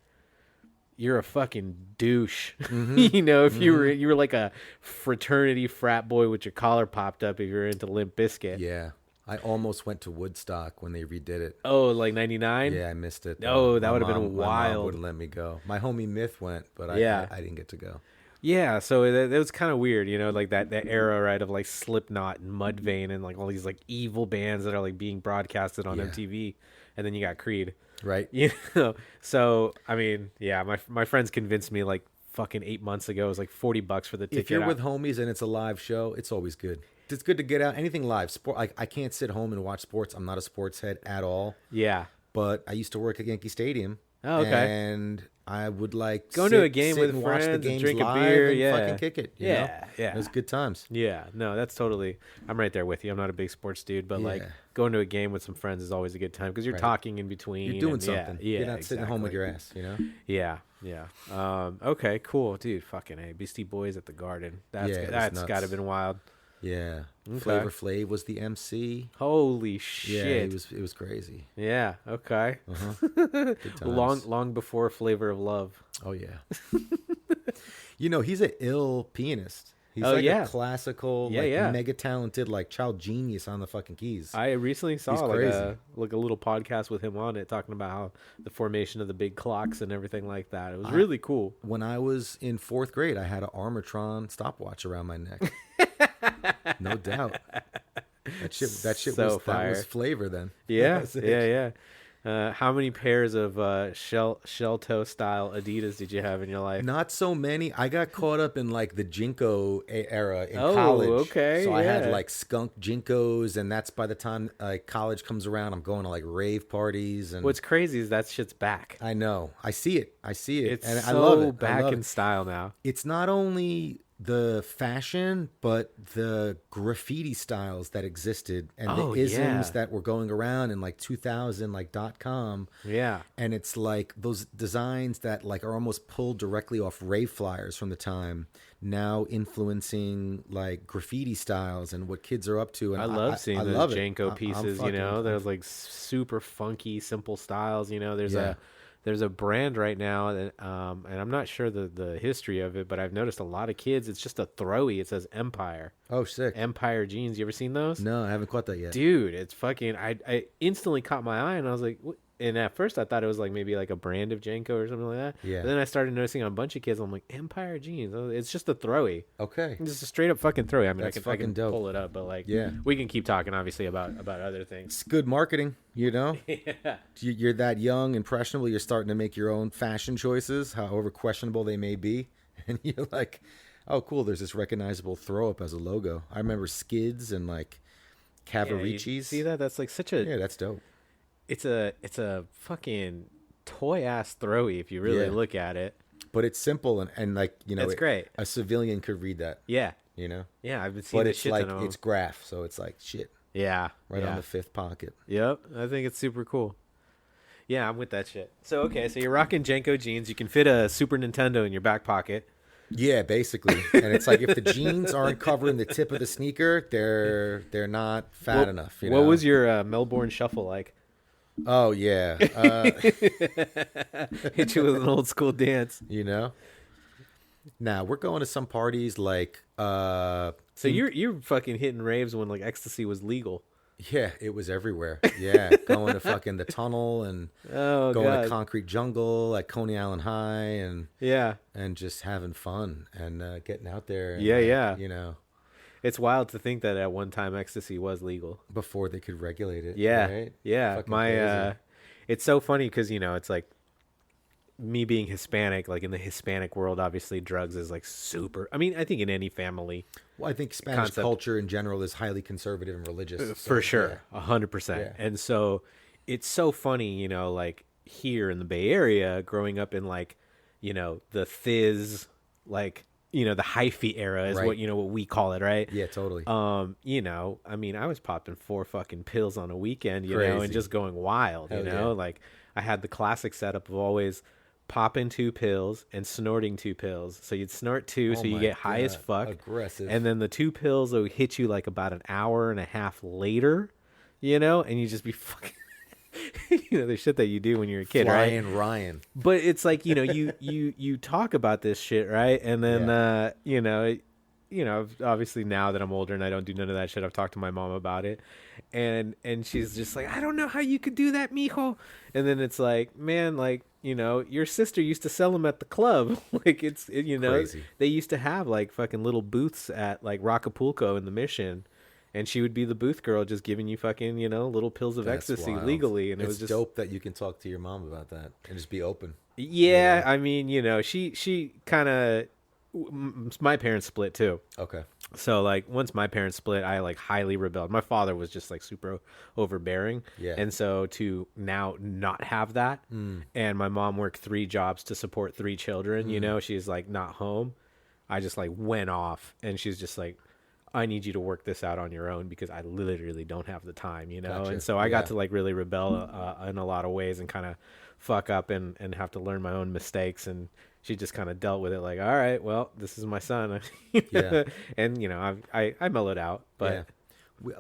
you're a fucking douche. You know, if you were like a fraternity frat boy with your collar popped up if you're into Limp Bizkit. Yeah. I almost went to Woodstock when they redid it. Oh, like 99? Yeah, I missed it. Oh, that would have been wild. My mom wouldn't let me go. My homie Myth went, but I didn't get to go. Yeah, so it was kind of weird, you know, like that era, right, of like Slipknot and Mudvayne and like all these like evil bands that are like being broadcasted on MTV, and then you got Creed, right? You know, so I mean, yeah, my friends convinced me like fucking 8 months ago. It was like $40 for the ticket. If you're with homies and it's a live show, it's always good. It's good to get out. Anything live, sport. I can't sit home and watch sports. I'm not a sports head at all. Yeah, but I used to work at Yankee Stadium. Oh, okay. And I would like Going to a game with and watch the friends and games drink a live beer, and yeah. fucking kick it. You know? Yeah. It was good times. Yeah, no, that's totally. I'm right there with you. I'm not a big sports dude, but like Yeah. going to a game with some friends is always a good time because you're Right. talking in between. You're doing and something. Yeah, You're not sitting home with your ass, you know? Yeah. Okay, cool, dude. Fucking A. Beastie Boys at the Garden. Yeah, it was That's nuts. got to have been wild. Yeah. Okay. Flavor Flav was the MC. Holy Yeah, shit. it was crazy. Yeah. Okay. Good times. Long before Flavor of Love. Oh yeah. You know, he's an ill pianist. He's Oh, like yeah. a classical, Yeah, like yeah. mega talented, like child genius on the fucking keys. I recently saw He's like crazy. a little podcast with him on it, talking about how the formation of the big clocks and everything like that. It was really cool. When I was in 4th grade, I had an Armatron stopwatch around my neck. No doubt. That shit So was fire. that was flavor then. Yeah, That was it. yeah. How many pairs of shell toe style Adidas did you have in your life? Not so many. I got caught up in like the Jinko era in Oh, college. okay, So I had yeah. like skunk Jinkos, and that's by the time college comes around, I'm going to like rave parties. And What's crazy is that shit's back. I know. I see it. It's and so I love it. I back love in it. style now. It's not only the fashion, but the graffiti styles that existed and Oh, the isms yeah. that were going around in like 2000, like .com. Yeah. And it's like those designs that like are almost pulled directly off rave flyers from the time, now influencing like graffiti styles and what kids are up to. And I love seeing I those love it. Janko I'm pieces, you fucking- know. There's like super funky, simple styles, you know. Yeah. There's a brand right now that and I'm not sure the history of it, but I've noticed a lot of kids, it's just a throwy. It says Empire. Oh, sick. Empire jeans. You ever seen those? No, I haven't caught that yet. Dude, it's fucking I instantly caught my eye and I was like, what? And at first I thought it was like maybe like a brand of Janko or something like that. Yeah. But then I started noticing on a bunch of kids, I'm like, Empire jeans. Oh, it's just a throwy. Okay. It's just a straight up fucking throwy. I mean, That's I can fucking dope. pull it up, but like, Yeah. we can keep talking obviously about other things. It's good marketing, you know? Yeah. You're that young, impressionable. You're starting to make your own fashion choices, however questionable they may be. And you're like, oh, cool. There's this recognizable throw up as a logo. I remember Skids and like Yeah, you Cavaricis. see that? That's like such a Yeah, that's dope. it's a fucking toy ass throwy if you really Yeah. look at it. But it's simple and like, you know, It's great. A civilian could read that, Yeah. you know? Yeah, I've been seeing But the it's shit like, ton of 'em. it's graph. So it's like shit Yeah. right yeah. on the 5th pocket. Yep, I think it's super cool. Yeah, I'm with that shit. So okay, so you're rocking Janko jeans. You can fit a Super Nintendo in your back pocket. Yeah, basically. And it's like if the jeans aren't covering the tip of the sneaker, they're not fat enough. You What know? was your Melbourne shuffle like? Oh, yeah. Hit you with an old school dance. You know? Now, we're going to some parties like So you're fucking hitting raves when like ecstasy was legal. yeah, it was everywhere. Yeah, going to fucking the tunnel and Oh going god. to Concrete Jungle at Coney Island High Yeah. and just having fun and getting out there. And, Yeah, yeah. You know, It's wild to think that at one time ecstasy was legal. before they could regulate it. Yeah. Right? Yeah. Fucking My crazy. it's so funny cuz you know, it's like me being Hispanic, like in the Hispanic world obviously drugs is like super. I mean, I think in any family Well, I think Spanish concept. culture in general is highly conservative and religious. so, for sure, yeah. 100%. Yeah. And so it's so funny, you know, like here in the Bay Area, growing up in like, you know, the fizz, like, you know, the hyphy era is Right. what we call it, right? Yeah, totally. You know, I mean, I was popping 4 fucking pills on a weekend, you know, and Crazy. just going wild, Hell you know, yeah. like I had the classic setup of always popping 2 pills and snorting 2 pills. So you'd snort 2, Oh so you my get high as God. fuck. Aggressive. And then the 2 pills will hit you like about an hour and a half later, you know, and you just be fucking, you know, the shit that you do when you're a kid, right? Flying Ryan. But it's like, you know, you talk about this shit, right? And then, you know, obviously now that I'm older and I don't do none of that shit, I've talked to my mom about it, and she's just like, I don't know how you could do that, mijo. And then it's like, man, like, you know, your sister used to sell them at the club. Like you know, Crazy. they used to have like fucking little booths at like Rockapulco in the Mission. And she would be the booth girl just giving you fucking, you know, little pills of That's ecstasy wild. legally. And it it's was just dope that you can talk to your mom about that and just be open. Yeah, I mean, you know, she kind of, my parents split too. Okay. So like once my parents split, I like highly rebelled. My father was just like super overbearing. Yeah. And so to now not have that, and my mom worked 3 jobs to support 3 children, you know, she's like not home. I just like went off, and she's just like, I need you to work this out on your own because I literally don't have the time, you know? Gotcha. And so I got Yeah. to like really rebel in a lot of ways and kind of fuck up and have to learn my own mistakes. And she just kind of dealt with it like, all right, well, this is my son. Yeah. And, you know, I mellowed out, but Yeah.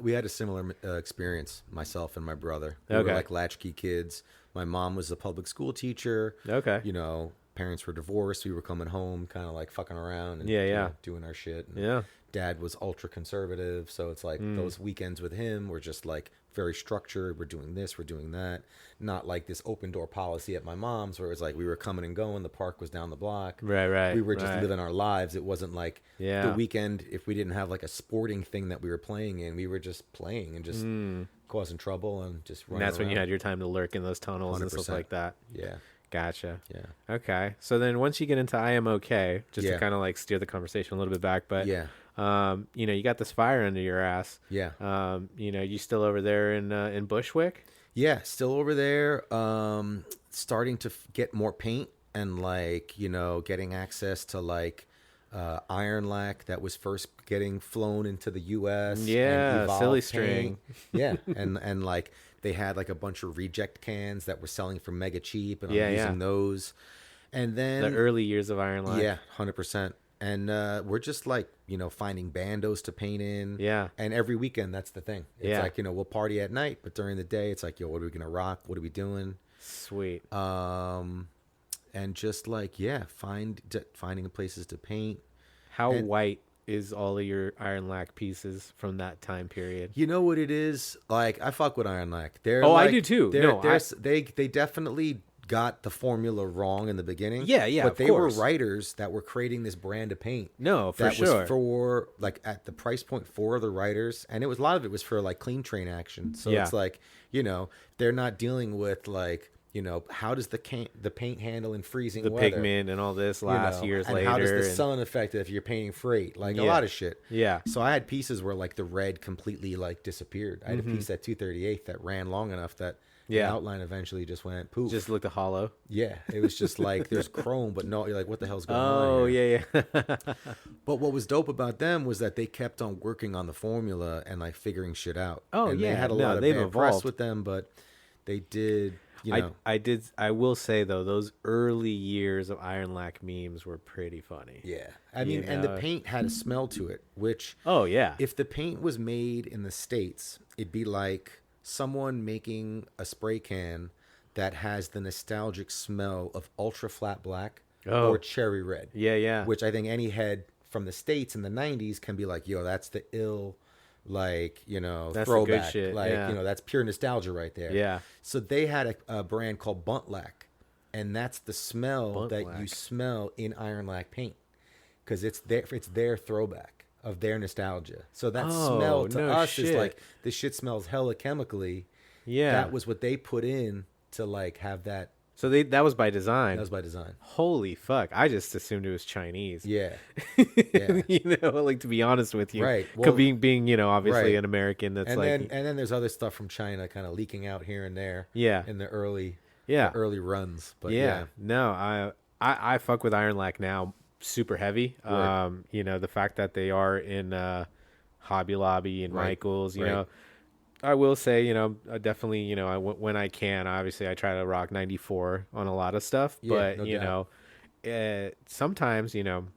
We had a similar experience, myself and my brother. We Okay. were like latchkey kids. My mom was a public school teacher. okay. You know, parents were divorced. We were coming home kind of like fucking around and Yeah, you yeah. know, doing our shit. And Yeah. Dad was ultra conservative. So it's like those weekends with him were just like very structured. We're doing this, we're doing that. Not like this open door policy at my mom's where it was like we were coming and going. The park was down the block. Right. We were just right. living our lives. It wasn't like Yeah. the weekend, if we didn't have like a sporting thing that we were playing in, we were just playing and just causing trouble and just And running that's when you around. had your time to lurk in those tunnels and stuff 100%. like that. Yeah. Gotcha. Yeah. Okay. So then once you get into I Am Okay, just Yeah. to kind of like steer the conversation a little bit back, but Yeah. you know, you got this fire under your ass. Yeah. You know, you still over there in Bushwick? Yeah. Still over there. Starting to get more paint and like, you know, getting access to like iron lac that was first getting flown into the US. and Yeah, Evolve silly paint. string. Yeah. And like they had like a bunch of reject cans that were selling for mega cheap and Yeah, I'm yeah. using those. And then The early years of Iron Lac. yeah, 100%. And we're just like, you know, finding bandos to paint in. Yeah. And every weekend, that's the thing. It's Yeah. like, you know, we'll party at night, but during the day, it's like, yo, what are we going to rock? What are we doing? Sweet. And just like, yeah, finding places to paint. How and- white is all of your Iron Lac pieces from that time period? You know what it is? Like, I fuck with Iron Lac. They're Oh, I like- do too. They're, No, they're, they definitely got the formula wrong in the beginning. Yeah, yeah, But of they course. were writers that were creating this brand of paint. No, for that sure. was for like at the price point for the writers, and it was a lot of it was for like clean train action. So Yeah. it's like, you know, they're not dealing with like, you know, how does the paint handle in freezing the weather? pigment and all this You last know, years and later. how does the and- sun affect it if you're painting freight? Like a Yeah. lot of shit. Yeah. So I had pieces where like the red completely like disappeared. I had a piece at 238 that ran long enough that Yeah. the outline eventually just went poof. just looked hollow. Yeah, it was just like there's chrome, but no, you're like, what the hell's going on? Oh, here? yeah. But what was dope about them was that they kept on working on the formula and like figuring shit out. Oh, and yeah. they had a No, lot of they've bad press evolved. with them, but they did. You know, I will say though, those early years of Iron Lac memes were pretty funny. yeah. I mean, and the know. paint had a smell to it, which Oh yeah. if the paint was made in the States, it'd be like someone making a spray can that has the nostalgic smell of ultra flat black Oh. or cherry red. Yeah, yeah. Which I think any head from the States in the 90s can be like, yo, that's the ill, like, you know, That's the good throwback. shit, Like, yeah. you know, that's pure nostalgia right there. Yeah. So they had a brand called Bunt Lac, and that's the smell Bunt that Lac. you smell in Iron Lac paint because it's their throwback of their nostalgia. So that Oh, smell to no us is shit. like, this shit smells hella chemically. Yeah. That was what they put in to like have that. So that was by design. That was by design. Holy fuck! I just assumed it was Chinese. Yeah. Yeah. You know, like to be honest with you, Right. 'Cause Well, being you know obviously right. an American that's and like then there's other stuff from China kind of leaking out here and there. Yeah. In the early Yeah. the early runs. But yeah. No, I fuck with Iron Lac now super heavy. Right. You know, the fact that they are in Hobby Lobby and Right. Michaels, you Right. know, I will say, you know, definitely, you know, when I can, obviously I try to rock 94 on a lot of stuff, Yeah, but no you doubt. know, sometimes, you know,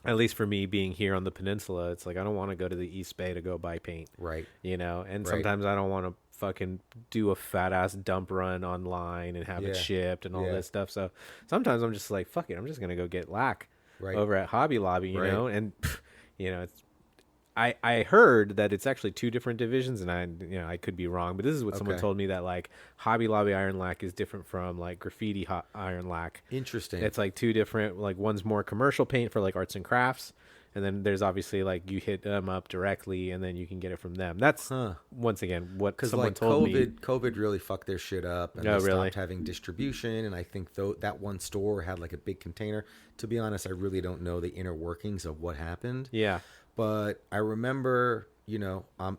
at least for me being here on the peninsula, it's like I don't want to go to the East Bay to go buy paint, Right. you know, and Right. sometimes I don't want to fucking do a fat ass dump run online and have it Yeah. shipped and all Yeah. this stuff. So sometimes I'm just like, fuck it, I'm just gonna go get lac Right. over at Hobby Lobby, you Right. know, and you know, I heard that it's actually 2 different divisions, and I could be wrong, but this is what someone Okay. told me, that like Hobby Lobby Iron Lac is different from like graffiti Iron Lac. Interesting. It's like 2 different, like one's more commercial paint for like arts and crafts, And then there's obviously like you hit them up directly, and then you can get it from them. That's once again what someone like told me. COVID really fucked their shit up, and Oh, they really? stopped having distribution. And I think that one store had like a big container. To be honest, I really don't know the inner workings of what happened. Yeah. But I remember,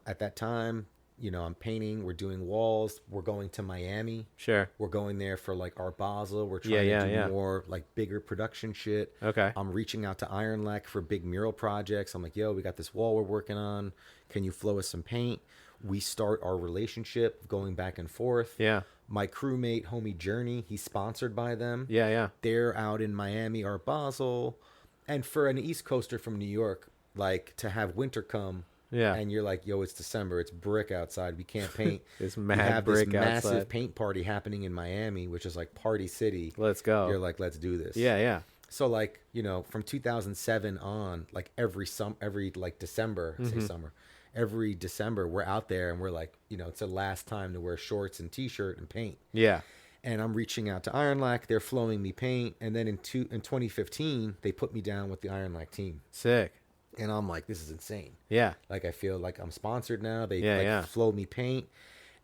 at that time, I'm painting. We're doing walls. We're going to Miami. Sure. We're going there for like Art Basel. We're trying to do more like bigger production shit. Okay. I'm reaching out to Iron Lac for big mural projects. I'm like, yo, we got this wall we're working on. Can you flow us some paint? We start our relationship going back and forth. Yeah. My crewmate, homie Journey, he's sponsored by them. Yeah, yeah. They're out in Miami, Art Basel. And for an East Coaster from New York, like to have winter come. Yeah. And you're like, yo, it's December. It's brick outside. We can't paint. It's we mad have brick this massive outside. paint party happening in Miami, which is like Party City. Let's go. You're like, let's do this. Yeah, yeah. So like, from 2007 on, like every December, say summer, every December we're out there and we're like, it's the last time to wear shorts and t-shirt and paint. Yeah. And I'm reaching out to Iron Lac. They're flowing me paint. And then in 2015, they put me down with the Iron Lac team. Sick. And I'm like, this is insane. Yeah. Like, I feel like I'm sponsored now. They Yeah. flow me paint.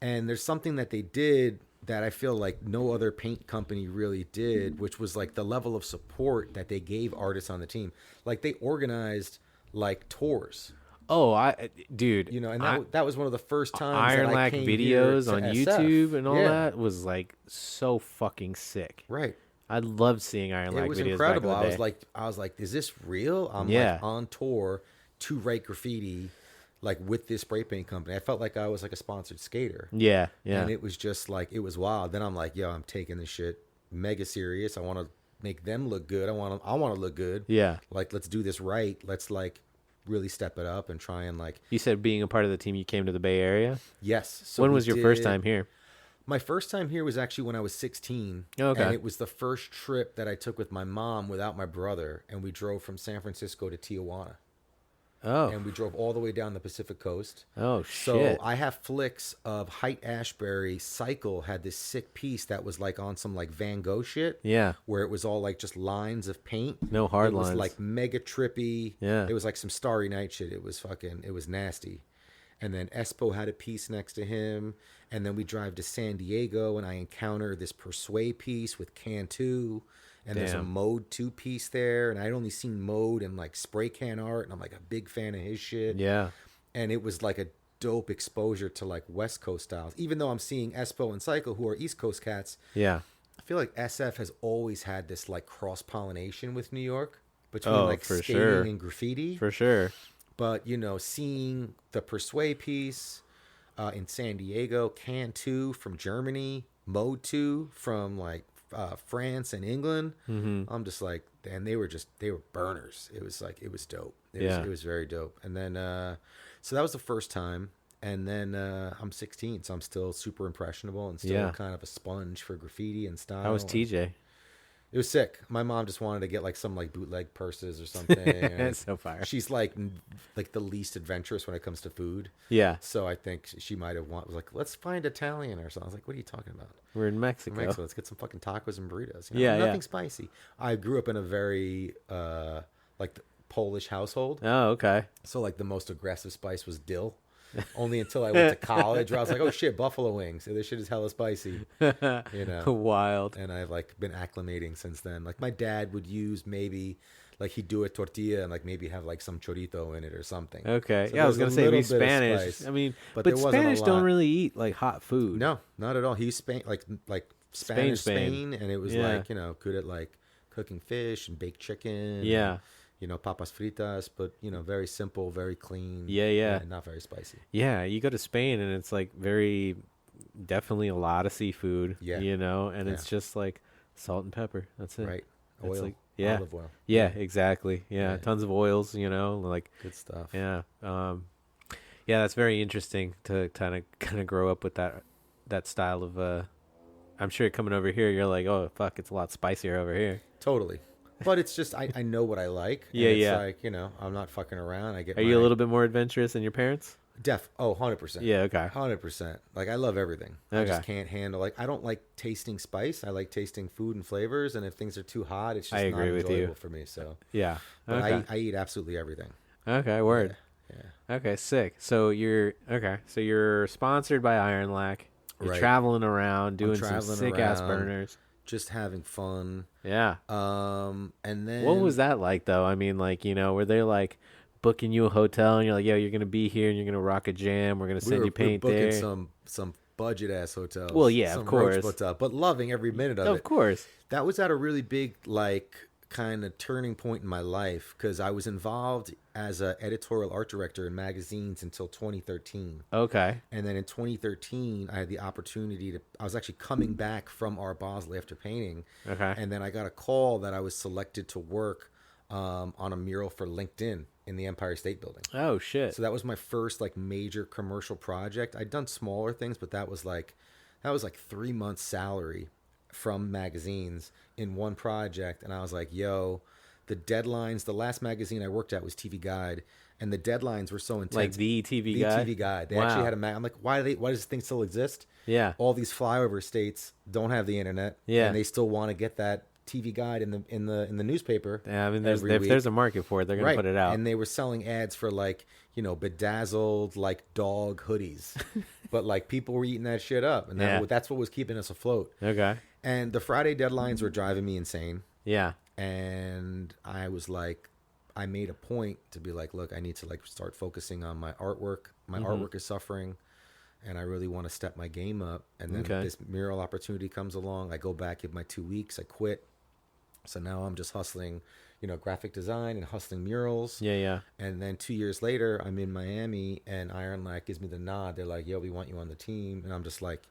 And there's something that they did that I feel like no other paint company really did, which was like the level of support that they gave artists on the team. Like, they organized like tours. Oh, dude. And that was one of the first times Iron that I Lac came videos here on to YouTube SF. and all Yeah. that was like so fucking sick. Right. I loved seeing Iron Lac It was videos incredible. back in the day. I was like, is this real? I'm Yeah. like on tour to write graffiti, like with this spray paint company. I felt like I was like a sponsored skater. Yeah, yeah. And it was just like, it was wild. Then I'm like, yo, I'm taking this shit mega serious. I want to make them look good. I want to look good. Yeah. Like, let's do this right. Let's like really step it up and try and like. You said being a part of the team, you came to the Bay Area? Yes. So when we was your first did- time here? My first time here was actually when I was 16. Okay. And it was the first trip that I took with my mom without my brother. And we drove from San Francisco to Tijuana. Oh. And we drove all the way down the Pacific coast. Oh, So shit. I have flicks of Height Ashbury. Cycle had this sick piece that was like on some like Van Gogh shit. Yeah. Where it was all like just lines of paint. No hard it lines. It was like mega trippy. Yeah. It was like some Starry Night shit. It was nasty. And then Espo had a piece next to him. And then we drive to San Diego and I encounter this Persuade piece with Cantu. And there's a Damn. Mode 2 piece there. And I'd only seen Mode and like spray can art. And I'm like a big fan of his shit. Yeah. And it was like a dope exposure to like West Coast styles. Even though I'm seeing Espo and Cycle, who are East Coast cats, Yeah. I feel like SF has always had this like cross-pollination with New York between Oh, like for skating sure. and graffiti. For sure. But, seeing the Persuade piece in San Diego, Cantu from Germany, Mode 2 from like France and England, I'm just like, and they were burners. It was like, it was dope. It was very dope. And then, so that was the first time. And then I'm 16, so I'm still super impressionable and still kind of a sponge for graffiti and style. How was TJ? It was sick. My mom just wanted to get like some like bootleg purses or something. That's so fire. She's like the least adventurous when it comes to food. Yeah. So I think she might have was like, let's find Italian or something. I was like, what are you talking about? We're in Mexico. Let's get some fucking tacos and burritos. Yeah, nothing yeah. spicy. I grew up in a very like Polish household. Oh, okay. So like the most aggressive spice was dill. Only until I went to college where I was like, oh shit, buffalo wings. This shit is hella spicy. Wild. And I've like been acclimating since then. Like my dad would use maybe like he'd do a tortilla and like maybe have like some chorito in it or something. Okay. So Yeah, I was there's gonna a say we little bit of Spanish. spice. I mean, But but there wasn't a Spanish don't lot. really eat like hot food. No, not at all. He was like Spanish Spain. and it was Yeah. like, good at like cooking fish and baked chicken. Yeah. And, papas fritas, but very simple, very clean. Yeah. And not very spicy. Yeah, you go to Spain and it's like definitely a lot of seafood. Yeah. And it's just like salt and pepper. That's it. Right. It's Oil. like, yeah. Olive oil. Yeah, exactly. Yeah. Yeah. Tons of oils, like Good stuff. yeah. Yeah, that's very interesting to kind of grow up with that style of I'm sure coming over here you're like, "Oh, fuck, it's a lot spicier over here." Totally. But it's just I know what I like. And Yeah, it's yeah. like, I'm not fucking around. I get Are you a little bit more adventurous than your parents? Oh, 100%. Yeah, okay. 100%. Like, I love everything. I just Okay. can't handle, like, I don't like tasting spice. I like tasting food and flavors, and if things are too hot, it's just I not agree with you. enjoyable for me. So, Yeah. but Okay. I eat absolutely everything. Okay, word. Yeah. Okay, sick. So you're sponsored by Iron Lac. You're Right. traveling around doing some traveling sick ass around. burners. Just having fun. Yeah. And then What was that like though? I mean, like, were they like booking you a hotel and you're like, yo, you're gonna be here and you're gonna rock a jam. We're gonna send you paint we were booking there. some budget ass hotels. Well, yeah, of some course. roach hotel, but loving every minute of it. Of course. That was at a really big, like, kind of turning point in my life because I was involved as an editorial art director in magazines until 2013. Okay. And then in 2013, I had the opportunity I was actually coming back from Art Basel after painting. Okay. And then I got a call that I was selected to work on a mural for LinkedIn in the Empire State Building. Oh shit. So that was my first like major commercial project. I'd done smaller things, but that was like 3 months salary from magazines in one project. And I was like, yo, the deadlines, the last magazine I worked at was TV Guide, and the deadlines were so intense. Like the TV Guide? TV Guide. They Wow. actually had a I'm like, why does this thing still exist? Yeah. All these flyover states don't have the internet. Yeah. And they still want to get that TV Guide in the newspaper. Yeah, I mean, every if week. there's a market for it, they're gonna put it out. And they were selling ads for like, bedazzled like dog hoodies. But like people were eating that shit up, and that's what was keeping us afloat. Okay. And the Friday deadlines were driving me insane. Yeah. And I was like, I made a point to be like, look, I need to like start focusing on my artwork. My artwork is suffering, and I really want to step my game up. And then this mural opportunity comes along. I go back, give my 2 weeks, I quit. So now I'm just hustling, graphic design and hustling murals. Yeah, yeah. And then 2 years later, I'm in Miami, and Iron Lac gives me the nod. They're like, yo, we want you on the team. And I'm just like,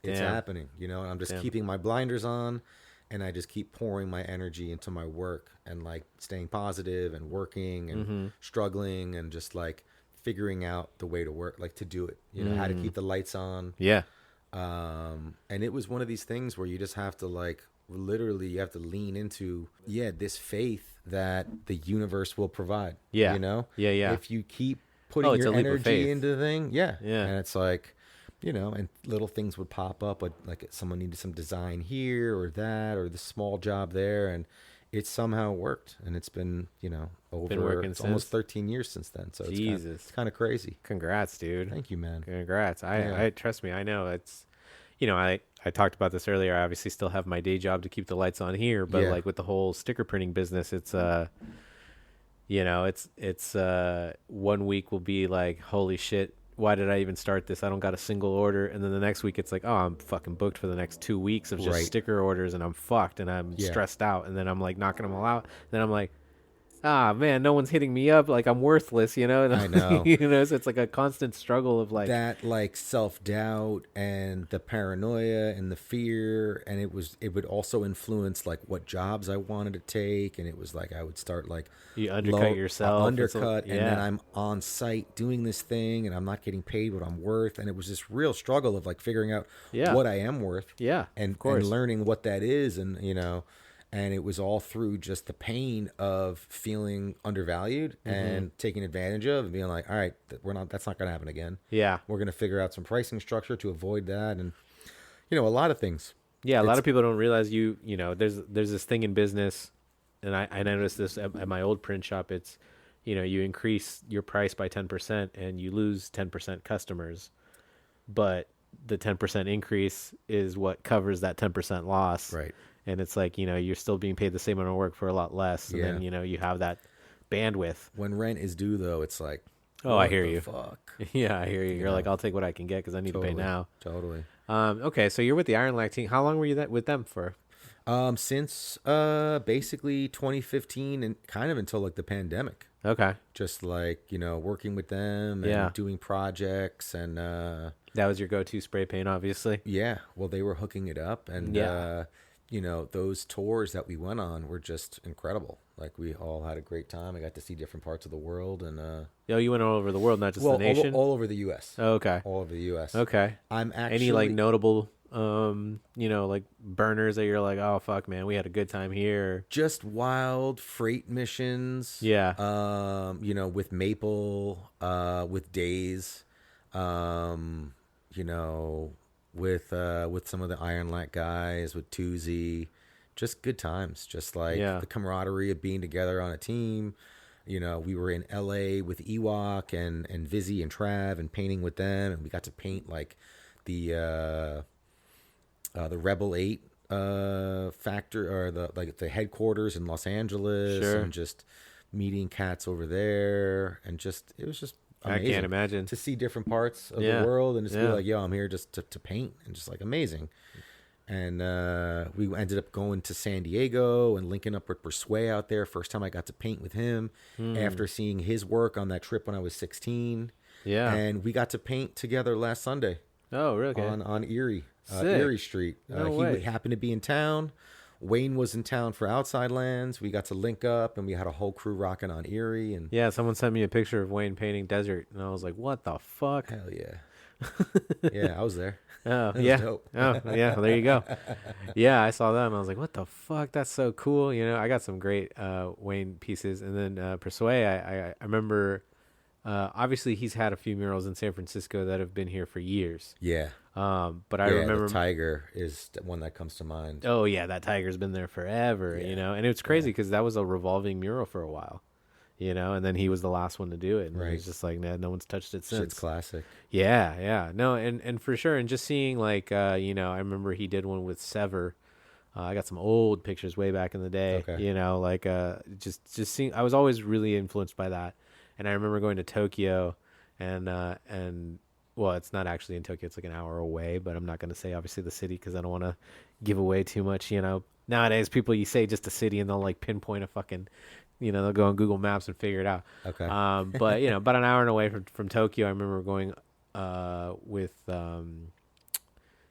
it's happening, and I'm just keeping my blinders on, and I just keep pouring my energy into my work and like staying positive and working and struggling and just like figuring out the way to work, like to do it, how to keep the lights on. Yeah. And it was one of these things where you just have to like, literally you have to lean into, this faith that the universe will provide. Yeah. Yeah. If you keep putting it's a your leap of energy faith. into the thing. Yeah. Yeah. And it's like, and little things would pop up, like someone needed some design here or that, or the small job there. And it somehow worked. And it's been, over since? almost 13 years since then. So Jesus. it's kind of crazy. Congrats, dude. Thank you, man. Congrats. Yeah. I trust me. I know it's, I talked about this earlier. I obviously still have my day job to keep the lights on here, but like with the whole sticker printing business, it's, it's 1 week will be like, holy shit, why did I even start this? I don't got a single order. And then the next week it's like, oh, I'm fucking booked for the next 2 weeks of just sticker orders, and I'm fucked and I'm stressed out. And then I'm like knocking them all out. Then I'm like, man, no one's hitting me up. Like I'm worthless, And I know. So it's like a constant struggle of like that, like self-doubt and the paranoia and the fear. And it would also influence like what jobs I wanted to take. And it was like, I would start like you undercut yourself. And then I'm on site doing this thing and I'm not getting paid what I'm worth. And it was this real struggle of like figuring out what I am worth. Yeah. And, of course. and learning what that is. And, and it was all through just the pain of feeling undervalued and taken advantage of and being like, all right, that's not going to happen again. Yeah. We're going to figure out some pricing structure to avoid that. And, a lot of things. Yeah. A lot of people don't realize there's this thing in business. And I noticed this at my old print shop. It's, you increase your price by 10% and you lose 10% customers, but the 10% increase is what covers that 10% loss. Right. And it's like, you're still being paid the same amount of work for a lot less. And then, you have that bandwidth. When rent is due, though, it's like, oh, I hear you. Fuck. Yeah, I hear you. You're like, I'll take what I can get because I need to pay now. Totally. Okay, so you're with the Iron Lac team. How long were you with them for? Since basically 2015 and kind of until like the pandemic. Okay. Just like, working with them and doing projects and that was your go-to spray paint, obviously. Yeah. Well, they were hooking it up and those tours that we went on were just incredible. Like we all had a great time. I got to see different parts of the world and you went all over the world, not just the nation? All over the US. Oh, okay. All over the US. Okay. I'm actually any like notable like burners that you're like, oh fuck, man, we had a good time here? Just wild freight missions. Yeah. With Maple, with Days, with some of the Iron Lat guys, with Toozy. Just good times. Just like the camaraderie of being together on a team. We were in LA with Ewok and Vizzy and Trav and painting with them, and we got to paint like the Rebel 8 factory, or the headquarters in Los Angeles, and just meeting cats over there, and it was just amazing. I can't imagine to see different parts of the world and just be like, yo, I'm here just to paint, and just like amazing. And we ended up going to San Diego and linking up with Persway out there. First time I got to paint with him after seeing his work on that trip when I was 16. Yeah. And we got to paint together last Sunday. Oh, really? Okay. On Erie, Erie Street. He happened to be in town. Wayne was in town for Outside Lands. We got to link up, and we had a whole crew rocking on Erie. And someone sent me a picture of Wayne painting desert, and I was like, what the fuck? Hell yeah. Yeah, I was there. Oh, yeah. Dope. Oh, yeah. Well, there you go. Yeah, I saw that, and I was like, what the fuck? That's so cool. I got some great Wayne pieces. And then Persway, I remember, obviously, he's had a few murals in San Francisco that have been here for years. Yeah. But I remember the Tiger is one that comes to mind. Oh, yeah. That Tiger's been there forever, And it's crazy because that was a revolving mural for a while. And then he was the last one to do it. And it was just like, nah, no one's touched it since. Shit's classic. Yeah, yeah. No, and for sure. And just seeing like, I remember he did one with Sever. I got some old pictures way back in the day, just seeing, I was always really influenced by that. And I remember going to Tokyo and well, it's not actually in Tokyo. It's like an hour away, but I'm not going to say obviously the city because I don't want to give away too much, Nowadays, people, you say just a city and they'll like pinpoint a fucking, they'll go on Google Maps and figure it out. Okay. But about an hour and away from Tokyo, I remember going with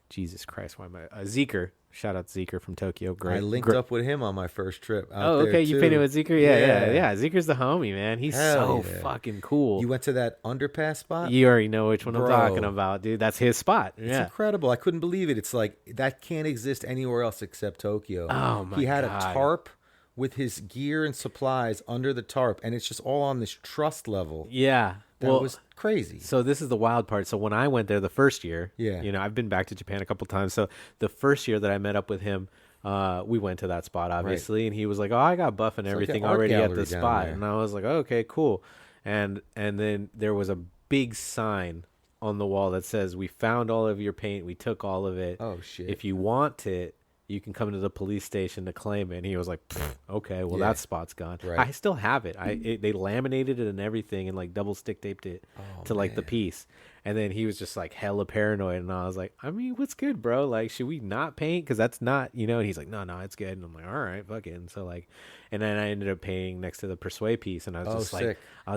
Jesus Christ, why am I Zeker? Shout out Zeker from Tokyo. Great. I linked up with him on my first trip. Okay. You painted with Zeker? Yeah. Zeker's the homie, man. He's fucking cool. You went to that underpass spot? You already know which one I'm talking about, dude. That's his spot. It's incredible. I couldn't believe it. It's like that can't exist anywhere else except Tokyo. Oh my God. He had a tarp with his gear and supplies under the tarp, and it's just all on this trust level. Yeah. That was crazy. So this is the wild part. So when I went there the first year, I've been back to Japan a couple times. So the first year that I met up with him, we went to that spot, obviously, and he was like, "Oh, I got buff and everything already at the spot," and I was like, oh, "Okay, cool." And then there was a big sign on the wall that says, "We found all of your paint. We took all of it. Oh shit! If you want it, you can come to the police station to claim it." And he was like, "Okay, well that spot's gone." Right. I still have it. They laminated it and everything and like double stick taped it to like the piece. And then he was just like hella paranoid, and I was like, I mean, what's good, bro? Like, should we not paint? Because that's not, And he's like, no, it's good. And I'm like, all right, fuck it. And so like, and then I ended up painting next to the Persway piece, and I was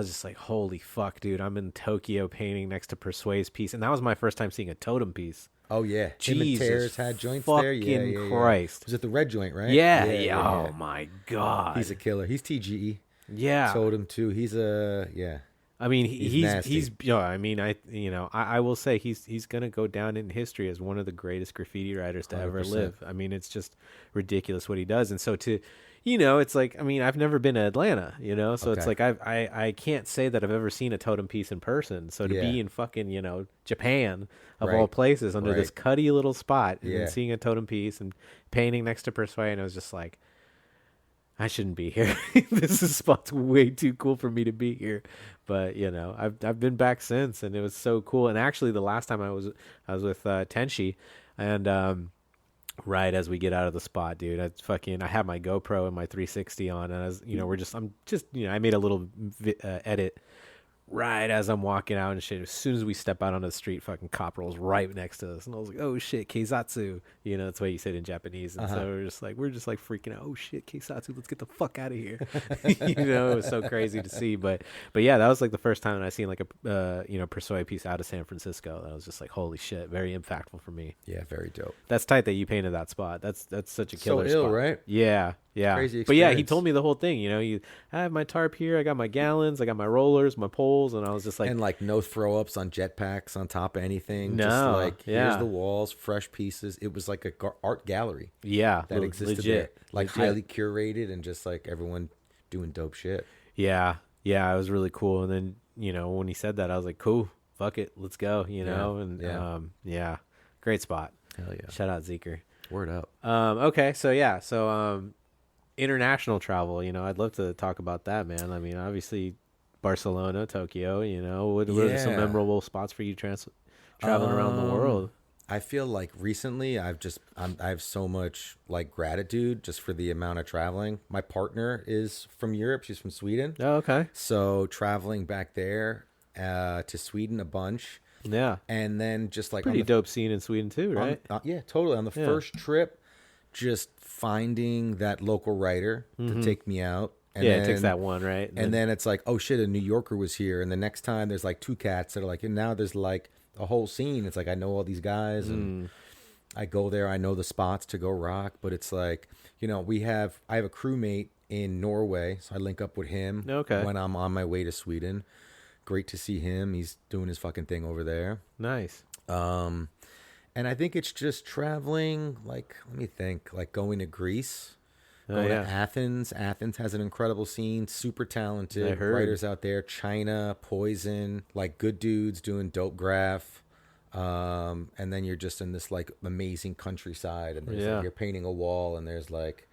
just like, holy fuck, dude, I'm in Tokyo painting next to Persway's piece, and that was my first time seeing a totem piece. Oh yeah, Jesus had joints there. Fucking Christ! Was it the red joint, right? Yeah. Oh my God, he's a killer. He's TGE. Yeah, totem too. He's I mean, he's I will say he's gonna go down in history as one of the greatest graffiti writers to 100%. Ever live. I mean, it's just ridiculous what he does, and so it's like, I mean, I've never been to Atlanta, so it's like I can't say that I've ever seen a totem piece in person. So to be in fucking Japan of all places under this cutty little spot and then seeing a totem piece and painting next to Persway, and I was just like, I shouldn't be here. This spot's way too cool for me to be here. But I've been back since, and it was so cool. And actually, the last time I was with Tenshi, and right as we get out of the spot, dude, I had my GoPro and my 360 on, and I made a little edit right as I'm walking out and shit. As soon as we step out onto the street, fucking cop rolls right next to us, and I was like, "Oh shit, keizatsu!" That's what you said in Japanese. And so we're just like freaking out. Oh shit, keizatsu! Let's get the fuck out of here. It was so crazy to see. But yeah, that was like the first time that I seen like a Persway piece out of San Francisco. That was just like, holy shit, very impactful for me. Yeah, very dope. That's tight that you painted that spot. That's such a killer so ill, spot. Right? Yeah. Yeah. Crazy But yeah, he experience. told me the whole thing. I have my tarp here. I got my gallons. I got my rollers, my poles. And I was just like, and like no throw ups on jetpacks on top of anything. Just No, like yeah. here's the walls, fresh pieces. It was like a art gallery yeah, that existed legit. there, like legit. highly curated and just like everyone doing dope shit. Yeah. Yeah. It was really cool. And then, when he said that, I was like, cool, fuck it. Let's go, And yeah, great spot. Hell yeah. Shout out Zeker. Word up. Okay. So international travel, I'd love to talk about that, man. I mean, obviously Barcelona, Tokyo, what are some Yeah. memorable spots for you traveling around the world? I feel like recently I have so much like gratitude just for the amount of traveling. My partner is from Europe. She's from Sweden. Oh, okay. So traveling back there to Sweden a bunch. Yeah. And then just like Pretty dope scene in Sweden too, right? Yeah, totally. On the first trip, just finding that local writer to take me out. And it takes that one, right? And then it's like, oh shit, a New Yorker was here. And the next time there's like two cats that are like, and now there's like a whole scene. It's like, I know all these guys and I go there. I know the spots to go rock. But it's like, I have a crewmate in Norway. So I link up with him when I'm on my way to Sweden. Great to see him. He's doing his fucking thing over there. Nice. And I think it's just traveling, like, let me think, like going to Greece, going to Athens. Athens has an incredible scene, super talented writers out there. China, Poison, like good dudes doing dope graph. And then you're just in this like amazing countryside, and there's like, you're painting a wall, and there's like,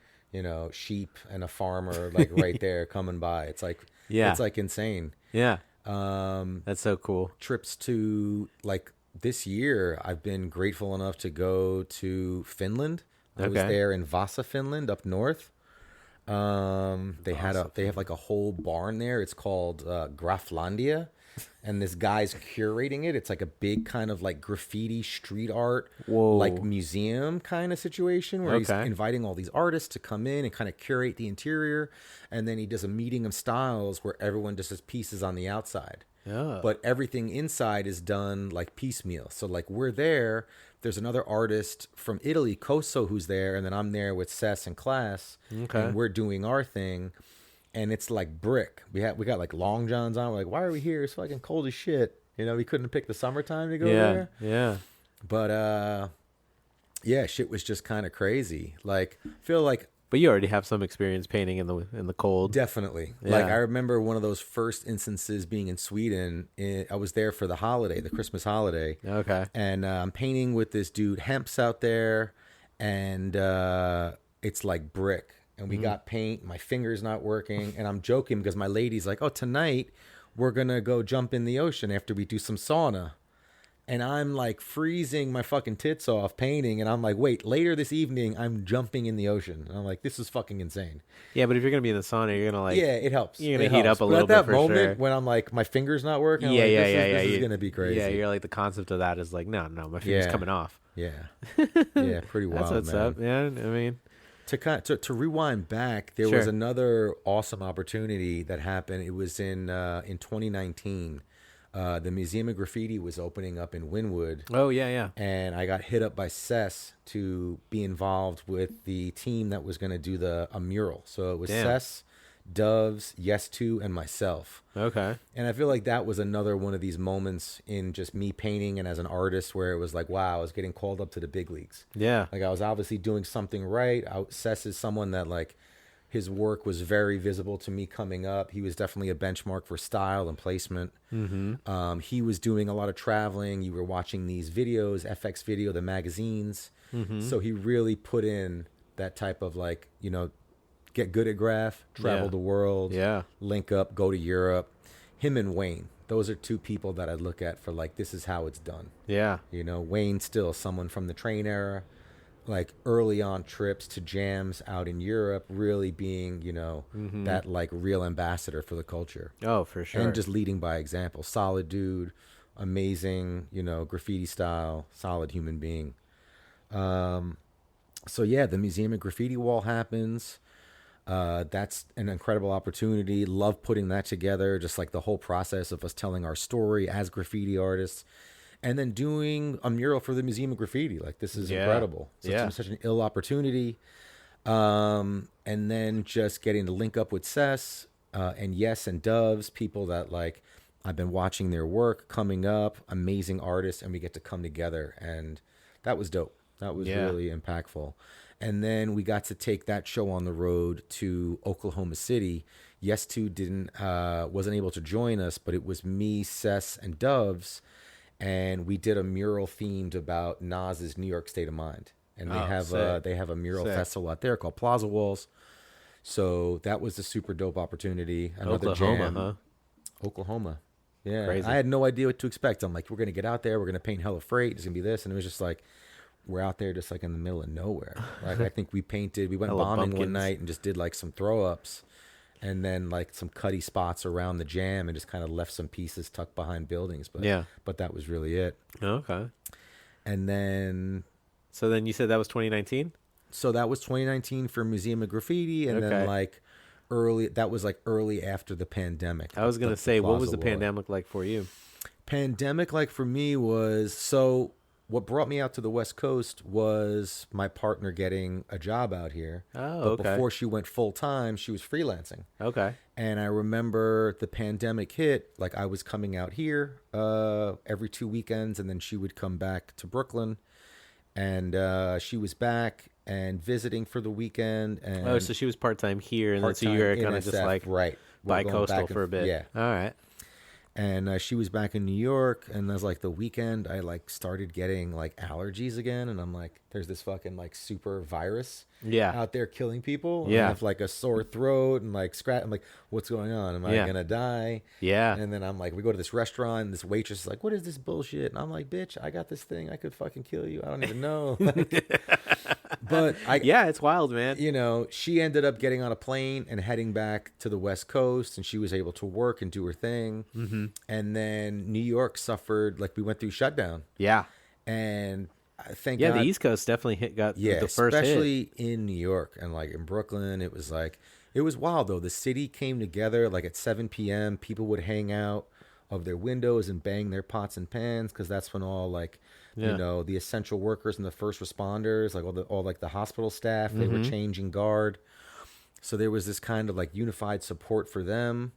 sheep and a farmer like right there coming by. It's like, it's like insane. Yeah. That's so cool. Trips to like this year, I've been grateful enough to go to Finland. I was there in Vasa, Finland, up north. They have like a whole barn there. It's called Grafflandia, and this guy's curating it. It's like a big kind of like graffiti street art, like museum kind of situation where he's inviting all these artists to come in and kind of curate the interior, and then he does a meeting of styles where everyone just has pieces on the outside. Yeah. But everything inside is done like piecemeal. So like we're there. There's another artist from Italy, Coso, who's there, and then I'm there with Sess and Class, and we're doing our thing, and it's like brick. We got like long johns on. We're like, why are we here? It's fucking cold as shit. We couldn't pick the summertime to go there. Yeah. But shit was just kind of crazy. Like, feel like. But you already have some experience painting in the cold. Definitely. Yeah. Like I remember one of those first instances being in Sweden. I was there for the holiday, the Christmas holiday. Okay. And I'm painting with this dude, Hemp's out there, and it's like brick. And we got paint. My finger's not working. And I'm joking because my lady's like, oh, tonight we're going to go jump in the ocean after we do some sauna. And I'm like freezing my fucking tits off painting. And I'm like, wait, later this evening, I'm jumping in the ocean. And I'm like, this is fucking insane. Yeah, but if you're going to be in the sauna, you're going to like... Yeah, it helps. You're going to heat up a but little bit at that for moment, sure. when I'm like, my finger's not working, I'm Yeah, like, yeah. This is going to be crazy. Yeah, you're like, the concept of that is like, no, my finger's coming off. Yeah. Yeah, pretty wild, That's what's man. up, man. I mean... To rewind back, there was another awesome opportunity that happened. It was in 2019. The Museum of Graffiti was opening up in Wynwood. Oh, yeah. And I got hit up by Sess to be involved with the team that was going to do a mural. So it was Sess, Doves, Yes2, and myself. Okay. And I feel like that was another one of these moments in just me painting and as an artist where it was like, wow, I was getting called up to the big leagues. Yeah. Like I was obviously doing something right. Sess is someone that like his work was very visible to me coming up. He was definitely a benchmark for style and placement. Mm-hmm. He was doing a lot of traveling. You were watching these videos, FX Video, the magazines. Mm-hmm. So he really put in that type of like, get good at graph, travel the world, link up, go to Europe. Him and Wayne, those are two people that I look at for like, this is how it's done. Yeah. Wayne still someone from the train era, like early on trips to jams out in Europe, really being, that like real ambassador for the culture. Oh, for sure. And just leading by example. Solid dude, amazing, graffiti style, solid human being. So yeah, the Museum of Graffiti wall happens. That's an incredible opportunity. Love putting that together, just like the whole process of us telling our story as graffiti artists, and then doing a mural for the Museum of Graffiti. Like, this is incredible. Such an ill opportunity. And then just getting to link up with Cess, and Yes and Doves, people that like I've been watching their work coming up, amazing artists, and we get to come together, and that was dope. That was really impactful. And then we got to take that show on the road to Oklahoma City. Yes 2 wasn't able to join us, but it was me, Cess, and Doves, and we did a mural themed about Nas's New York State of Mind. And they have a mural festival out there called Plaza Walls. So that was a super dope opportunity. Another Oklahoma, jam. huh? Oklahoma. Yeah. Crazy. I had no idea what to expect. I'm like, we're going to get out there. We're going to paint hella freight. It's going to be this. And it was just like, we're out there just like in the middle of nowhere. Like I think we went Hella bombing bumpkins. one night and just did like some throw ups and then like some cutty spots around the jam and just kind of left some pieces tucked behind buildings. But that was really it. Okay. And then... So then you said that was 2019? So that was 2019 for Museum of Graffiti, and then like early after the pandemic. I was going to say, what was the Plaza Wall. pandemic like for you? Pandemic like for me was, so what brought me out to the West Coast was my partner getting a job out here. Oh, but before she went full time, she was freelancing. Okay. And I remember the pandemic hit, like I was coming out here every 2 weekends, and then she would come back to Brooklyn. And she was back and visiting for the weekend. And So she was part-time here, and then so you were kind of just like bi-coastal for a bit. Yeah. All right. And she was back in New York, and as like the weekend, I like started getting like allergies again, and I'm like, there's this fucking like super virus out there killing people. And I have like a sore throat and like scratch. I'm like, what's going on? Am I gonna die? Yeah. And then I'm like, we go to this restaurant, and this waitress is like, what is this bullshit? And I'm like, bitch, I got this thing. I could fucking kill you. I don't even know. But it's wild, man. You know, she ended up getting on a plane and heading back to the West Coast, and she was able to work and do her thing. Mm-hmm. And then New York suffered, like we went through shutdown. Yeah. And I think the East Coast definitely got the first especially hit. in New York and like in Brooklyn. It was wild though. The city came together like at 7 p.m. People would hang out of their windows and bang their pots and pans, because that's when all like you know, the essential workers and the first responders, like all like the hospital staff, they were changing guard. So there was this kind of like unified support for them.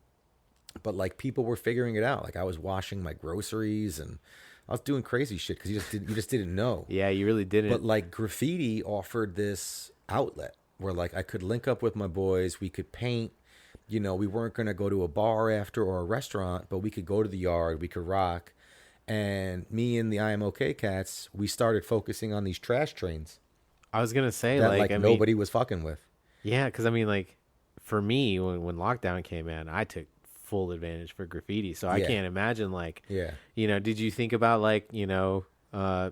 But like people were figuring it out. Like I was washing my groceries and I was doing crazy shit because you just didn't know. Yeah, you really didn't. But like graffiti offered this outlet where like I could link up with my boys. We could paint. You know, we weren't going to go to a bar after or a restaurant, but we could go to the yard. We could rock. And me and the I Am OK cats, we started focusing on these trash trains. I was going to say, that like nobody was fucking with. Yeah, because I mean, like, for me, when lockdown came in, I took full advantage for graffiti. So I can't imagine, like, you know, did you think about, like, you know,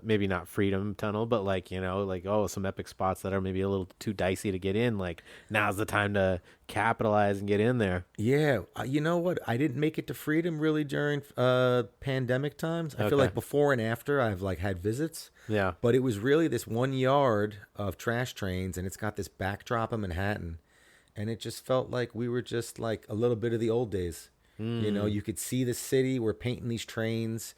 maybe not Freedom Tunnel, but like, you know, like, oh, some epic spots that are maybe a little too dicey to get in, like now's the time to capitalize and get in there. Yeah. You know what? I didn't make it to Freedom really during pandemic times. I feel like before and after I've like had visits. Yeah. But it was really this 1 yard of trash trains, and it's got this backdrop of Manhattan. And it just felt like we were just like a little bit of the old days. You know, you could see the city. We're painting these trains.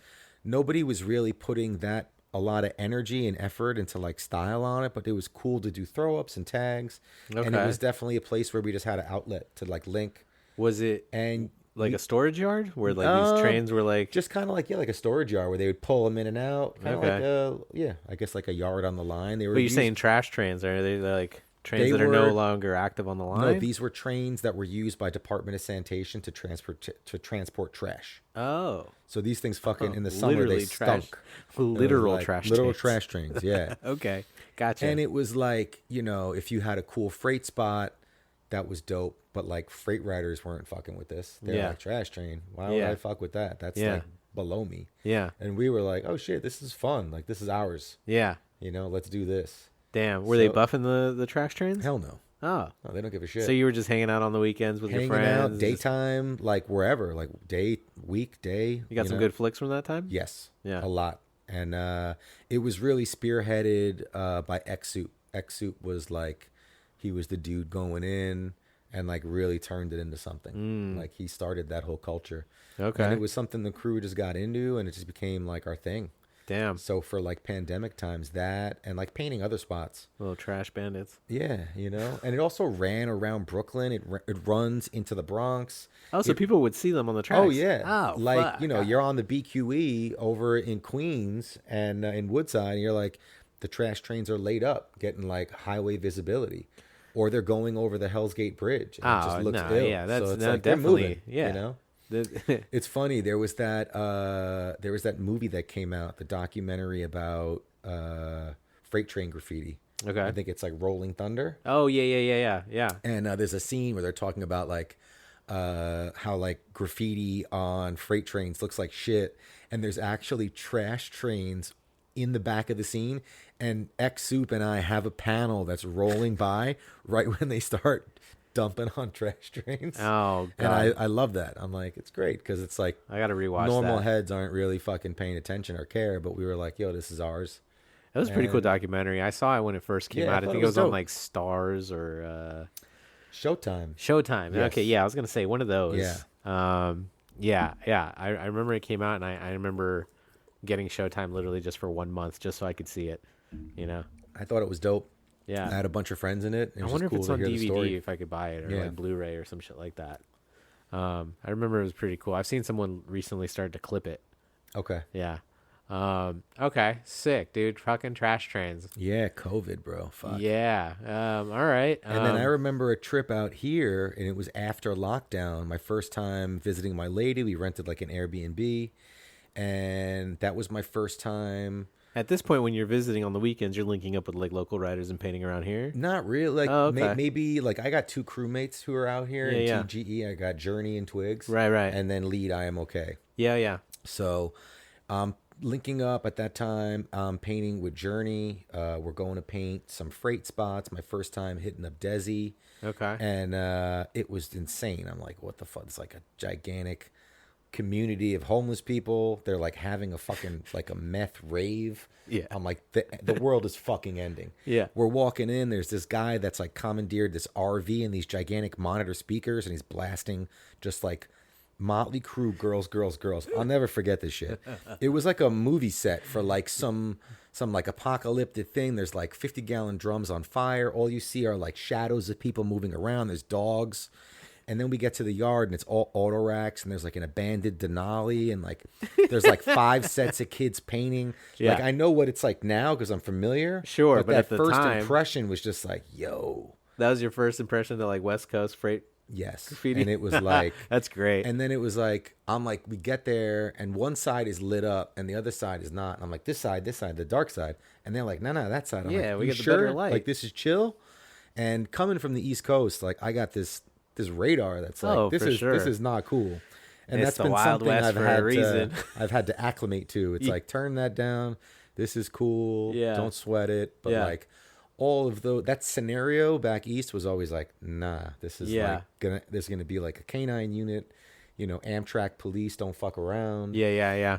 Nobody was really putting a lot of energy and effort into like style on it, but it was cool to do throw ups and tags. And it was definitely a place where we just had an outlet to like link. Was it and like a storage yard where like these trains were like just kind of like like a storage yard where they would pull them in and out, kind of like I guess like a yard on the line. They were. But you're saying trash trains? Are they like trains that are no longer active on the line? No, these were trains that were used by Department of Sanitation to transport trash. Oh. So these things fucking in the summer they stunk. Literal trash trains, yeah. Okay, gotcha. And it was like, you know, if you had a cool freight spot, that was dope. But like freight riders weren't fucking with this. They're like, trash train. Why would I fuck with that? That's like below me. Yeah. And we were like, oh shit, this is fun. Like this is ours. Yeah. You know, let's do this. Damn. Were they buffing the trash trains? Hell no. Oh. No, they don't give a shit. So you were just hanging out on the weekends with your friends? Hanging out, daytime, like wherever, like day, week, day. You got some good flicks from that time? Yes. Yeah. A lot. And it was really spearheaded by X-Suit. X-Suit was like, he was the dude going in and like really turned it into something. Like he started that whole culture. Okay. And it was something the crew just got into, and it just became like our thing. Damn. So for like pandemic times, that and like painting other spots. Little trash bandits. Yeah, you know, and it also ran around Brooklyn. It runs into the Bronx. Oh, so people would see them on the tracks. Oh yeah, Oh, like fuck. you know, you're on the BQE over in Queens and in Woodside, and you're like, the trash trains are laid up, getting like highway visibility, or they're going over the Hell's Gate Bridge. And it just looks ill. Yeah, that's so it's no, like they're definitely. moving, Yeah, you know. It's funny. There was that movie that came out, the documentary about freight train graffiti. Okay. I think it's like Rolling Thunder. Oh yeah. And there's a scene where they're talking about like how like graffiti on freight trains looks like shit, and there's actually trash trains in the back of the scene, and X Soup and I have a panel that's rolling by right when they start dumping on trash trains. Oh, God. And I love that. I'm like, it's great because it's like I gotta rewatch normal that. heads aren't really fucking paying attention or care, but we were like, yo, this is ours. It was a pretty cool And- documentary. I saw it when it first came Yeah, I out. I thought think it it was was on dope. like Stars or Showtime. Showtime. Yes. Okay, yeah, I was gonna say one of those. Yeah. Yeah. I remember it came out, and I remember getting Showtime literally just for 1 month, just so I could see it. You know. I thought it was dope. Yeah. I had a bunch of friends in it. It I was wonder just if cool it's to on hear the story. DVD, if I could buy it, or Yeah. like Blu-ray or some shit like that. I remember it was pretty cool. I've seen someone recently start to clip it. Okay. Yeah. Okay. Sick, dude. Fucking trash trains. Yeah, COVID, bro. Fuck. Yeah. All right. And then I remember a trip out here, and it was after lockdown. My first time visiting my lady. We rented like an Airbnb, and that was my first time. At this point, when you're visiting on the weekends, you're linking up with like local riders and painting around here. Not really. Like Oh, okay. maybe like I got two crewmates who are out here Yeah, in TGE. I got Journey and Twigs. Right. And then lead I Am Okay. Yeah. So, linking up at that time, painting with Journey. We're going to paint some freight spots. My first time hitting up Desi. Okay. And it was insane. I'm like, what the fuck? It's like a gigantic community of homeless people. They're like having a fucking like a meth rave. Yeah. I'm like, the world is fucking ending. Yeah. We're walking in. There's this guy that's like commandeered this RV and these gigantic monitor speakers, and he's blasting just like Motley Crue, girls. I'll never forget this shit. It was like a movie set for like some like apocalyptic thing. There's like 50-gallon drums on fire. All you see are like shadows of people moving around. There's dogs. And then we get to the yard, and it's all auto racks, and there's like an abandoned Denali, and like there's like 5 sets of kids painting. Yeah. Like I know what it's like now because I'm familiar. Sure, but that at the first time- impression was just like, yo, That was your first impression to like West Coast freight yes. graffiti? And it was like, That's great. and then it was like, I'm like, we get there, and one side is lit up, and the other side is not. And I'm like, this side, the dark side. And they're like, no, that side. I'm Yeah, like, we you get the sure? better light. Like this is chill. And coming from the East Coast, like I got this radar that's like, Oh, this for is sure. this is not cool. And It's that's the been Wild something West I've for a had reason. I've had to acclimate to. It's like, turn that down. This is cool. Yeah. Don't sweat it. But Yeah. like all of that scenario back east was always like, nah, this is Yeah. like there's gonna be like a canine unit, you know, Amtrak police don't fuck around. Yeah.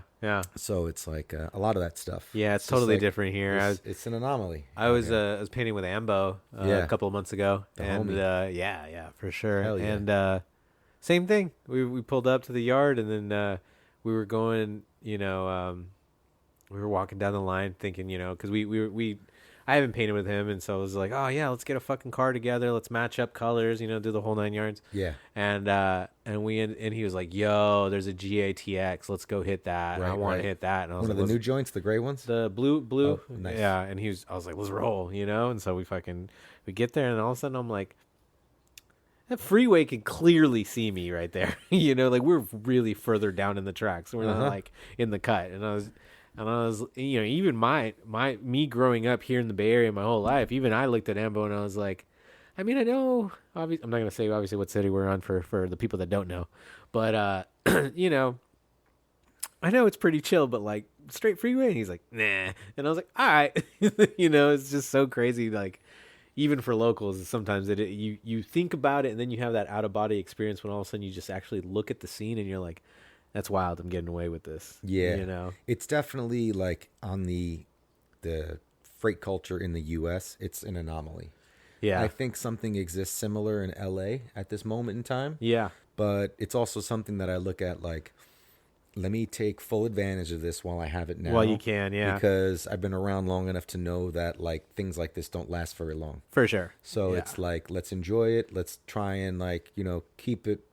So it's like a lot of that stuff. Yeah, it's just totally like, different here. It's an anomaly. I was painting with Ambo Yeah. a couple of months ago, The and homie. yeah, for sure. Hell yeah. And same thing. We pulled up to the yard, and then we were going. You know, we were walking down the line, thinking, you know, because we I haven't painted with him, and so I was like, oh yeah, let's get a fucking car together, let's match up colors, you know, do the whole 9 yards. Yeah. And he was like, yo, there's a GATX, let's go hit that. Right, I want right. to hit that. And I was One like, of the "Let's-" new joints, the gray ones. The blue, Oh, nice. yeah. And I was like, let's roll, you know. And so we get there, and all of a sudden I'm like, that freeway can clearly see me right there, you know. Like we're really further down in the tracks, we're not like in the cut. And I was, you know, even me growing up here in the Bay Area my whole life, even I looked at Ambo and I was like, I mean, I know, I'm not gonna say obviously what city we're on for the people that don't know, but you know, I know it's pretty chill, but like straight freeway. And he's like, nah. And I was like, all right. You know, it's just so crazy. Like even for locals, sometimes you think about it and then you have that out of body experience when all of a sudden you just actually look at the scene and you're like, that's wild. I'm getting away with this. Yeah. You know, It's definitely like on the freight culture in the US, it's an anomaly. yeah. I think something exists similar in LA at this moment in time. Yeah. But it's also something that I look at like let me take full advantage of this while I have it now. Well, you can, yeah. Because I've been around long enough to know that like things like this don't last very long. For sure. So Yeah. it's like, let's enjoy it. Let's try and like, keep it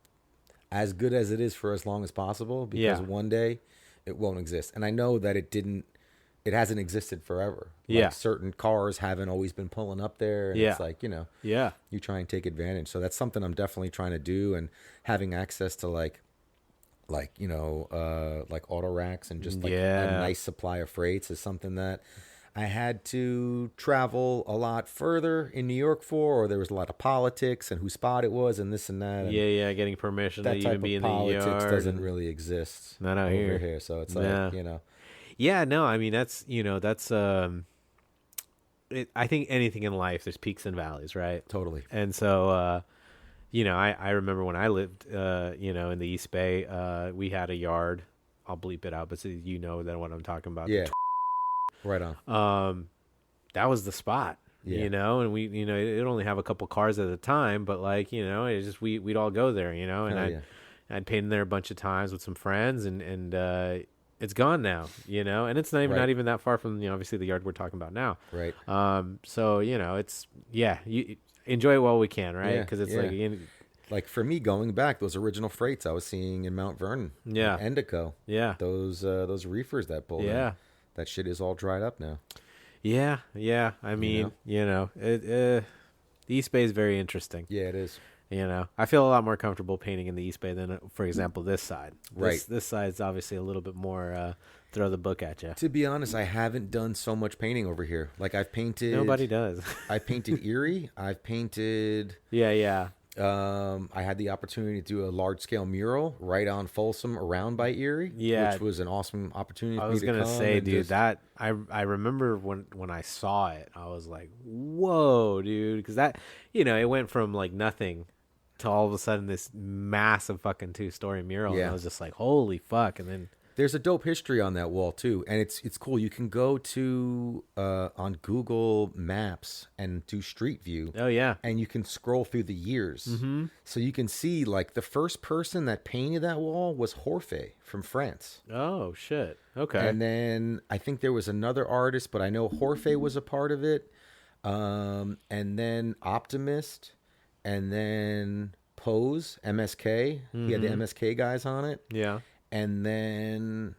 as good as it is for as long as possible, because one day it won't exist. And I know that it hasn't existed forever. Like certain cars haven't always been pulling up there. And it's like, you try and take advantage. So that's something I'm definitely trying to do, and having access to like auto racks and just like a nice supply of freights is something that I had to travel a lot further in New York for, or there was a lot of politics and whose spot it was and this and that. And getting permission that to type even be of in the politics yard doesn't really exist not out over here. So it's like, Yeah, no, I mean, that's I think anything in life, there's peaks and valleys, right? Totally. And so, I remember when I lived, in the East Bay, we had a yard. I'll bleep it out, but so then what I'm talking about. Yeah. Right on. That was the spot, and we, it'd only have a couple cars at a time, but like, it's just, we'd all go there, and I'd paint in there a bunch of times with some friends, and it's gone now, and it's not even that far from, obviously the yard we're talking about now. Right. So, it's, you enjoy it while we can, right? Because it's like for me, going back, those original freights I was seeing in Mount Vernon, Endico, those reefers that pulled in, that shit is all dried up now. Yeah. I mean, the East Bay is very interesting. Yeah, it is. I feel a lot more comfortable painting in the East Bay than, for example, this side. Right. This side's obviously a little bit more throw the book at you. To be honest, I haven't done so much painting over here. Like I've painted. Nobody does. I painted Erie. I've painted. Yeah. I had the opportunity to do a large scale mural right on Folsom around by Erie. Yeah. Which was an awesome opportunity for me to come. I was going to say, dude, that I remember when I saw it, I was like, whoa, dude. Because that, it went from like nothing to all of a sudden this massive fucking 2-story mural. And I was just like, holy fuck. And then there's a dope history on that wall too, and it's cool. You can go to on Google Maps and do Street View. Oh yeah, and you can scroll through the years, so you can see like the first person that painted that wall was Horfé from France. Oh shit, okay. And then I think there was another artist, but I know Horfé was a part of it. And then Optimist, and then Pose MSK. He had the MSK guys on it. Yeah. And then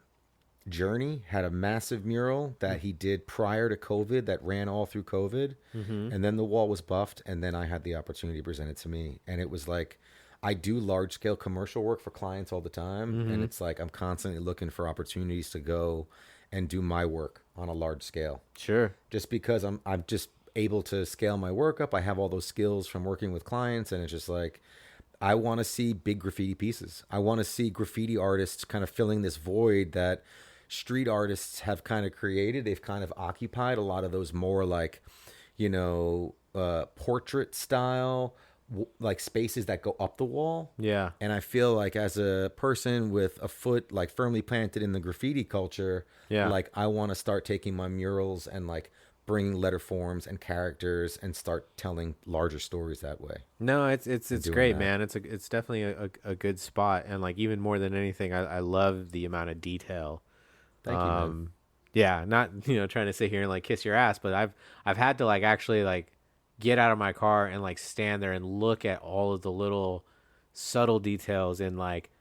Journey had a massive mural that he did prior to COVID that ran all through COVID. And then the wall was buffed, and then I had the opportunity to present it to me. And it was like, I do large-scale commercial work for clients all the time, and it's like I'm constantly looking for opportunities to go and do my work on a large scale. Sure. Just because I'm just able to scale my work up. I have all those skills from working with clients, and it's just like, I want to see big graffiti pieces. I want to see graffiti artists kind of filling this void that street artists have kind of created. They've kind of occupied a lot of those more like, portrait style, like spaces that go up the wall. Yeah. And I feel like as a person with a foot like firmly planted in the graffiti culture, like I want to start taking my murals and like bring letter forms and characters and start telling larger stories that way. No, it's great, man. It's definitely a good spot, and like even more than anything, I love the amount of detail. Thank you, man. Yeah, not trying to sit here and like kiss your ass, but I've had to like actually like get out of my car and like stand there and look at all of the little subtle details in like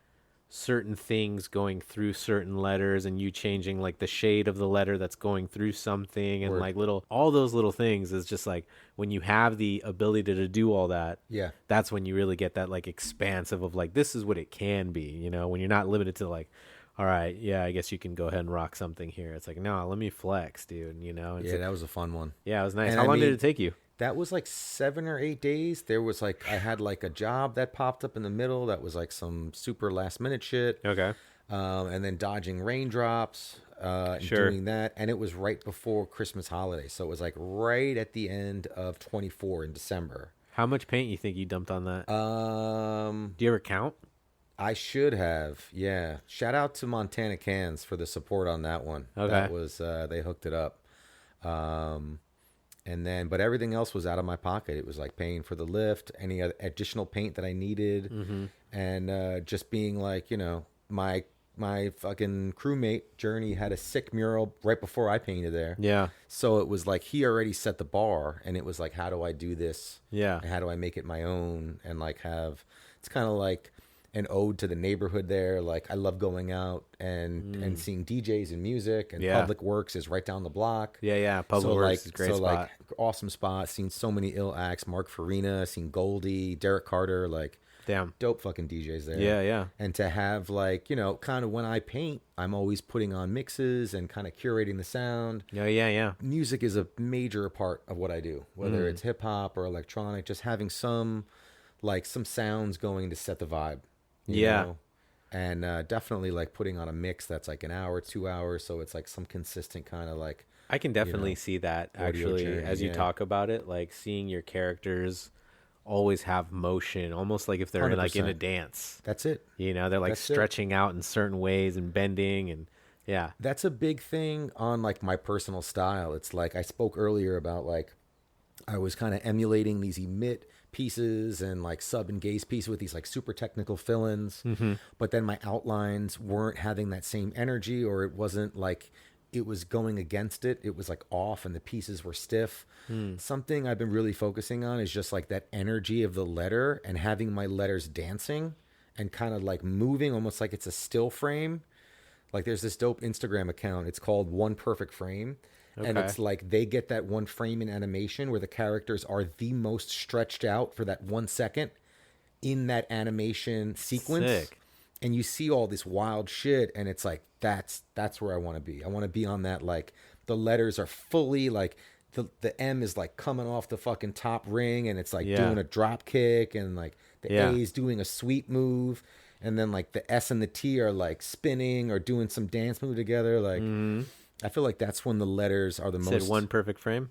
certain things going through certain letters, and you changing like the shade of the letter that's going through something, and like all those little things is just like when you have the ability to do all that, that's when you really get that like expansive of like, this is what it can be, when you're not limited to like, all right, I guess you can go ahead and rock something here. It's like, no, let me flex, dude, It's that was a fun one. Yeah, it was nice. How long did it take you? That was like 7 or 8 days. There was like, I had like a job that popped up in the middle that was like some super last minute shit. Okay. And then dodging raindrops, and doing that. And it was right before Christmas holiday. So it was like right at the end of 24 in December. How much paint you think you dumped on that? Do you ever count? I should have. Yeah. Shout out to Montana Cans for the support on that one. Okay. That was, they hooked it up. And then, but everything else was out of my pocket. It was like paying for the lift, any additional paint that I needed, and just being like, my my fucking crewmate Journey had a sick mural right before I painted there. Yeah. So it was like he already set the bar, and it was like, how do I do this? Yeah. And how do I make it my own? And like it's kind of like an ode to the neighborhood there. Like I love going out and seeing DJs and music, and Public Works is right down the block. Yeah. Public Works is a great spot. Like awesome spot. Seen so many ill acts. Mark Farina, seen Goldie, Derek Carter, like damn dope fucking DJs there. Yeah. And to have like, kind of when I paint, I'm always putting on mixes and kind of curating the sound. Yeah. Music is a major part of what I do, whether it's hip hop or electronic, just having some sounds going to set the vibe. You know? And definitely like putting on a mix that's like an hour, 2 hours. So it's like some consistent kind of like, I can definitely see that actually journey, as you talk about it, like seeing your characters always have motion, almost like if they're 100%. like in a dance. That's it. They're like That's stretching out in certain ways and bending, and that's a big thing on like my personal style. It's like I spoke earlier about like I was kind of emulating these emit pieces and like sub and gaze pieces with these like super technical fill-ins, but then my outlines weren't having that same energy, or it wasn't like it was going against it. It was like off and the pieces were stiff. Something I've been really focusing on is just like that energy of the letter and having my letters dancing and kind of like moving almost like it's a still frame. Like there's this dope Instagram account. It's called One Perfect Frame. And it's like they get that one frame in animation where the characters are the most stretched out for that 1 second in that animation sequence. Sick. And you see all this wild shit, and it's like that's where I want to be. I want to be on that, like the letters are fully like the M is like coming off the fucking top ring, and it's like doing a drop kick, and like the A is doing a sweep move, and then like the S and the T are like spinning or doing some dance move together. Like I feel like that's when the letters are the most. Said One Perfect Frame.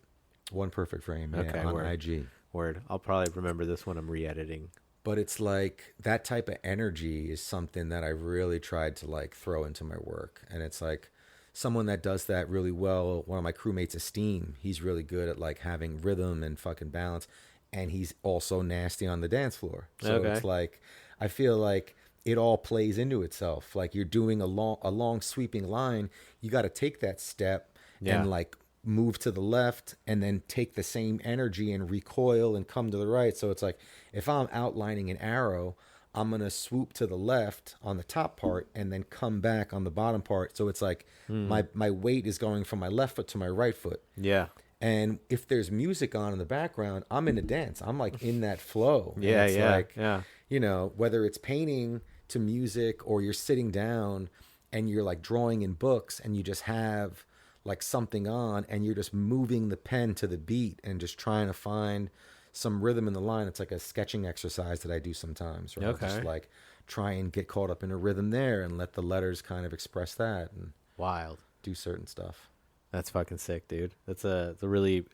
One Perfect Frame. Okay, on word. IG. Word. I'll probably remember this when I'm re-editing. But it's like that type of energy is something that I really tried to like throw into my work. And it's like someone that does that really well. One of my crewmates, Esteem, he's really good at like having rhythm and fucking balance. And he's also nasty on the dance floor. So it's like, I feel like it all plays into itself. Like you're doing a long sweeping line. You got to take that step and like move to the left and then take the same energy and recoil and come to the right. So it's like if I'm outlining an arrow, I'm going to swoop to the left on the top part and then come back on the bottom part. So it's like my weight is going from my left foot to my right foot. Yeah. And if there's music on in the background, I'm in a dance. I'm like in that flow. You know, whether it's painting to music or you're sitting down and you're like drawing in books and you just have like something on and you're just moving the pen to the beat and just trying to find some rhythm in the line. It's like a sketching exercise that I do sometimes. Right? Okay. Just like try and get caught up in a rhythm there and let the letters kind of express that and Wild. do certain stuff. That's fucking sick, dude. That's a really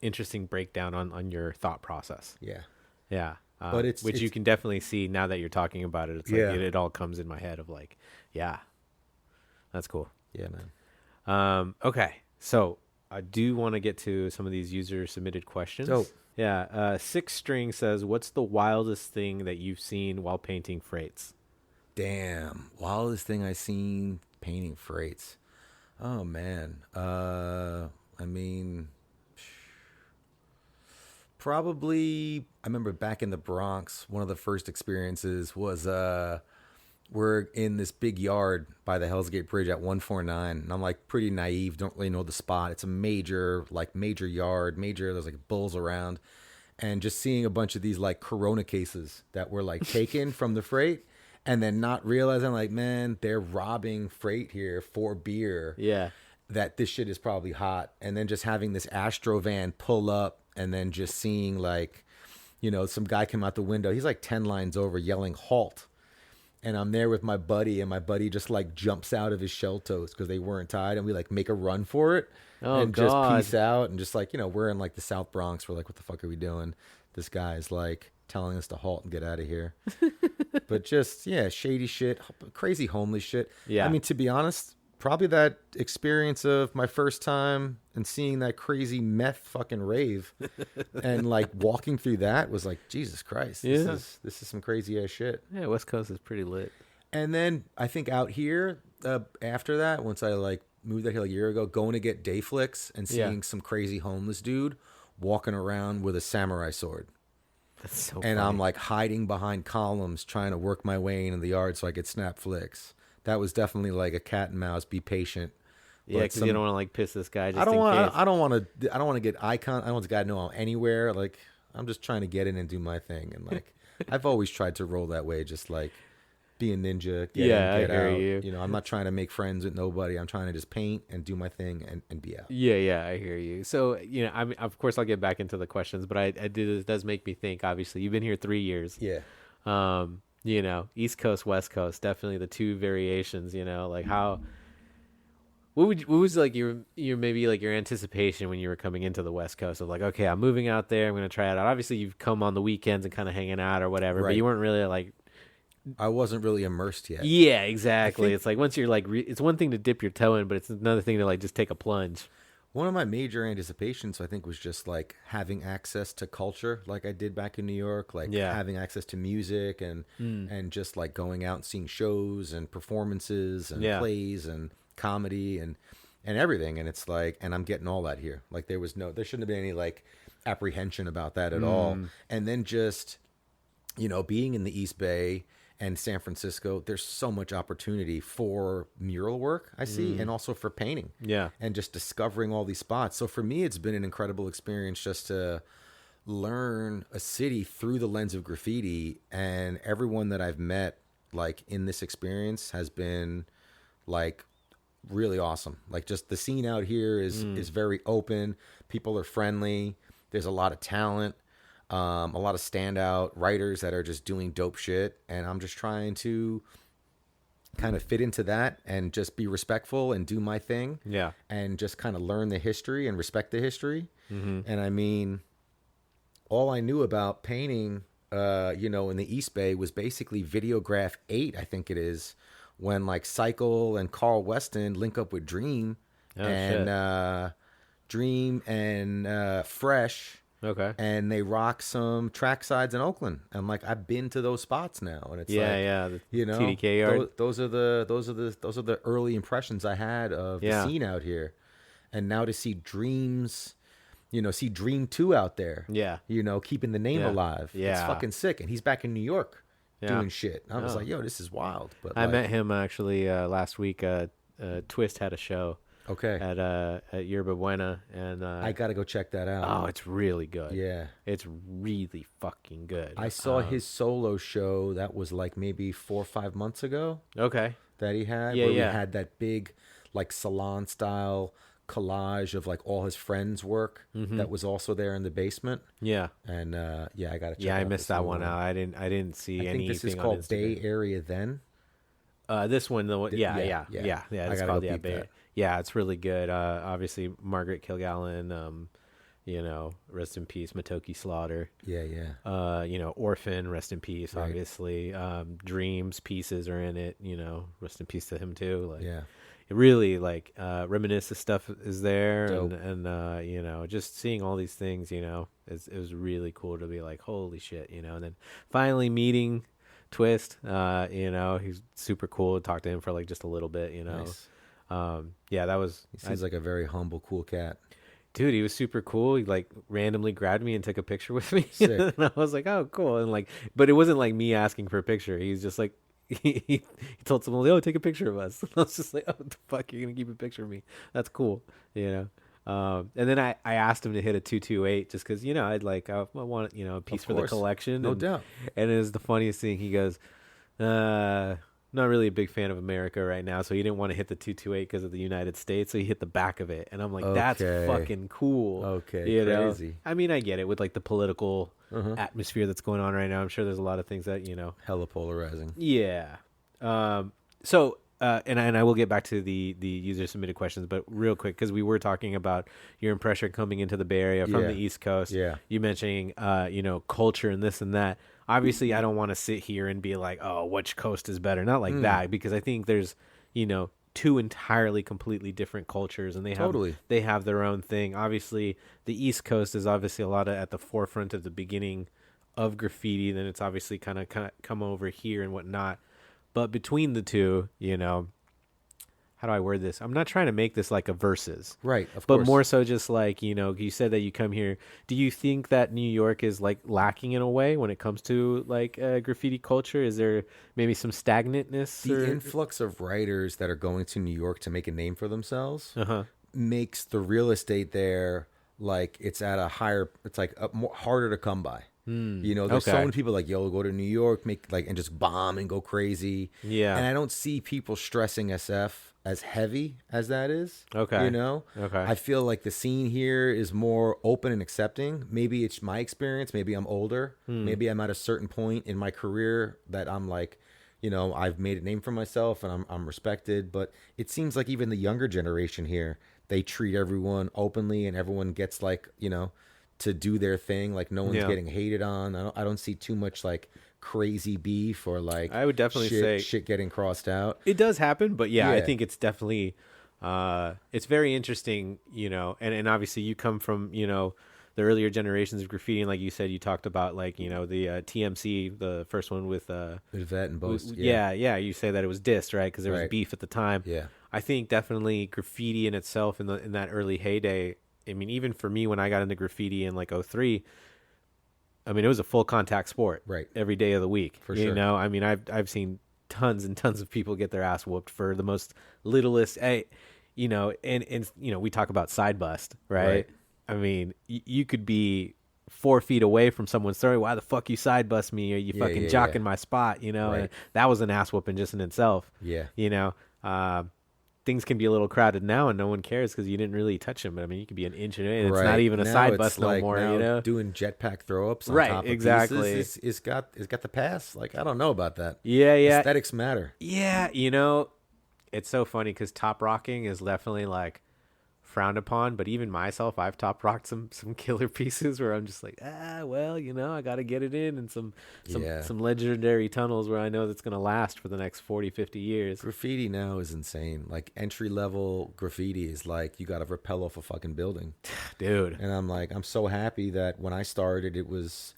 interesting breakdown on your thought process. Yeah. Yeah. But which you can definitely see now that you're talking about it. It's like it all comes in my head of like, that's cool. Yeah, man. Okay, so I do want to get to some of these user submitted questions. Dope. Yeah. Six String says, "What's the wildest thing that you've seen while painting freights?" Damn, wildest thing I seen painting freights. Oh man. I mean, probably. I remember back in the Bronx, one of the first experiences was we're in this big yard by the Hell's Gate Bridge at 149, and I'm like pretty naive, don't really know the spot. It's a major yard, there's like bulls around, and just seeing a bunch of these like Corona cases that were like taken from the freight, and then not realizing like, man, they're robbing freight here for beer. Yeah. That this shit is probably hot, and then just having this Astro van pull up, and then just seeing like, you know, some guy come out the window. He's like 10 lines over yelling halt. And I'm there with my buddy, and my buddy just like jumps out of his shell toes because they weren't tied, and we like make a run for it and just peace out. And just like, you know, we're in like the South Bronx. We're like, what the fuck are we doing? This guy's like telling us to halt and get out of here. But just, shady shit, crazy homely shit. Yeah. I mean, to be honest, probably that experience of my first time and seeing that crazy meth fucking rave and like walking through that was like, Jesus Christ, this is some crazy ass shit. Yeah, West Coast is pretty lit. And then I think out here, after that, once I like moved out here like a year ago, going to get day flicks and seeing some crazy homeless dude walking around with a samurai sword. That's so And funny. I'm like hiding behind columns trying to work my way into the yard so I could snap flicks. That was definitely like a cat and mouse. Be patient. Yeah, But because you don't want to like piss this guy. Just I don't in want. case. I don't want to. I don't want to get icon. I don't want the guy to know I'm anywhere. Like I'm just trying to get in and do my thing. And like I've always tried to roll that way. Just like be a ninja. Get Yeah, in, get I hear out. you. know, I'm not trying to make friends with nobody. I'm trying to just paint and do my thing and be out. Yeah, I hear you. So, I mean, of course, I'll get back into the questions, but it does make me think. Obviously, you've been here 3 years. Yeah. East Coast, West Coast, definitely the two variations. Like how. What was like your maybe like your anticipation when you were coming into the West Coast of like, okay, I'm moving out there, I'm gonna try it out. Obviously, you've come on the weekends and kind of hanging out or whatever, but Right. you weren't really like. I wasn't really immersed yet. Yeah, exactly. think- It's like once you're like, it's one thing to dip your toe in, but it's another thing to like just take a plunge. One of my major anticipations, I think, was just like having access to culture, like I did back in New York, like Yeah. having access to music and just like going out and seeing shows and performances and Yeah. plays and comedy and everything. And it's like, and I'm getting all that here. Like there shouldn't have been any like apprehension about that at all. And then just, being in the East Bay and San Francisco, there's so much opportunity for mural work, I see, and also for painting. Yeah. And just discovering all these spots. So for me, it's been an incredible experience just to learn a city through the lens of graffiti. And everyone that I've met, like in this experience, has been like really awesome. Like just the scene out here is very open. People are friendly. There's a lot of talent. A lot of standout writers that are just doing dope shit, and I'm just trying to kind of fit into that and just be respectful and do my thing. Yeah. And just kind of learn the history and respect the history. And I mean, all I knew about painting, in the East Bay was basically Videograph 8, I think it is, when like Cycle and Carl Weston link up with Dream Dream and Fresh. Okay. And they rock some track sides in Oakland. And like I've been to those spots now, and it's The like, TDK yard. those are the early impressions I had of the scene out here. And now to see Dreams, see Dream 2 out there. Yeah. Keeping the name alive. It's Yeah. fucking sick. And he's back in New York Yeah. doing shit. And I was Oh. like, yo, this is wild. But I like, met him actually last week. Twist had a show okay. at Yerba Buena, and I gotta go check that out. oh, it's really good. Yeah. It's really fucking good. I saw his solo show that was like maybe 4 or 5 months ago. Okay. That he had, Yeah, where we yeah. had that big like salon style collage of like all his friends' work that was also there in the basement. Yeah. And I gotta check Yeah, I out missed this that new one out. I didn't see I think anything this is on called Instagram. Bay Area Then. This one, the one, yeah, yeah, yeah, yeah. yeah, I It's gotta called go peep Bay. that. Yeah, it's really good. Obviously, Margaret Kilgallen. Rest in peace, Matoki Slaughter. Yeah. Orphan, rest in peace. Right. Obviously, Dreams pieces are in it. Rest in peace to him too. Like, Yeah. it really like reminiscent stuff is there, Dope. and just seeing all these things, it was really cool to be like, holy shit, and then finally meeting Twist, he's super cool. Talked to him for like just a little bit, Nice. That was He seems like a very humble, cool cat. dude, he was super cool. He like randomly grabbed me and took a picture with me. Sick. And I was like, oh, cool. And like, but it wasn't like me asking for a picture. He's just like, he told someone, oh, take a picture of us. And I was just like, oh, what the fuck? You're going to keep a picture of me? That's cool. And then I asked him to hit a 228 just because, I want, a piece for the course. collection. No and, doubt. And it was the funniest thing. He goes, not really a big fan of America right now, so he didn't want to hit the 228 because of the United States, so he hit the back of it. And I'm like, that's Okay. fucking cool. Okay, crazy. I mean, I get it with like the political atmosphere that's going on right now. I'm sure there's a lot of things that, Hella polarizing. yeah. And I will get back to the user submitted questions, but real quick, because we were talking about your impression coming into the Bay Area from Yeah. the East Coast. Yeah. You mentioning, culture and this and that. Obviously, I don't want to sit here and be like, oh, which coast is better? Not like that, because I think there's, two entirely completely different cultures, and they have their own thing. Obviously, the East Coast is obviously a lot at the forefront of the beginning of graffiti. Then it's obviously kind of come over here and whatnot. But between the two, how do I word this? I'm not trying to make this like a versus. Right, of But course. more so just like, you said that you come here. Do you think that New York is like lacking in a way when it comes to like graffiti culture? Is there maybe some stagnantness? The influx of writers that are going to New York to make a name for themselves makes the real estate there like it's at a higher, it's like harder to come by. There's so many people like, yo, go to New York, make like, and just bomb and go crazy. Yeah. And I don't see people stressing SF as heavy as that is. Okay. Okay. I feel like the scene here is more open and accepting. Maybe it's my experience. Maybe I'm older. Maybe I'm at a certain point in my career that I'm like, I've made a name for myself and I'm respected. But it seems like even the younger generation here, they treat everyone openly and everyone gets like, to do their thing. Like no one's getting hated on. I don't see too much like crazy beef or like I would definitely say shit getting crossed out. It does happen, but I think it's definitely it's very interesting, and obviously you come from, the earlier generations of graffiti, and like you said, you talked about like, the TMC, the first one with Vet and Boast. Yeah, you say that it was dissed, right? Because there was beef at the time. Yeah. I think definitely graffiti in itself in that early heyday. I mean, even for me when I got into graffiti in like 2003, I mean, it was a full contact sport, right? Every day of the week, for sure. I mean, I've seen tons and tons of people get their ass whooped for the most littlest, and we talk about side bust, right? I mean, you could be 4 feet away from someone's throwing, why the fuck you side bust me? Or you fucking jocking my spot, and that was an ass whooping just in itself. Yeah. Things can be a little crowded now and no one cares because you didn't really touch them. But I mean, you could be an inch away and it's not even a side bust no more, doing jetpack throw ups on top of exactly. pieces it's got the pass. Like, I don't know about that. Yeah. Aesthetics matter. Yeah. It's so funny because top rocking is definitely like frowned upon, but even myself, I've top rocked some killer pieces where I'm just like, I got to get it in some legendary tunnels where I know that's going to last for the next 40, 50 years. Graffiti now is insane. Like entry level graffiti is like, you got to rappel off a fucking building. Dude. And I'm like, I'm so happy that when I started, it was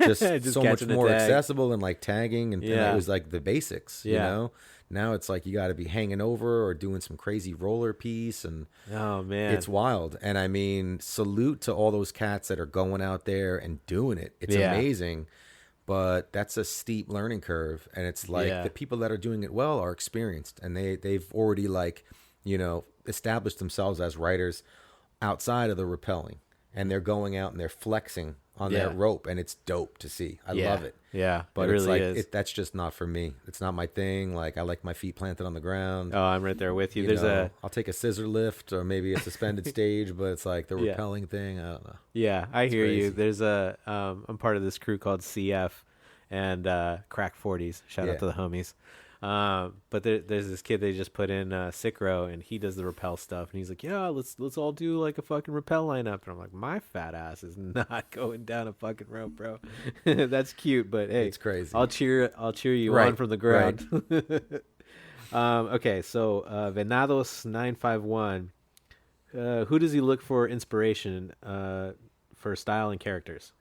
just so much more accessible and like tagging and it was like the basics, Now it's like you got to be hanging over or doing some crazy roller piece, and oh man, it's wild. And I mean, salute to all those cats that are going out there and doing it. It's amazing, but that's a steep learning curve. And it's like the people that are doing it well are experienced, and they've already like, established themselves as writers outside of the rappelling, and they're going out and they're flexing on that rope, and it's dope to see. I love it. Yeah, but it it's really like is. That's just not for me. It's not my thing. Like, I like my feet planted on the ground. Oh, I'm right there with you. I'll take a scissor lift or maybe a suspended stage, but it's like the rappelling thing. I don't know. Yeah, I hear you. There's I'm part of this crew called CF and Crack 40s. Shout out to the homies. But there's this kid they just put in Sicro, and he does the rappel stuff, and he's like, let's all do like a fucking rappel lineup, and I'm like, my fat ass is not going down a fucking rope, bro. That's cute, but hey, it's crazy. I'll cheer you on from the ground. Okay, so Venados 951, who does he look for inspiration for style and characters?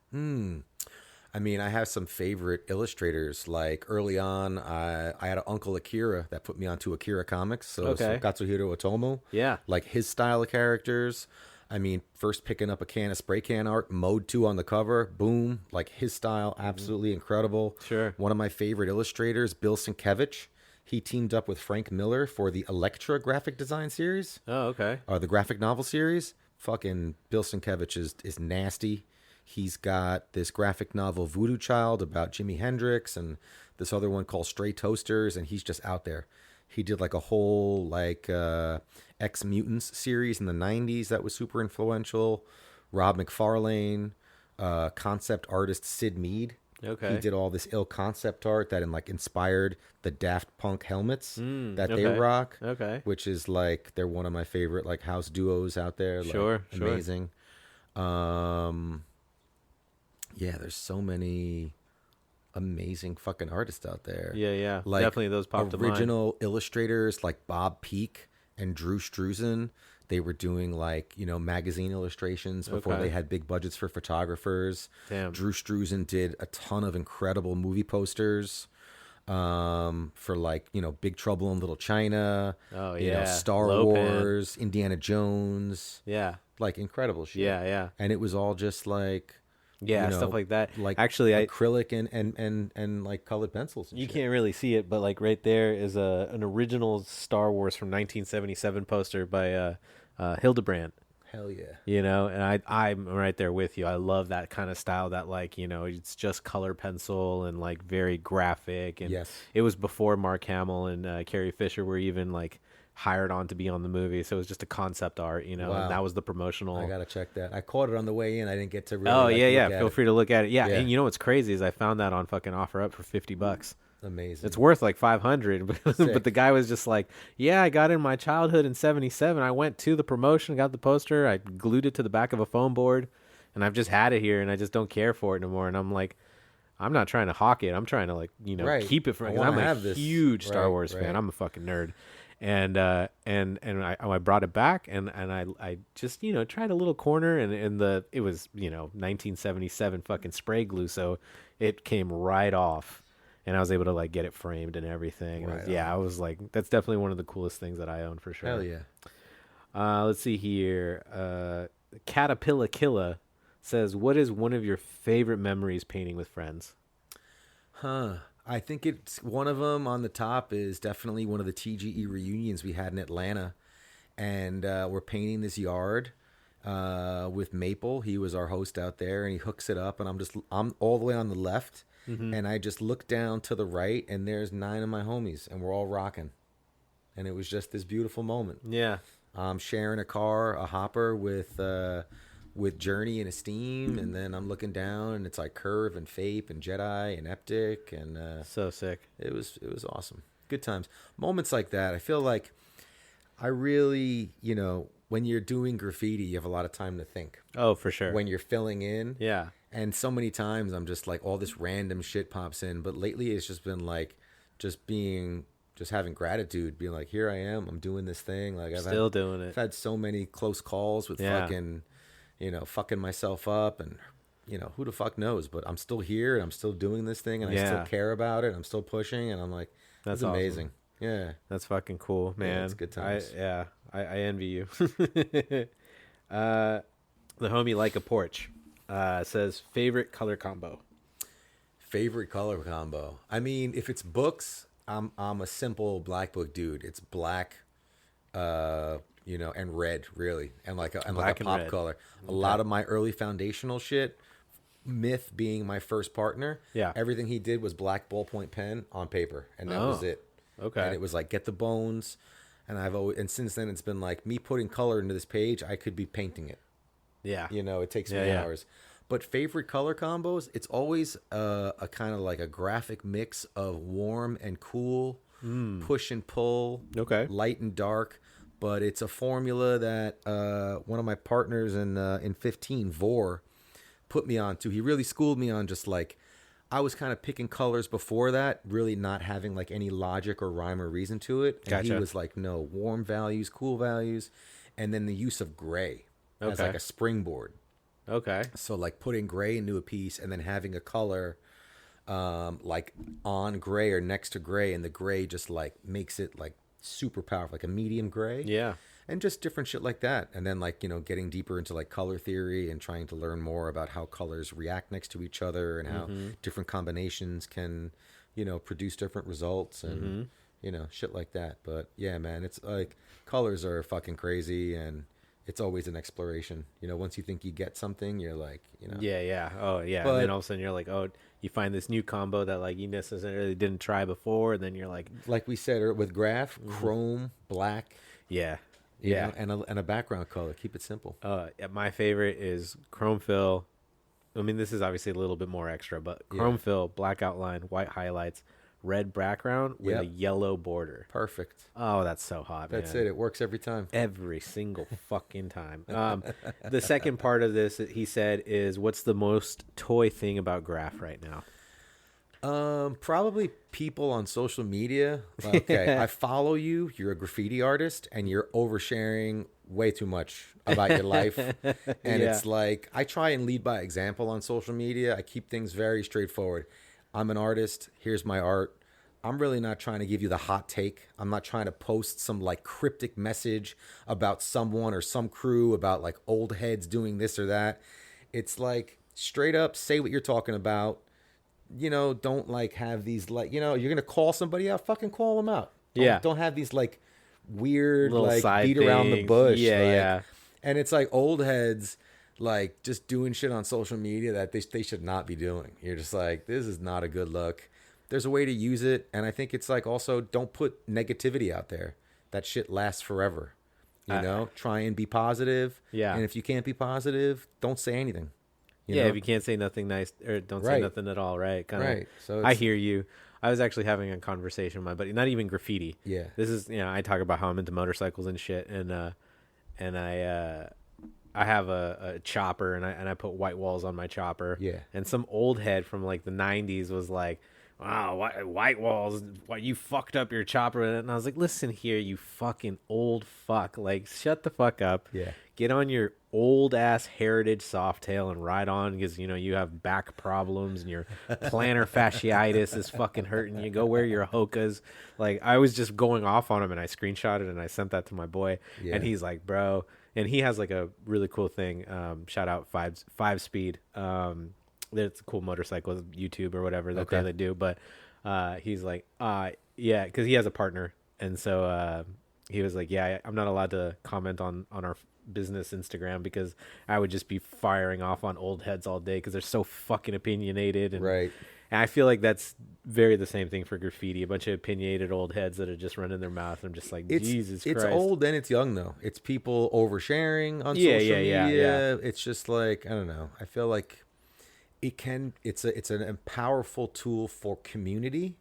I mean, I have some favorite illustrators. Like early on, I had an uncle Akira that put me onto Akira comics. So Katsuhiro Otomo. Yeah. Like his style of characters. I mean, first picking up a can of spray can art, Mode 2 on the cover, boom. Like his style, absolutely incredible. Sure. One of my favorite illustrators, Bill Sienkiewicz. He teamed up with Frank Miller for the Elektra graphic design series. Oh, okay. The graphic novel series. Fucking Bill Sienkiewicz is nasty. He's got this graphic novel, Voodoo Child, about Jimi Hendrix, and this other one called Stray Toasters, and he's just out there. He did like a whole like X-Mutants series in the 90s that was super influential. Rob McFarlane, concept artist Sid Mead. Okay. He did all this ill concept art that inspired the Daft Punk helmets that they rock. Okay. Which is like, they're one of my favorite like house duos out there. Like, sure. Amazing. Yeah, there's so many amazing fucking artists out there. Yeah. Like, definitely those popped to mind. Original illustrators like Bob Peak and Drew Struzan. They were doing like, magazine illustrations before they had big budgets for photographers. Damn. Drew Struzan did a ton of incredible movie posters. for like, Big Trouble in Little China. Oh, you know, yeah. Star Lopan. Wars, Indiana Jones. Yeah. Like incredible shit. Yeah, yeah. And it was all just like, Yeah, stuff like that. like Actually, acrylic and like colored pencils. And you shit. can't really see it, but like right there is an original Star Wars from 1977 poster by Hildebrand. Hell yeah. You know, and I'm right there with you. I love that kind of style that, like, it's just color pencil and like very graphic. And Yes. it was before Mark Hamill and Carrie Fisher were even like hired on to be on the movie. So it was just a concept art, Wow. and that was the promotional. I gotta check that. I caught it on the way in. I didn't get to really. Oh, like, yeah, look yeah. at Feel it. free to look at it. Yeah. Yeah. And you know what's crazy is I found that on fucking OfferUp for $50. Amazing. It's worth like 500, but the guy was just like, "Yeah, I got in my childhood in '77. I went to the promotion, got the poster, I glued it to the back of a foam board, and I've just had it here, and I just don't care for it anymore." And I'm like, I'm not trying to hawk it. I'm trying to Right. keep it for. I Because wanna I'm have a this. huge Star Right, Wars fan. right. I'm a fucking nerd, and I brought it back, and I just tried a little corner, and it was 1977 fucking spray glue, so it came right off. And I was able to like get it framed and everything. And Right I was like, that's definitely one of the coolest things that I own for sure. Hell yeah. Let's see here. Caterpillar Killer says, "What is one of your favorite memories painting with friends?" I think it's one of them on the top is definitely one of the TGE reunions we had in Atlanta. And we're painting this yard with Maple. He was our host out there, and he hooks it up, and I'm all the way on the left. And I just look down to the right, and there's 9 of my homies, and we're all rocking. And it was just this beautiful moment. Yeah. I'm sharing a hopper with Journey and Esteem, and then I'm looking down, and it's like Curve and Fape and Jedi and Eptic, and So sick. it was awesome. Good times. Moments like that. I feel like I really, when you're doing graffiti, you have a lot of time to think. Oh, for sure. When you're filling in. Yeah. And so many times I'm just like, all this random shit pops in. But lately it's just been like, just having gratitude, being like, here I am, I'm doing this thing. Like doing it. I've had so many close calls with fucking myself up, and who the fuck knows, but I'm still here, and I'm still doing this thing, and I still care about it. I'm still pushing, and I'm like, that's amazing. Awesome. Yeah. That's fucking cool, man. Yeah, it's good times. I envy you. The homie Like a Porch says, favorite color combo. Favorite color combo. I mean, if it's books, I'm a simple black book dude. It's black, and red, really, and like a pop red. color. A lot of my early foundational shit, Myth being my first partner. Yeah. Everything he did was black ballpoint pen on paper, and that was it. Okay. And it was like, get the bones, and since then it's been like me putting color into this page. I could be painting it. Yeah. It takes me hours. But favorite color combos, it's always a kind of like a graphic mix of warm and cool, push and pull, light and dark. But it's a formula that one of my partners in 15, Vor, put me on to. He really schooled me on, just like, I was kind of picking colors before that, really not having like any logic or rhyme or reason to it. And he was like, no, warm values, cool values, and then the use of gray as like a springboard. Okay. So like putting gray into a piece and then having a color like on gray or next to gray, and the gray just like makes it like super powerful, like a medium gray. Yeah. And just different shit like that. And then like, getting deeper into like color theory and trying to learn more about how colors react next to each other, and how different combinations can, produce different results, and, shit like that. But yeah, man, it's like colors are fucking crazy, and it's always an exploration. Once you think you get something, you're like, Yeah. Oh, yeah. But, and then all of a sudden you're like, oh, you find this new combo that like you necessarily didn't try before, and then you're like we said with graph, chrome, black. Yeah. And a background color. Keep it simple. My favorite is chrome fill. I mean, this is obviously a little bit more extra, but chrome fill, black outline, white highlights, red background with a yellow border. Perfect. Oh, that's so hot, That's man. it. It works every time. Every single fucking time. The second part of this, he said, is what's the most toy thing about graph right now? Probably people on social media. Okay, I follow you. You're a graffiti artist, and you're oversharing way too much about your life. And it's like, I try and lead by example on social media. I keep things very straightforward. I'm an artist. Here's my art. I'm really not trying to give you the hot take. I'm not trying to post some like cryptic message about someone or some crew about like old heads doing this or that. It's like straight up say what you're talking about. Don't like have these like, you're going to call somebody out, fucking call them out. Don't have these like weird Little like side beat around the things. bush. Yeah. And it's like old heads like just doing shit on social media that they should not be doing. You're just like, this is not a good look. There's a way to use it, and I think it's like also don't put negativity out there. That shit lasts forever. Try and be positive. Yeah. And if you can't be positive, don't say anything. If you can't say nothing nice or don't say nothing at all, right? Right. So I hear you. I was actually having a conversation with my buddy, not even graffiti. Yeah. This is, I talk about how I'm into motorcycles and shit, and I have a chopper, and I put white walls on my chopper. Yeah. And some old head from like the 90s was like, wow, white walls, why you fucked up your chopper. And I was like, listen here, you fucking old fuck. Like, shut the fuck up. Yeah. Get on your old ass heritage softail and ride on because, you have back problems and your plantar fasciitis is fucking hurting you. Go wear your Hokas. Like, I was just going off on him, and I screenshotted and I sent that to my boy. Yeah. And he's like, bro. And he has like a really cool thing. Shout out five speed. It's a cool motorcycle, YouTube or whatever that they do. But he's like, yeah, because he has a partner. And so he was like, yeah, I'm not allowed to comment on our business Instagram because I would just be firing off on old heads all day because they're so fucking opinionated. And, Right. And I feel like that's very the same thing for graffiti. A bunch of opinionated old heads that are just running their mouth. I'm just like, Jesus Christ. It's old and it's young, though. It's people oversharing on social media. Yeah. It's just like, I don't know. I feel like it's a powerful tool for community,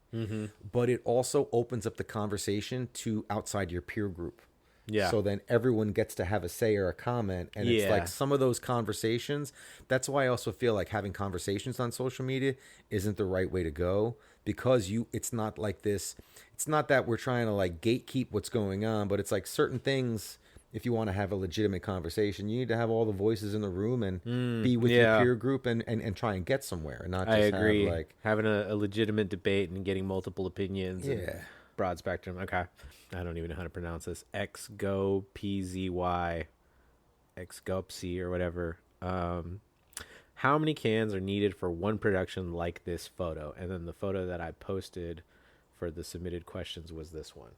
but it also opens up the conversation to outside your peer group. Yeah. So then everyone gets to have a say or a comment. And it's like some of those conversations. That's why I also feel like having conversations on social media isn't the right way to go, because it's not like this. It's not that we're trying to like gatekeep what's going on, but it's like certain things. If you want to have a legitimate conversation, you need to have all the voices in the room and be with your peer group and try and get somewhere, and not just I agree. have like having a legitimate debate and getting multiple opinions. Yeah. And broad spectrum. Okay. I don't even know how to pronounce this. XGOPZY, XGOPSY or whatever. How many cans are needed for one production like this photo? And then the photo that I posted for the submitted questions was this one.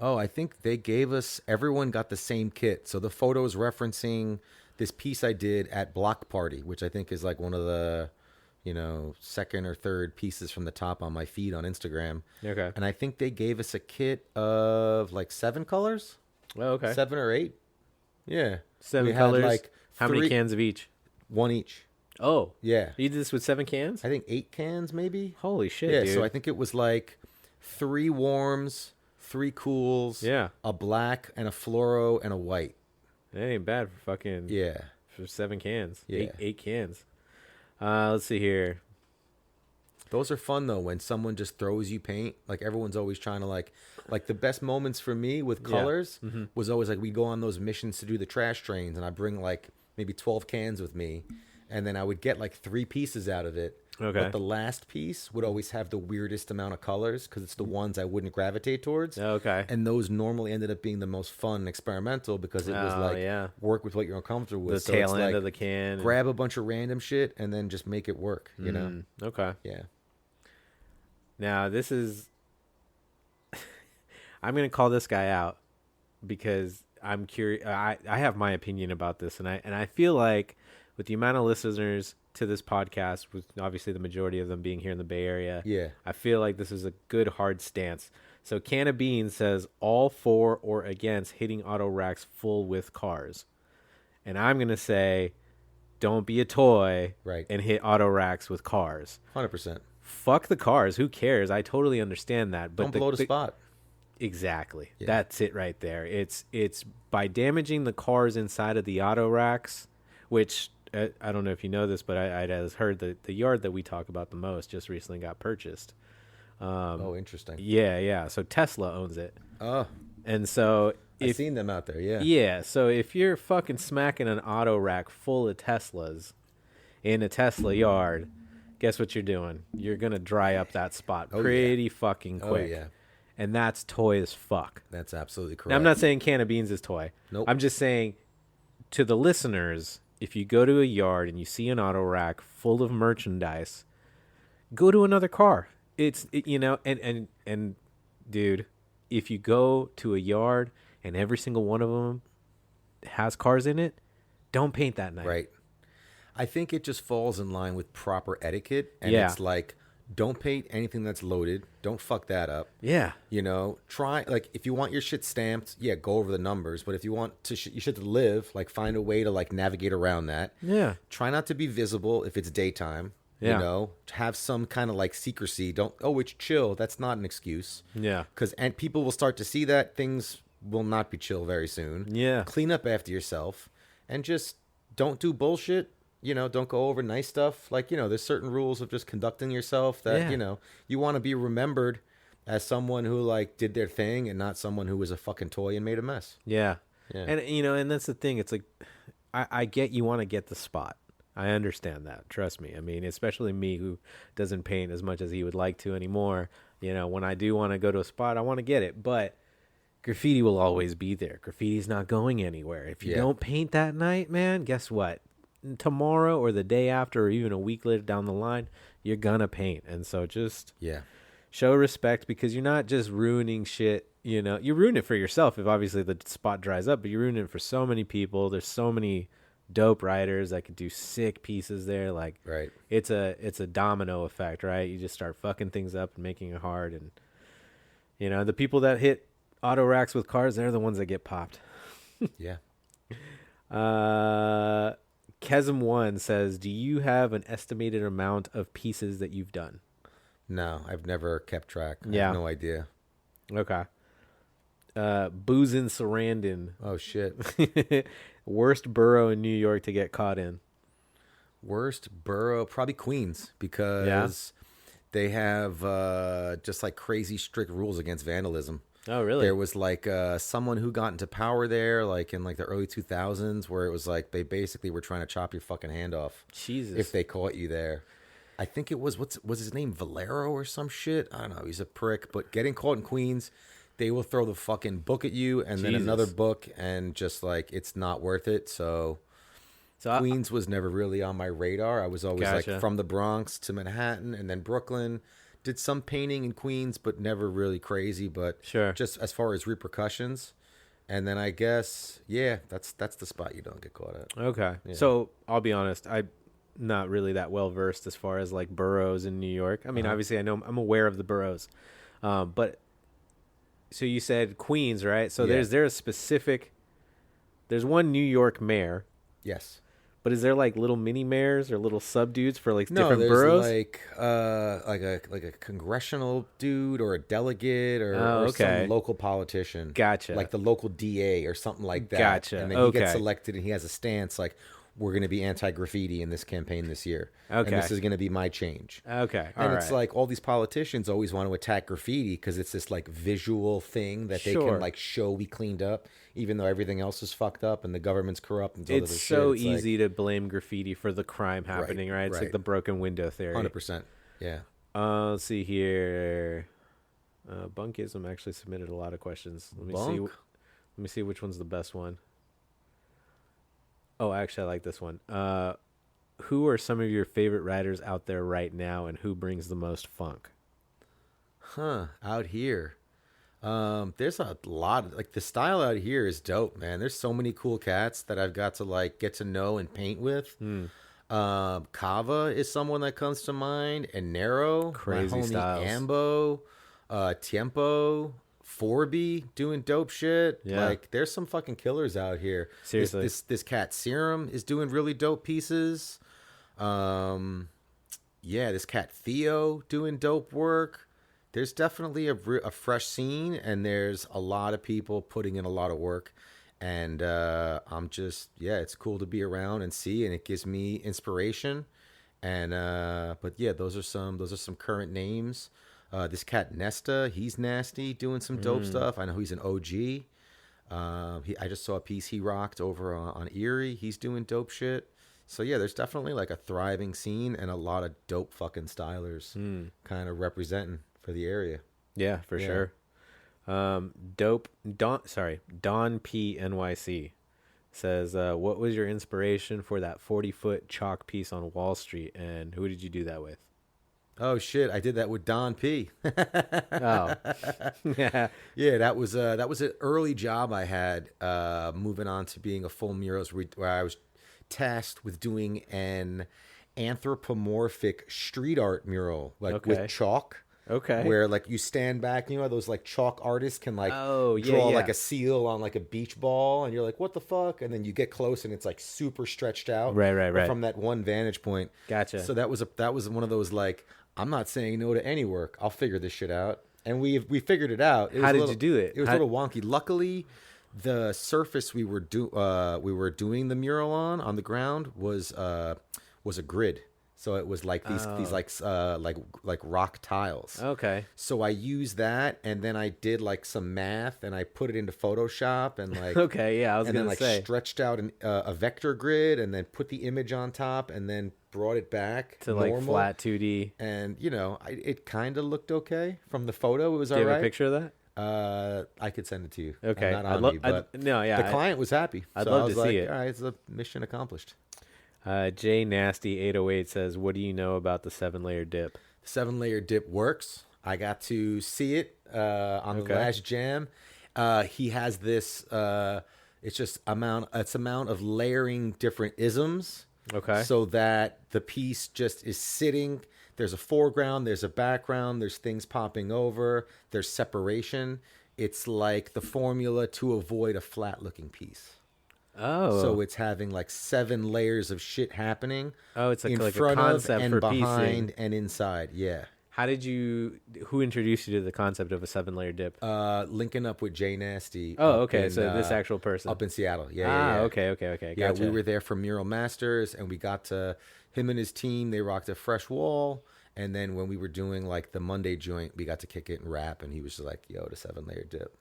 Oh, I think they gave us, everyone got the same kit. So the photo is referencing this piece I did at Block Party, which I think is like one of the, second or third pieces from the top on my feed on Instagram. Okay. And I think they gave us a kit of like 7 colors. Oh, okay. 7 or 8. Yeah. 7 We had, colors. like, How many 3 cans of each? 1 each. Oh. Yeah. You did this with 7 cans? I think 8 cans maybe. Holy shit, Yeah, dude. so I think it was like 3 warms, 3 cools, Yeah. a black and a fluoro and a white. That ain't bad for fucking... Yeah. For 7 cans. Yeah. 8 cans. Let's see here. Those are fun though when someone just throws you paint. Like everyone's always trying to like the best moments for me with colors was always like we go on those missions to do the trash trains, and I bring like maybe 12 cans with me, and then I would get like 3 pieces out of it. Okay. But the last piece would always have the weirdest amount of colors because it's the ones I wouldn't gravitate towards. Okay. And those normally ended up being the most fun and experimental because it was like work with what you're uncomfortable with. The tail end of the can. Grab a bunch of random shit and then just make it work, you know? Okay. Yeah. Now, this is... I'm going to call this guy out because I'm curious. I have my opinion about this, and I feel like with the amount of listeners to this podcast, with obviously the majority of them being here in the Bay Area, I feel like this is a good hard stance. So Can of Beans says all for or against hitting auto racks full with cars. And I'm going to say don't be a toy and hit auto racks with cars. 100%. Fuck the cars. Who cares? I totally understand that. But don't blow the spot. Exactly. Yeah. That's it right there. It's by damaging the cars inside of the auto racks, which I don't know if you know this, but I heard that the yard that we talk about the most just recently got purchased. Interesting. Yeah. So Tesla owns it. Oh. And so I've seen them out there, yeah. Yeah, so if you're fucking smacking an auto rack full of Teslas in a Tesla yard, guess what you're doing? You're gonna dry up that spot Oh, pretty fucking Oh quick. yeah, And that's toy as fuck. that's absolutely correct. Now, I'm not saying can of beans is toy. Nope. I'm just saying to the listeners, if you go to a yard and you see an auto rack full of merchandise, go to another car. And dude, if you go to a yard and every single one of them has cars in it, don't paint that night. Right. I think it just falls in line with proper etiquette, and Yeah. it's like, don't paint anything that's loaded. Don't fuck that up. Yeah. You know, try, like, if you want your shit stamped, yeah, go over the numbers. But if you want to your shit to live, like, find a way to, like, navigate around that. Yeah. Try not to be visible if it's daytime. Yeah. You know, have some kind of, like, secrecy. Don't, oh, it's chill. That's not an excuse. Yeah. And people will start to see that things will not be chill very soon. Yeah. Clean up after yourself and just don't do bullshit. You know, don't go over nice stuff. Like, you know, there's certain rules of just conducting yourself that, Yeah. you know, you want to be remembered as someone who, like, did their thing and not someone who was a fucking toy and made a mess. Yeah. Yeah. And, you know, and that's the thing. It's like, I get you want to get the spot. I understand that. Trust me. I mean, especially me who doesn't paint as much as he would like to anymore. You know, when I do want to go to a spot, I want to get it. But graffiti will always be there. Graffiti's not going anywhere. If you Yeah. don't paint that night, man, guess what? Tomorrow or the day after or even a week later down the line, you're going to paint. And so just Yeah. show respect, because you're not just ruining shit. You know, you ruin it for yourself if obviously the spot dries up, but you ruin it for so many people. There's so many dope writers that could do sick pieces there. Like, Right. it's a domino effect, right? You just start fucking things up and making it hard. And, you know, the people that hit auto racks with cars, they're the ones that get popped. Yeah. Kesem1 says, do you have an estimated amount of pieces that you've done? No, I've never kept track. I Yeah. have no idea. Okay. Boozin' Sarandon. Oh, shit. Worst borough in New York to get caught in. Worst borough, probably Queens, because they have just, like, crazy strict rules against vandalism. Oh, really? There was, like, someone who got into power there, like, in, like, the early 2000s, where it was, like, they basically were trying to chop your fucking hand off Jesus. if they caught you there. I think it was, was his name Valero or some shit? I don't know. He's a prick. But getting caught in Queens, they will throw the fucking book at you and then Jesus. another book, and just, like, it's not worth it. So Queens was never really on my radar. I was always, Gotcha. like, from the Bronx to Manhattan and then Brooklyn. Did some painting in Queens, but never really crazy. But Sure. just as far as repercussions. And then I guess, yeah, that's the spot you don't get caught at. Okay. Yeah. So I'll be honest, I'm not really that well versed as far as like boroughs in New York. I mean, obviously I'm aware of the boroughs. But so you said Queens, right? So Yeah. there's one New York mayor, Yes. but is there like little mini mayors or little sub dudes for like No, different there's boroughs? like a congressional dude or a delegate or okay. some local politician. Gotcha. Like the local DA or something like that. Gotcha. And then he gets Okay. elected and he has a stance like, we're going to be anti-graffiti in this campaign this year. Okay. And this is going to be my change. Okay. And all it's right. like all these politicians always want to attack graffiti because it's this like visual thing that they Sure. can like show we cleaned up, even though everything else is fucked up and the government's corrupt. And all it's this so shit. It's like, easy to blame graffiti for the crime happening, right? It's like right. the broken window theory. 100%. Yeah. Let's see here. Bunkism actually submitted a lot of questions. Let me see which one's the best one. Oh, actually, I like this one. Who are some of your favorite writers out there right now, and who brings the most funk? Out here. There's a lot like the style out here is dope, man. There's so many cool cats that I've got to like get to know and paint with. Kava is someone that comes to mind, and Nero, Crazy my homie styles. Ambo, Tiempo, Forby doing dope shit. Yeah. Like there's some fucking killers out here. Seriously. This cat Serum is doing really dope pieces. Yeah, this cat Theo doing dope work. There's definitely a fresh scene, and there's a lot of people putting in a lot of work. And I'm just, yeah, it's cool to be around and see, and it gives me inspiration. And but yeah, those are some current names. This cat Nesta, he's nasty, doing some dope stuff. I know he's an OG. I just saw a piece he rocked over on Erie. He's doing dope shit. So yeah, there's definitely like a thriving scene and a lot of dope fucking stylers kind of representing for the area. Yeah, for Yeah. sure. Don P NYC says, what was your inspiration for that 40-foot chalk piece on Wall Street, and who did you do that with? Oh shit, I did that with Don P. Oh, yeah. Yeah, that was an early job I had, moving on to being a full murals where I was tasked with doing an anthropomorphic street art mural, like Okay. with chalk. Okay. Where like you stand back, you know, those like chalk artists can like Oh, yeah, draw yeah. like a seal on like a beach ball, and you're like, what the fuck? And then you get close and it's like super stretched out. Right. From that one vantage point. Gotcha. So that was one of those like, I'm not saying no to any work. I'll figure this shit out. And we figured it out. It was How a did little- you do it? It was a little wonky. Luckily, the surface we were doing the mural on the ground was a grid. So it was like these like rock tiles. Okay. So I used that, and then I did like some math, and I put it into Photoshop, and like Okay, yeah, I was and going then to like say. stretched out a vector grid, and then put the image on top, and then brought it back To like normal. flat 2D. And you know, it kind of looked okay from the photo. It was Do you all have right. a picture of that? I could send it to you. Okay. Not on me, but no, yeah. the client was happy. I'd so love I was to like, see it. All right, it's a mission accomplished. J Nasty 808 says, what do you know about the 7-layer dip? 7-layer dip works. I got to see it on Okay. the last jam. He has this. It's amount of layering different isms. Okay. So that the piece just is sitting. There's a foreground. There's a background. There's things popping over. There's separation. It's like the formula to avoid a flat-looking piece. Oh. So it's having like 7 layers of shit happening. Oh, it's like in a front concept of and for behind piecing. and inside. Yeah. Who introduced you to the concept of a 7-layer dip? Linking up with Jay Nasty. Oh, up okay. in, So this actual person. up in Seattle. Yeah. Ah, yeah. okay. Yeah, Gotcha. we were there for Mural Masters, and we got to him and his team. They rocked a fresh wall, and then when we were doing like the Monday joint, we got to kick it and rap, and he was just like, "Yo, the 7-layer dip.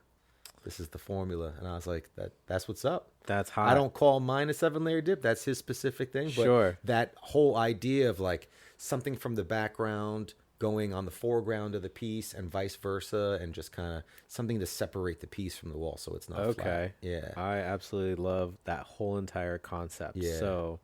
This is the formula." And I was like, "That's what's up." That's hot. I don't call mine a 7-layer dip. That's his specific thing. But Sure. that whole idea of like something from the background going on the foreground of the piece and vice versa, and just kind of something to separate the piece from the wall so it's not Okay. flat. Yeah. I absolutely love that whole entire concept. Yeah. So,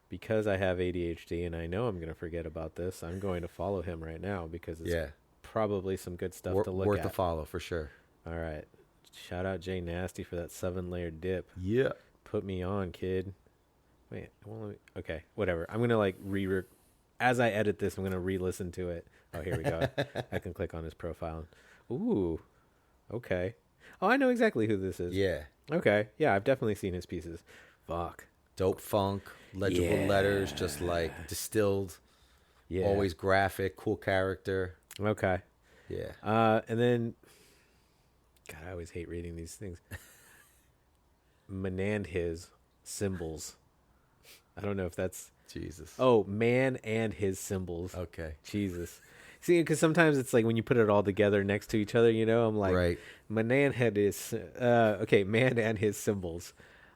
because I have ADHD and I know I'm going to forget about this, I'm going to follow him right now because it's Yeah. probably some good stuff to look Worth at. a follow for sure. All right. Shout out Jay Nasty for that 7-layer dip. Yeah. Put me on, kid. Wait, okay, whatever. I'm gonna like as I edit this, I'm gonna re-listen to it. Oh, here we go. I can click on his profile. Ooh, okay. Oh, I know exactly who this is. Yeah. Okay, yeah, I've definitely seen his pieces. Fuck. Dope funk, legible letters, just like distilled, Yeah. always graphic, cool character. Okay. Yeah. And then, God, I always hate reading these things. Man and his symbols. I don't know if that's. Jesus. Oh, man and his symbols. Okay. Jesus. See, because sometimes it's like when you put it all together next to each other, you know, I'm like, Right. man and his symbols,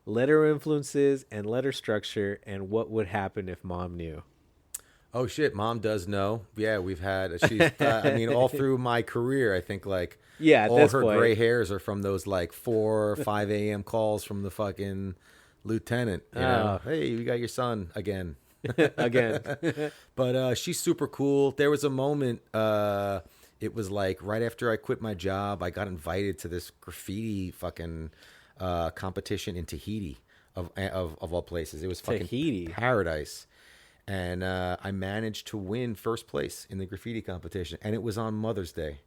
letter influences and letter structure, and what would happen if mom knew. Oh shit, mom does know. Yeah, we've had. She's. I mean, all through my career, I think like. Yeah, at all this her point. gray hairs are from those like 4 or 5 a.m. calls from the fucking lieutenant. You know, hey, we got your son again. Again. But she's super cool. There was a moment. It was like right after I quit my job, I got invited to this graffiti fucking competition in Tahiti, of all places. It was fucking Tahiti? paradise. And I managed to win first place in the graffiti competition, and it was on Mother's Day.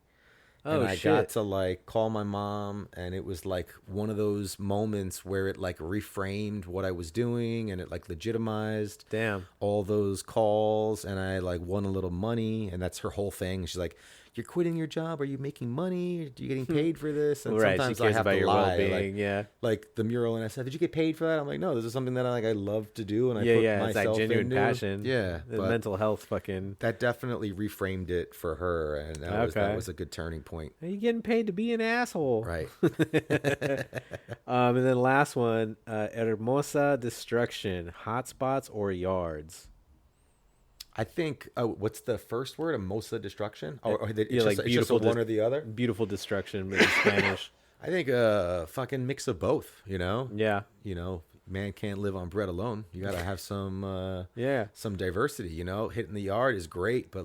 Oh, and I shit. got to like call my mom, and it was like one of those moments where it like reframed what I was doing, and it like legitimized Damn. all those calls, and I like won a little money, and that's her whole thing. She's like, you're quitting your job? Are you making money? Are you getting paid for this? And Right, she sometimes I cares have about to your lie. well-being, yeah. Like the mural, and I said, did you get paid for that? I'm like, no, this is something that I love to do, and I Yeah, put yeah, it's myself that genuine into. passion. Yeah, The but mental health fucking... that definitely reframed it for her, and that Okay. was a good turning point. Are you getting paid to be an asshole? Right. And then last one, Hermosa Destruction, hotspots or yards? I think, what's the first word? Hermosa Destruction? Or it's Yeah, like just, beautiful one or the other? Beautiful destruction, but in Spanish. I think fucking mix of both, Yeah. Man can't live on bread alone. You got to have some Yeah. some diversity, Hitting the yard is great, but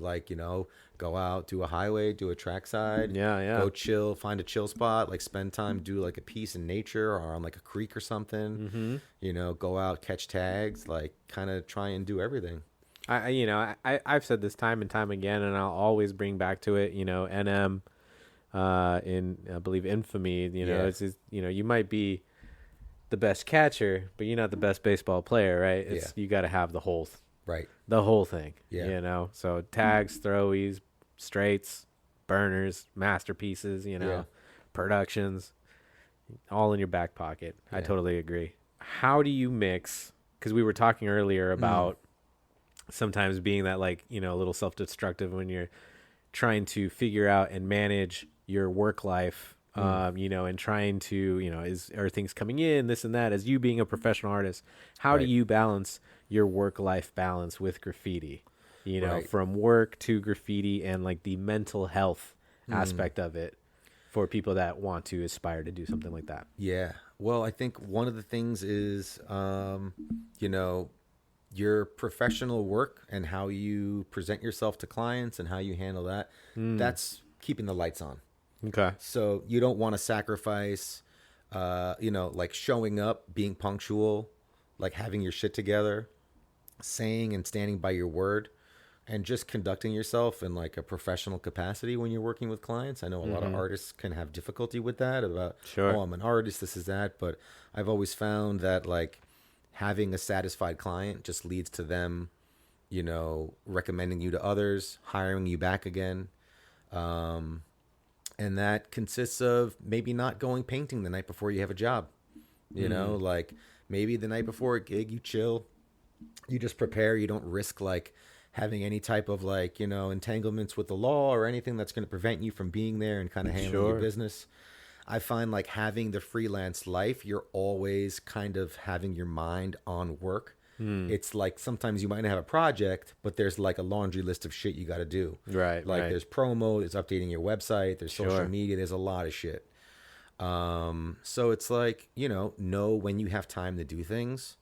go out, do a highway, do a trackside. Yeah. Go chill, find a chill spot, spend time, do a piece in nature or on a creek or something. Mm-hmm. Go out, catch tags, kind of try and do everything. I've said this time and time again, and I'll always bring back to it, NM, in, I believe, Infamy, it's just, you might be the best catcher, but you're not the best baseball player, right? You got to have the whole thing, so tags, throwies, straights, burners, masterpieces, productions, all in your back pocket. I totally agree. How do you mix, because we were talking earlier about sometimes being that a little self-destructive when you're trying to figure out and manage your work life, and trying to, are things coming in, this and that, as you being a professional artist, how do you balance your work-life balance with graffiti, from work to graffiti and the mental health aspect of it for people that want to aspire to do something like that? Yeah. Well, I think one of the things is, your professional work and how you present yourself to clients and how you handle that, that's keeping the lights on. Okay. So you don't want to sacrifice, showing up, being punctual, having your shit together, saying and standing by your word, and just conducting yourself in a professional capacity when you're working with clients. I know a lot of artists can have difficulty with that about, oh, I'm an artist, this is that. But I've always found that having a satisfied client just leads to them, recommending you to others, hiring you back again. And that consists of maybe not going painting the night before you have a job. Maybe the night before a gig, you chill, you just prepare. You don't risk having any type of entanglements with the law or anything that's going to prevent you from being there and kind of handling your business. I find having the freelance life, you're always kind of having your mind on work. It's sometimes you might have a project, but there's a laundry list of shit you got to do. Right. There's promo, there's updating your website, there's social media, there's a lot of shit. So it's know when you have time to do things.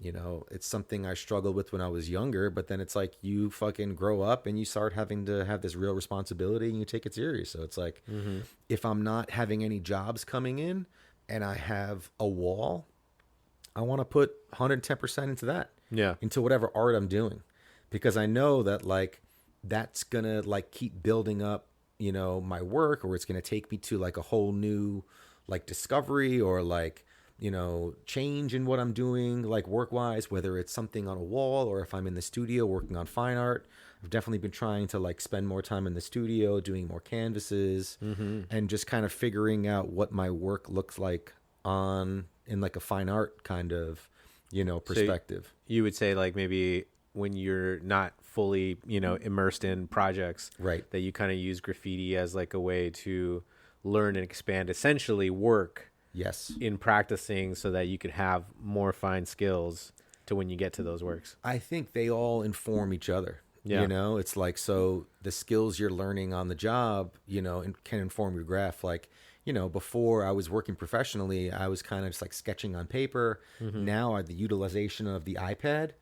It's something I struggled with when I was younger, but then it's you fucking grow up and you start having to have this real responsibility and you take it serious. So it's if I'm not having any jobs coming in and I have a wall, I want to put 110% into that. Yeah. Into whatever art I'm doing, because I know that that's going to keep building up, my work, or it's going to take me to a whole new discovery or change in what I'm doing, work-wise, whether it's something on a wall or if I'm in the studio working on fine art. I've definitely been trying to spend more time in the studio, doing more canvases, and just kind of figuring out what my work looks like in a fine art kind of, perspective. So you would say maybe when you're not fully, immersed in projects, right, that you kind of use graffiti as a way to learn and expand, essentially work. Yes. In practicing so that you could have more fine skills to when you get to those works. I think they all inform each other. Yeah. It's so the skills you're learning on the job, can inform your graph. Before I was working professionally, I was kind of just sketching on paper. Now the utilization of the iPad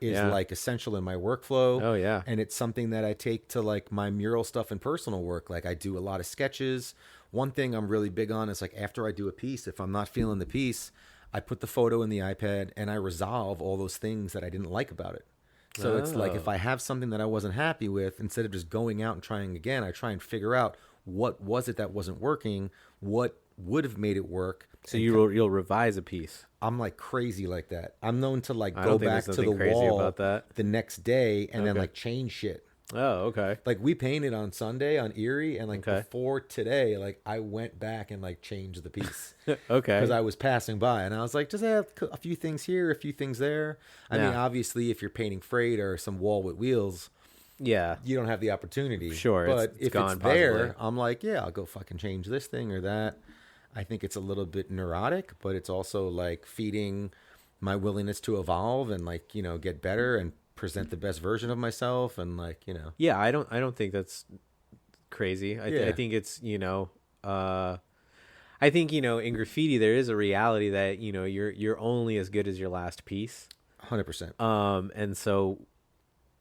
is essential in my workflow. Oh yeah. And it's something that I take to my mural stuff and personal work. I do a lot of sketches. One thing I'm really big on is after I do a piece, if I'm not feeling the piece, I put the photo in the iPad and I resolve all those things that I didn't like about it. So it's if I have something that I wasn't happy with, instead of just going out and trying again, I try and figure out what was it that wasn't working, what would have made it work. So you'll revise a piece. I'm crazy like that. I'm known to I go don't think back there's to the nothing crazy wall about that. the next day and then change shit. Oh, okay. Like we painted on Sunday on Erie, and like Okay. before today, like I went back and like changed the piece Okay. because I was passing by, and I was like, just add a few things here, a few things there. I mean, Yeah. obviously, if you're painting freight or some wall with wheels, Yeah. you don't have the opportunity. Sure, but it's if gone it's there, possibly. I'm like, yeah, I'll go fucking change this thing or that. I think it's a little bit neurotic, but it's also like feeding my willingness to evolve and like, you know, get better and present the best version of myself, and like, you know. Yeah, I don't think that's crazy. I Yeah. think it's, I think, in graffiti there is a reality that, you're only as good as your last piece. 100%. And so,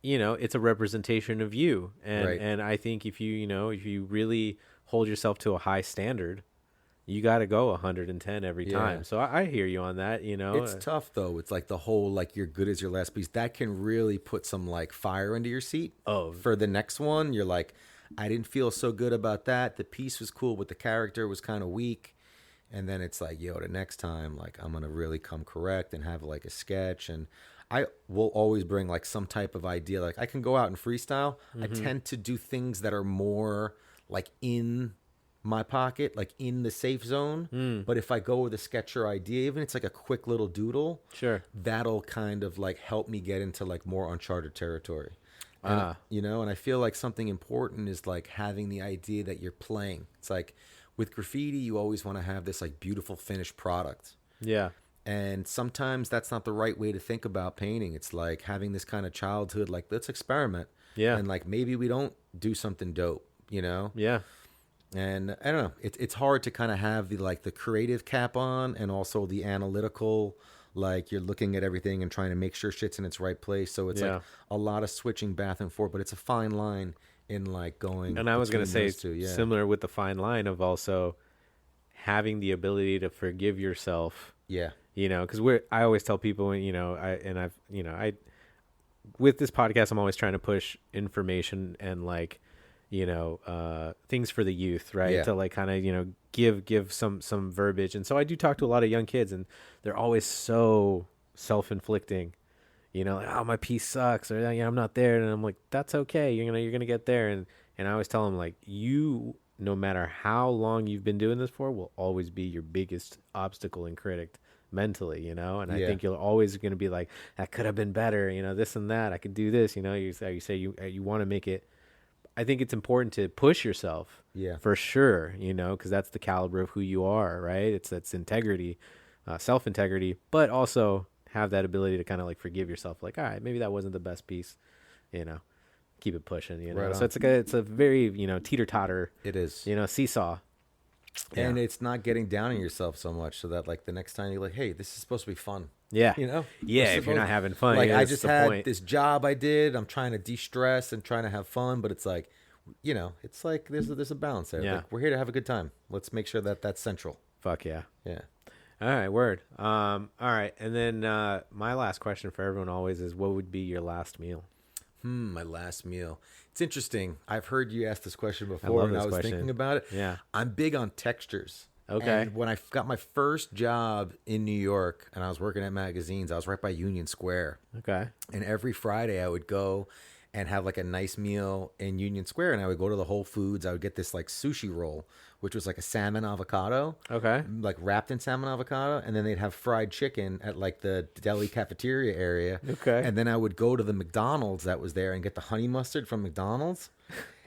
it's a representation of you. And Right. and I think if you really hold yourself to a high standard, you got to go 110 every Yeah. time. So I hear you on that, It's tough though. It's like the whole like you're good as your last piece. That can really put some like fire into your seat. Oh. For the next one, you're like, I didn't feel so good about that. The piece was cool, but the character was kind of weak. And then it's like, yo, the next time, like I'm gonna really come correct and have like a sketch. And I will always bring like some type of idea. Like I can go out and freestyle. I tend to do things that are more like in my pocket, like in the safe zone. But if I go with a sketch or idea, even it's like a quick little doodle, Sure. that'll kind of like help me get into like more uncharted territory. And, Ah. and I feel like something important is like having the idea that you're playing. It's like with graffiti, you always want to have this like beautiful finished product. Yeah. And sometimes that's not the right way to think about painting. It's like having this kind of childhood, like let's experiment. Yeah. And like maybe we don't do something dope, Yeah. And I don't know. It's hard to kind of have the creative cap on and also the analytical, like you're looking at everything and trying to make sure shit's in its right place. So it's Yeah. like a lot of switching back and forth, but it's a fine line in like going. And I was going to say between those two, yeah. similar with the fine line of also having the ability to forgive yourself, Yeah. because I always tell people, with this podcast, I'm always trying to push information and like, things for the youth, right? Yeah. To like kind of, give some verbiage. And so I do talk to a lot of young kids and they're always so self-inflicting, like, oh, my piece sucks, or I'm not there. And I'm like, that's okay. You're going to get there. And I always tell them like, you, no matter how long you've been doing this for, will always be your biggest obstacle and critic mentally, and I Yeah. think you're always going to be like, that could have been better, this and that, I could do this, you say you want to make it. I think it's important to push yourself, Yeah. for sure, because that's the caliber of who you are, right? That's integrity, self-integrity, but also have that ability to kind of like forgive yourself, like, all right, maybe that wasn't the best piece, keep it pushing, Right so on. it's a very, teeter-totter, It is. seesaw. And Yeah. it's not getting down on yourself so much so that like the next time you're like, hey, this is supposed to be fun. Yeah. Yeah, If you're not having fun, like yeah, I that's just the had point. this job I did. I'm trying to de-stress and trying to have fun, but it's like, it's like there's a balance there. Yeah. Like we're here to have a good time. Let's make sure that that's central. Fuck yeah. Yeah. All right, word. All right, and then my last question for everyone always is, what would be your last meal? My last meal. It's interesting. I've heard you ask this question before, love and I this was question. thinking about it. Yeah. I'm big on textures. Okay. And when I got my first job in New York and I was working at magazines, I was right by Union Square. Okay. And every Friday I would go and have like a nice meal in Union Square. And I would go to the Whole Foods. I would get this like sushi roll, which was like a salmon avocado. Okay. Like wrapped in salmon avocado. And then they'd have fried chicken at like the deli cafeteria area. Okay. And then I would go to the McDonald's that was there and get the honey mustard from McDonald's.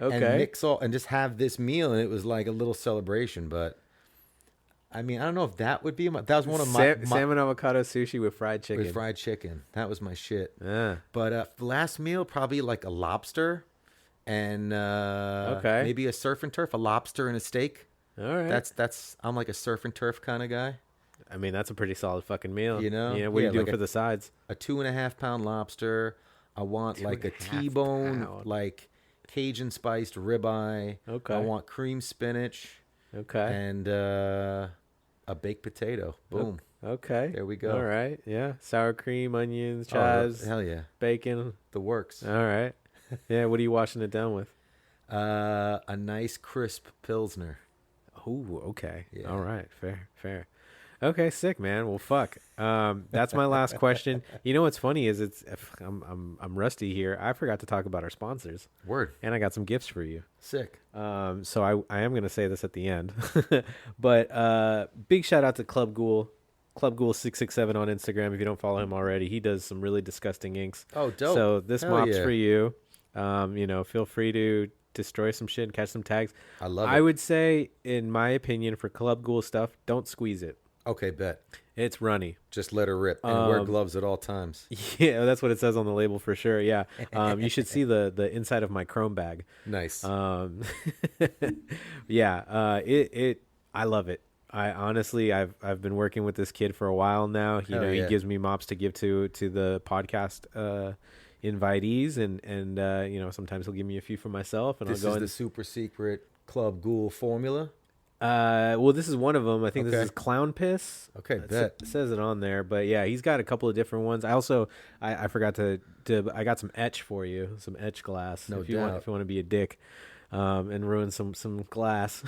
Okay. And mix all and just have this meal. And it was like a little celebration. But I mean, I don't know if that would be that was one of my salmon avocado sushi with fried chicken. with fried chicken. That was my shit. Yeah. But the last meal, probably like a lobster and Okay. maybe a surf and turf, a lobster and a steak. All right. That's I'm like a surf and turf kind of guy. I mean, that's a pretty solid fucking meal. You know? What Yeah, are you doing like for the sides? A 2.5 pound lobster. I want like a 2.5 T-bone, pound. like Cajun spiced ribeye. Okay. I want cream spinach Okay. and a baked potato. Boom. Okay. There we go. All right. Yeah. Sour cream, onions, Oh, chives, hell yeah. bacon. The works. All right. Yeah. What are you washing it down with? A nice crisp Pilsner. Oh, okay. Yeah. All right. Fair. Okay, sick, man. Well, fuck. That's my last question. You know what's funny is I'm rusty here. I forgot to talk about our sponsors, Word. and I got some gifts for you. Sick. So I am gonna say this at the end, but big shout out to Club Ghoul. Club Ghoul 667 on Instagram. If you don't follow him already, he does some really disgusting inks. Oh, dope. So this Hell mop's yeah. for you. Feel free to destroy some shit and catch some tags. I love it. I would say, in my opinion, for Club Ghoul stuff, don't squeeze it. Okay, bet. It's runny. Just let her rip and wear gloves at all times. Yeah, that's what it says on the label for sure. Yeah. You should see the inside of my chrome bag. Nice. Yeah. I love it. I honestly, I've been working with this kid for a while now. You know, yeah. he gives me mops to give to the podcast invitees, and sometimes he'll give me a few for myself, and This I'll go is the super secret Club Ghoul formula. well, this is one of them. I think this Okay. is Clown Piss. Okay, It bet. says it on there, but yeah, he's got a couple of different ones. I also, I forgot to I got some etch for you, some etch glass. No if you want, doubt. if you want to be a dick, and ruin some say.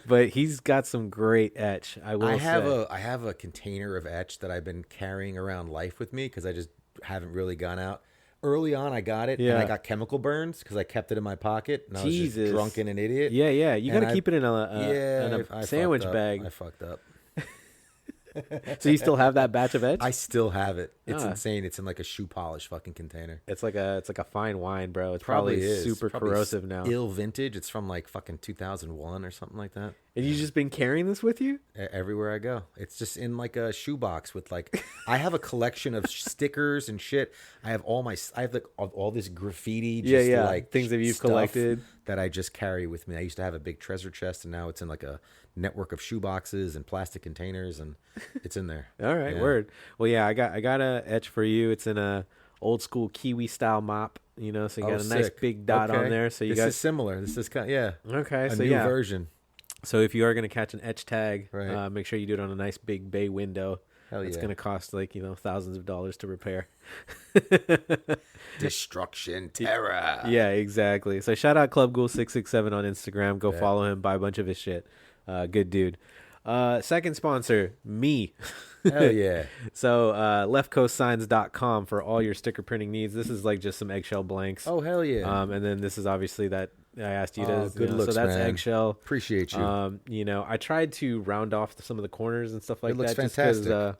But he's got some great etch. I have a container of etch that I've been carrying around life with me because I just haven't really gone out. Early on, I got it, and Yeah. I got chemical burns because I kept it in my pocket, and I was Jesus. just drunk and an idiot. Yeah, yeah. You got And to keep it in a I sandwich fucked up. bag. I fucked up. So you still have that batch of etch? I still have it. It's Ah. insane. It's in like a shoe polish fucking container. It's like a fine wine, bro. It's probably is. super Probably corrosive now. Ill vintage. It's from like fucking 2001 or something like that. And you just been carrying this with you? Everywhere I go, it's just in like a shoebox with like. I have a collection of stickers and shit. I have like all this graffiti. Just Yeah, like things that you've stuff collected. that I just carry with me. I used to have a big treasure chest, and now it's in like a network of shoeboxes and plastic containers, and it's in there. All right, Yeah. word. Well, yeah, I got a etch for you. It's in a old school Kiwi style mop, so you got a nice sick. big dot Okay. on there. So you this is similar. This is kind okay. a So new yeah, version. so if you are gonna catch an etch tag, Right. make sure you do it on a nice big bay window. Hell It's yeah. gonna cost like thousands of dollars to repair. Destruction, terror. Yeah, exactly. So shout out Club Ghoul 667 on Instagram. Go Yeah. follow him. Buy a bunch of his shit. Good dude. Second sponsor, me. Hell yeah. So leftcoastsigns.com for all your sticker printing needs. This is like just some eggshell blanks. Oh hell yeah. And then this is obviously that I asked you to. Oh, good looks, so that's man. eggshell. Appreciate you. I tried to round off some of the corners and stuff like It looks that. Just fantastic. 'cause,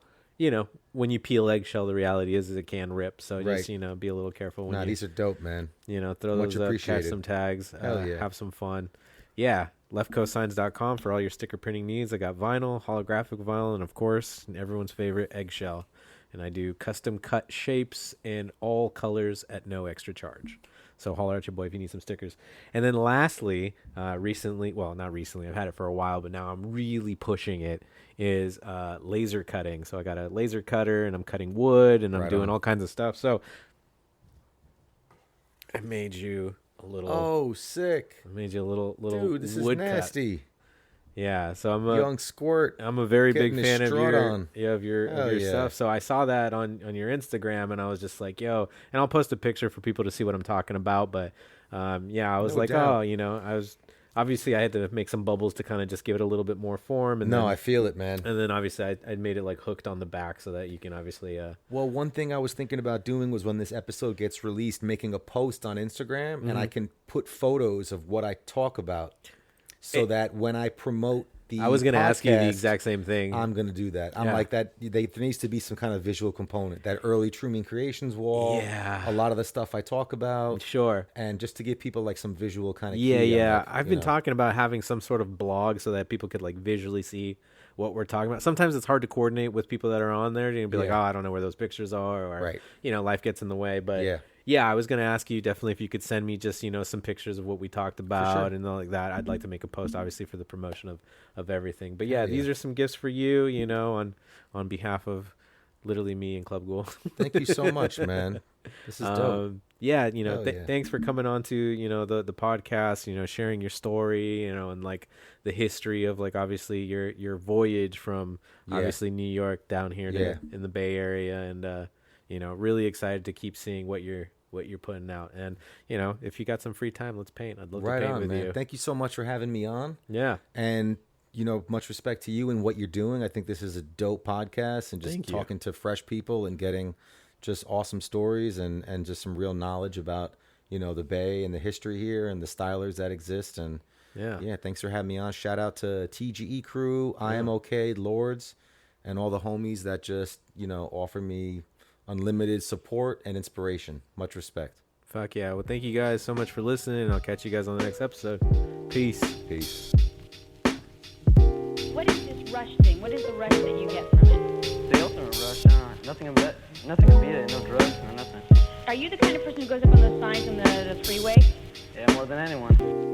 when you peel eggshell, the reality is it can rip. So just Right. be a little careful when Nah, you these are dope, man. throw Much those up, catch appreciated. some tags, Hell yeah. have some fun. Yeah, leftcoastsigns.com for all your sticker printing needs. I got vinyl, holographic vinyl, and of course, everyone's favorite eggshell. And I do custom cut shapes in all colors at no extra charge. So holler at your boy if you need some stickers. And then lastly, not recently, I've had it for a while, but now I'm really pushing it, is laser cutting. So I got a laser cutter and I'm cutting wood and I'm Right doing on. all kinds of stuff. So I made you a little... Oh, sick. I made you a little Dude, this is wood cut. nasty. Yeah, so Young squirt. I'm a very big Getting his fan of strut your on. of your Hell yeah. stuff. So I saw that on your Instagram, and I was just like, yo, and I'll post a picture for people to see what I'm talking about. But I was No like, doubt. I was obviously I had to make some bubbles to kind of just give it a little bit more form. And No, then, I feel it, man. and then obviously I made it like hooked on the back so that you can obviously Well, one thing I was thinking about doing was when this episode gets released, making a post on Instagram, and Mm-hmm. I can put photos of what I talk about, so that when I promote the I was going to ask you the podcast, exact same thing. I'm going to do that. I'm Yeah. like that. There needs to be some kind of visual component. That early Truman Creations wall. Yeah. A lot of the stuff I talk about. Sure. And just to give people like some visual kind of. Yeah. I've been talking about having some sort of blog so that people could like visually see what we're talking about. Sometimes it's hard to coordinate with people that are on there. You'll be like, Yeah. oh, I don't know where those pictures are, or Right. life gets in the way. But Yeah. I was gonna ask you definitely if you could send me just some pictures of what we talked about and all like that. I'd like to make a post, obviously, for the promotion of everything. But yeah, these are some gifts for you, on behalf of literally me and Club Ghoul. Thank you so much, man. This is dope. Yeah, Hell yeah. thanks for coming on to the podcast, sharing your story, and like the history of like obviously your voyage from Yeah. obviously New York down here to Yeah. in the Bay Area, and really excited to keep seeing what you're putting out. And if you got some free time, let's paint. I'd love to Right paint on, with man. you. Thank you so much for having me on. Yeah. And much respect to you and what you're doing. I think this is a dope podcast, and just Thank you. talking to fresh people and getting just awesome stories and just some real knowledge about, the Bay and the history here and the stylers that exist. And Yeah. thanks for having me on. Shout out to TGE crew, I Am Okay, Lords, and all the homies that just, offer me unlimited support and inspiration. Much respect. Fuck yeah. Well, thank you guys so much for listening, and I'll catch you guys on the next episode. Peace. Peace. What is this rush thing? What is the rush that you get from it? The ultimate rush, nothing can beat it, no drugs, no nothing. Are you the kind of person who goes up on those signs on the freeway? Yeah, more than anyone.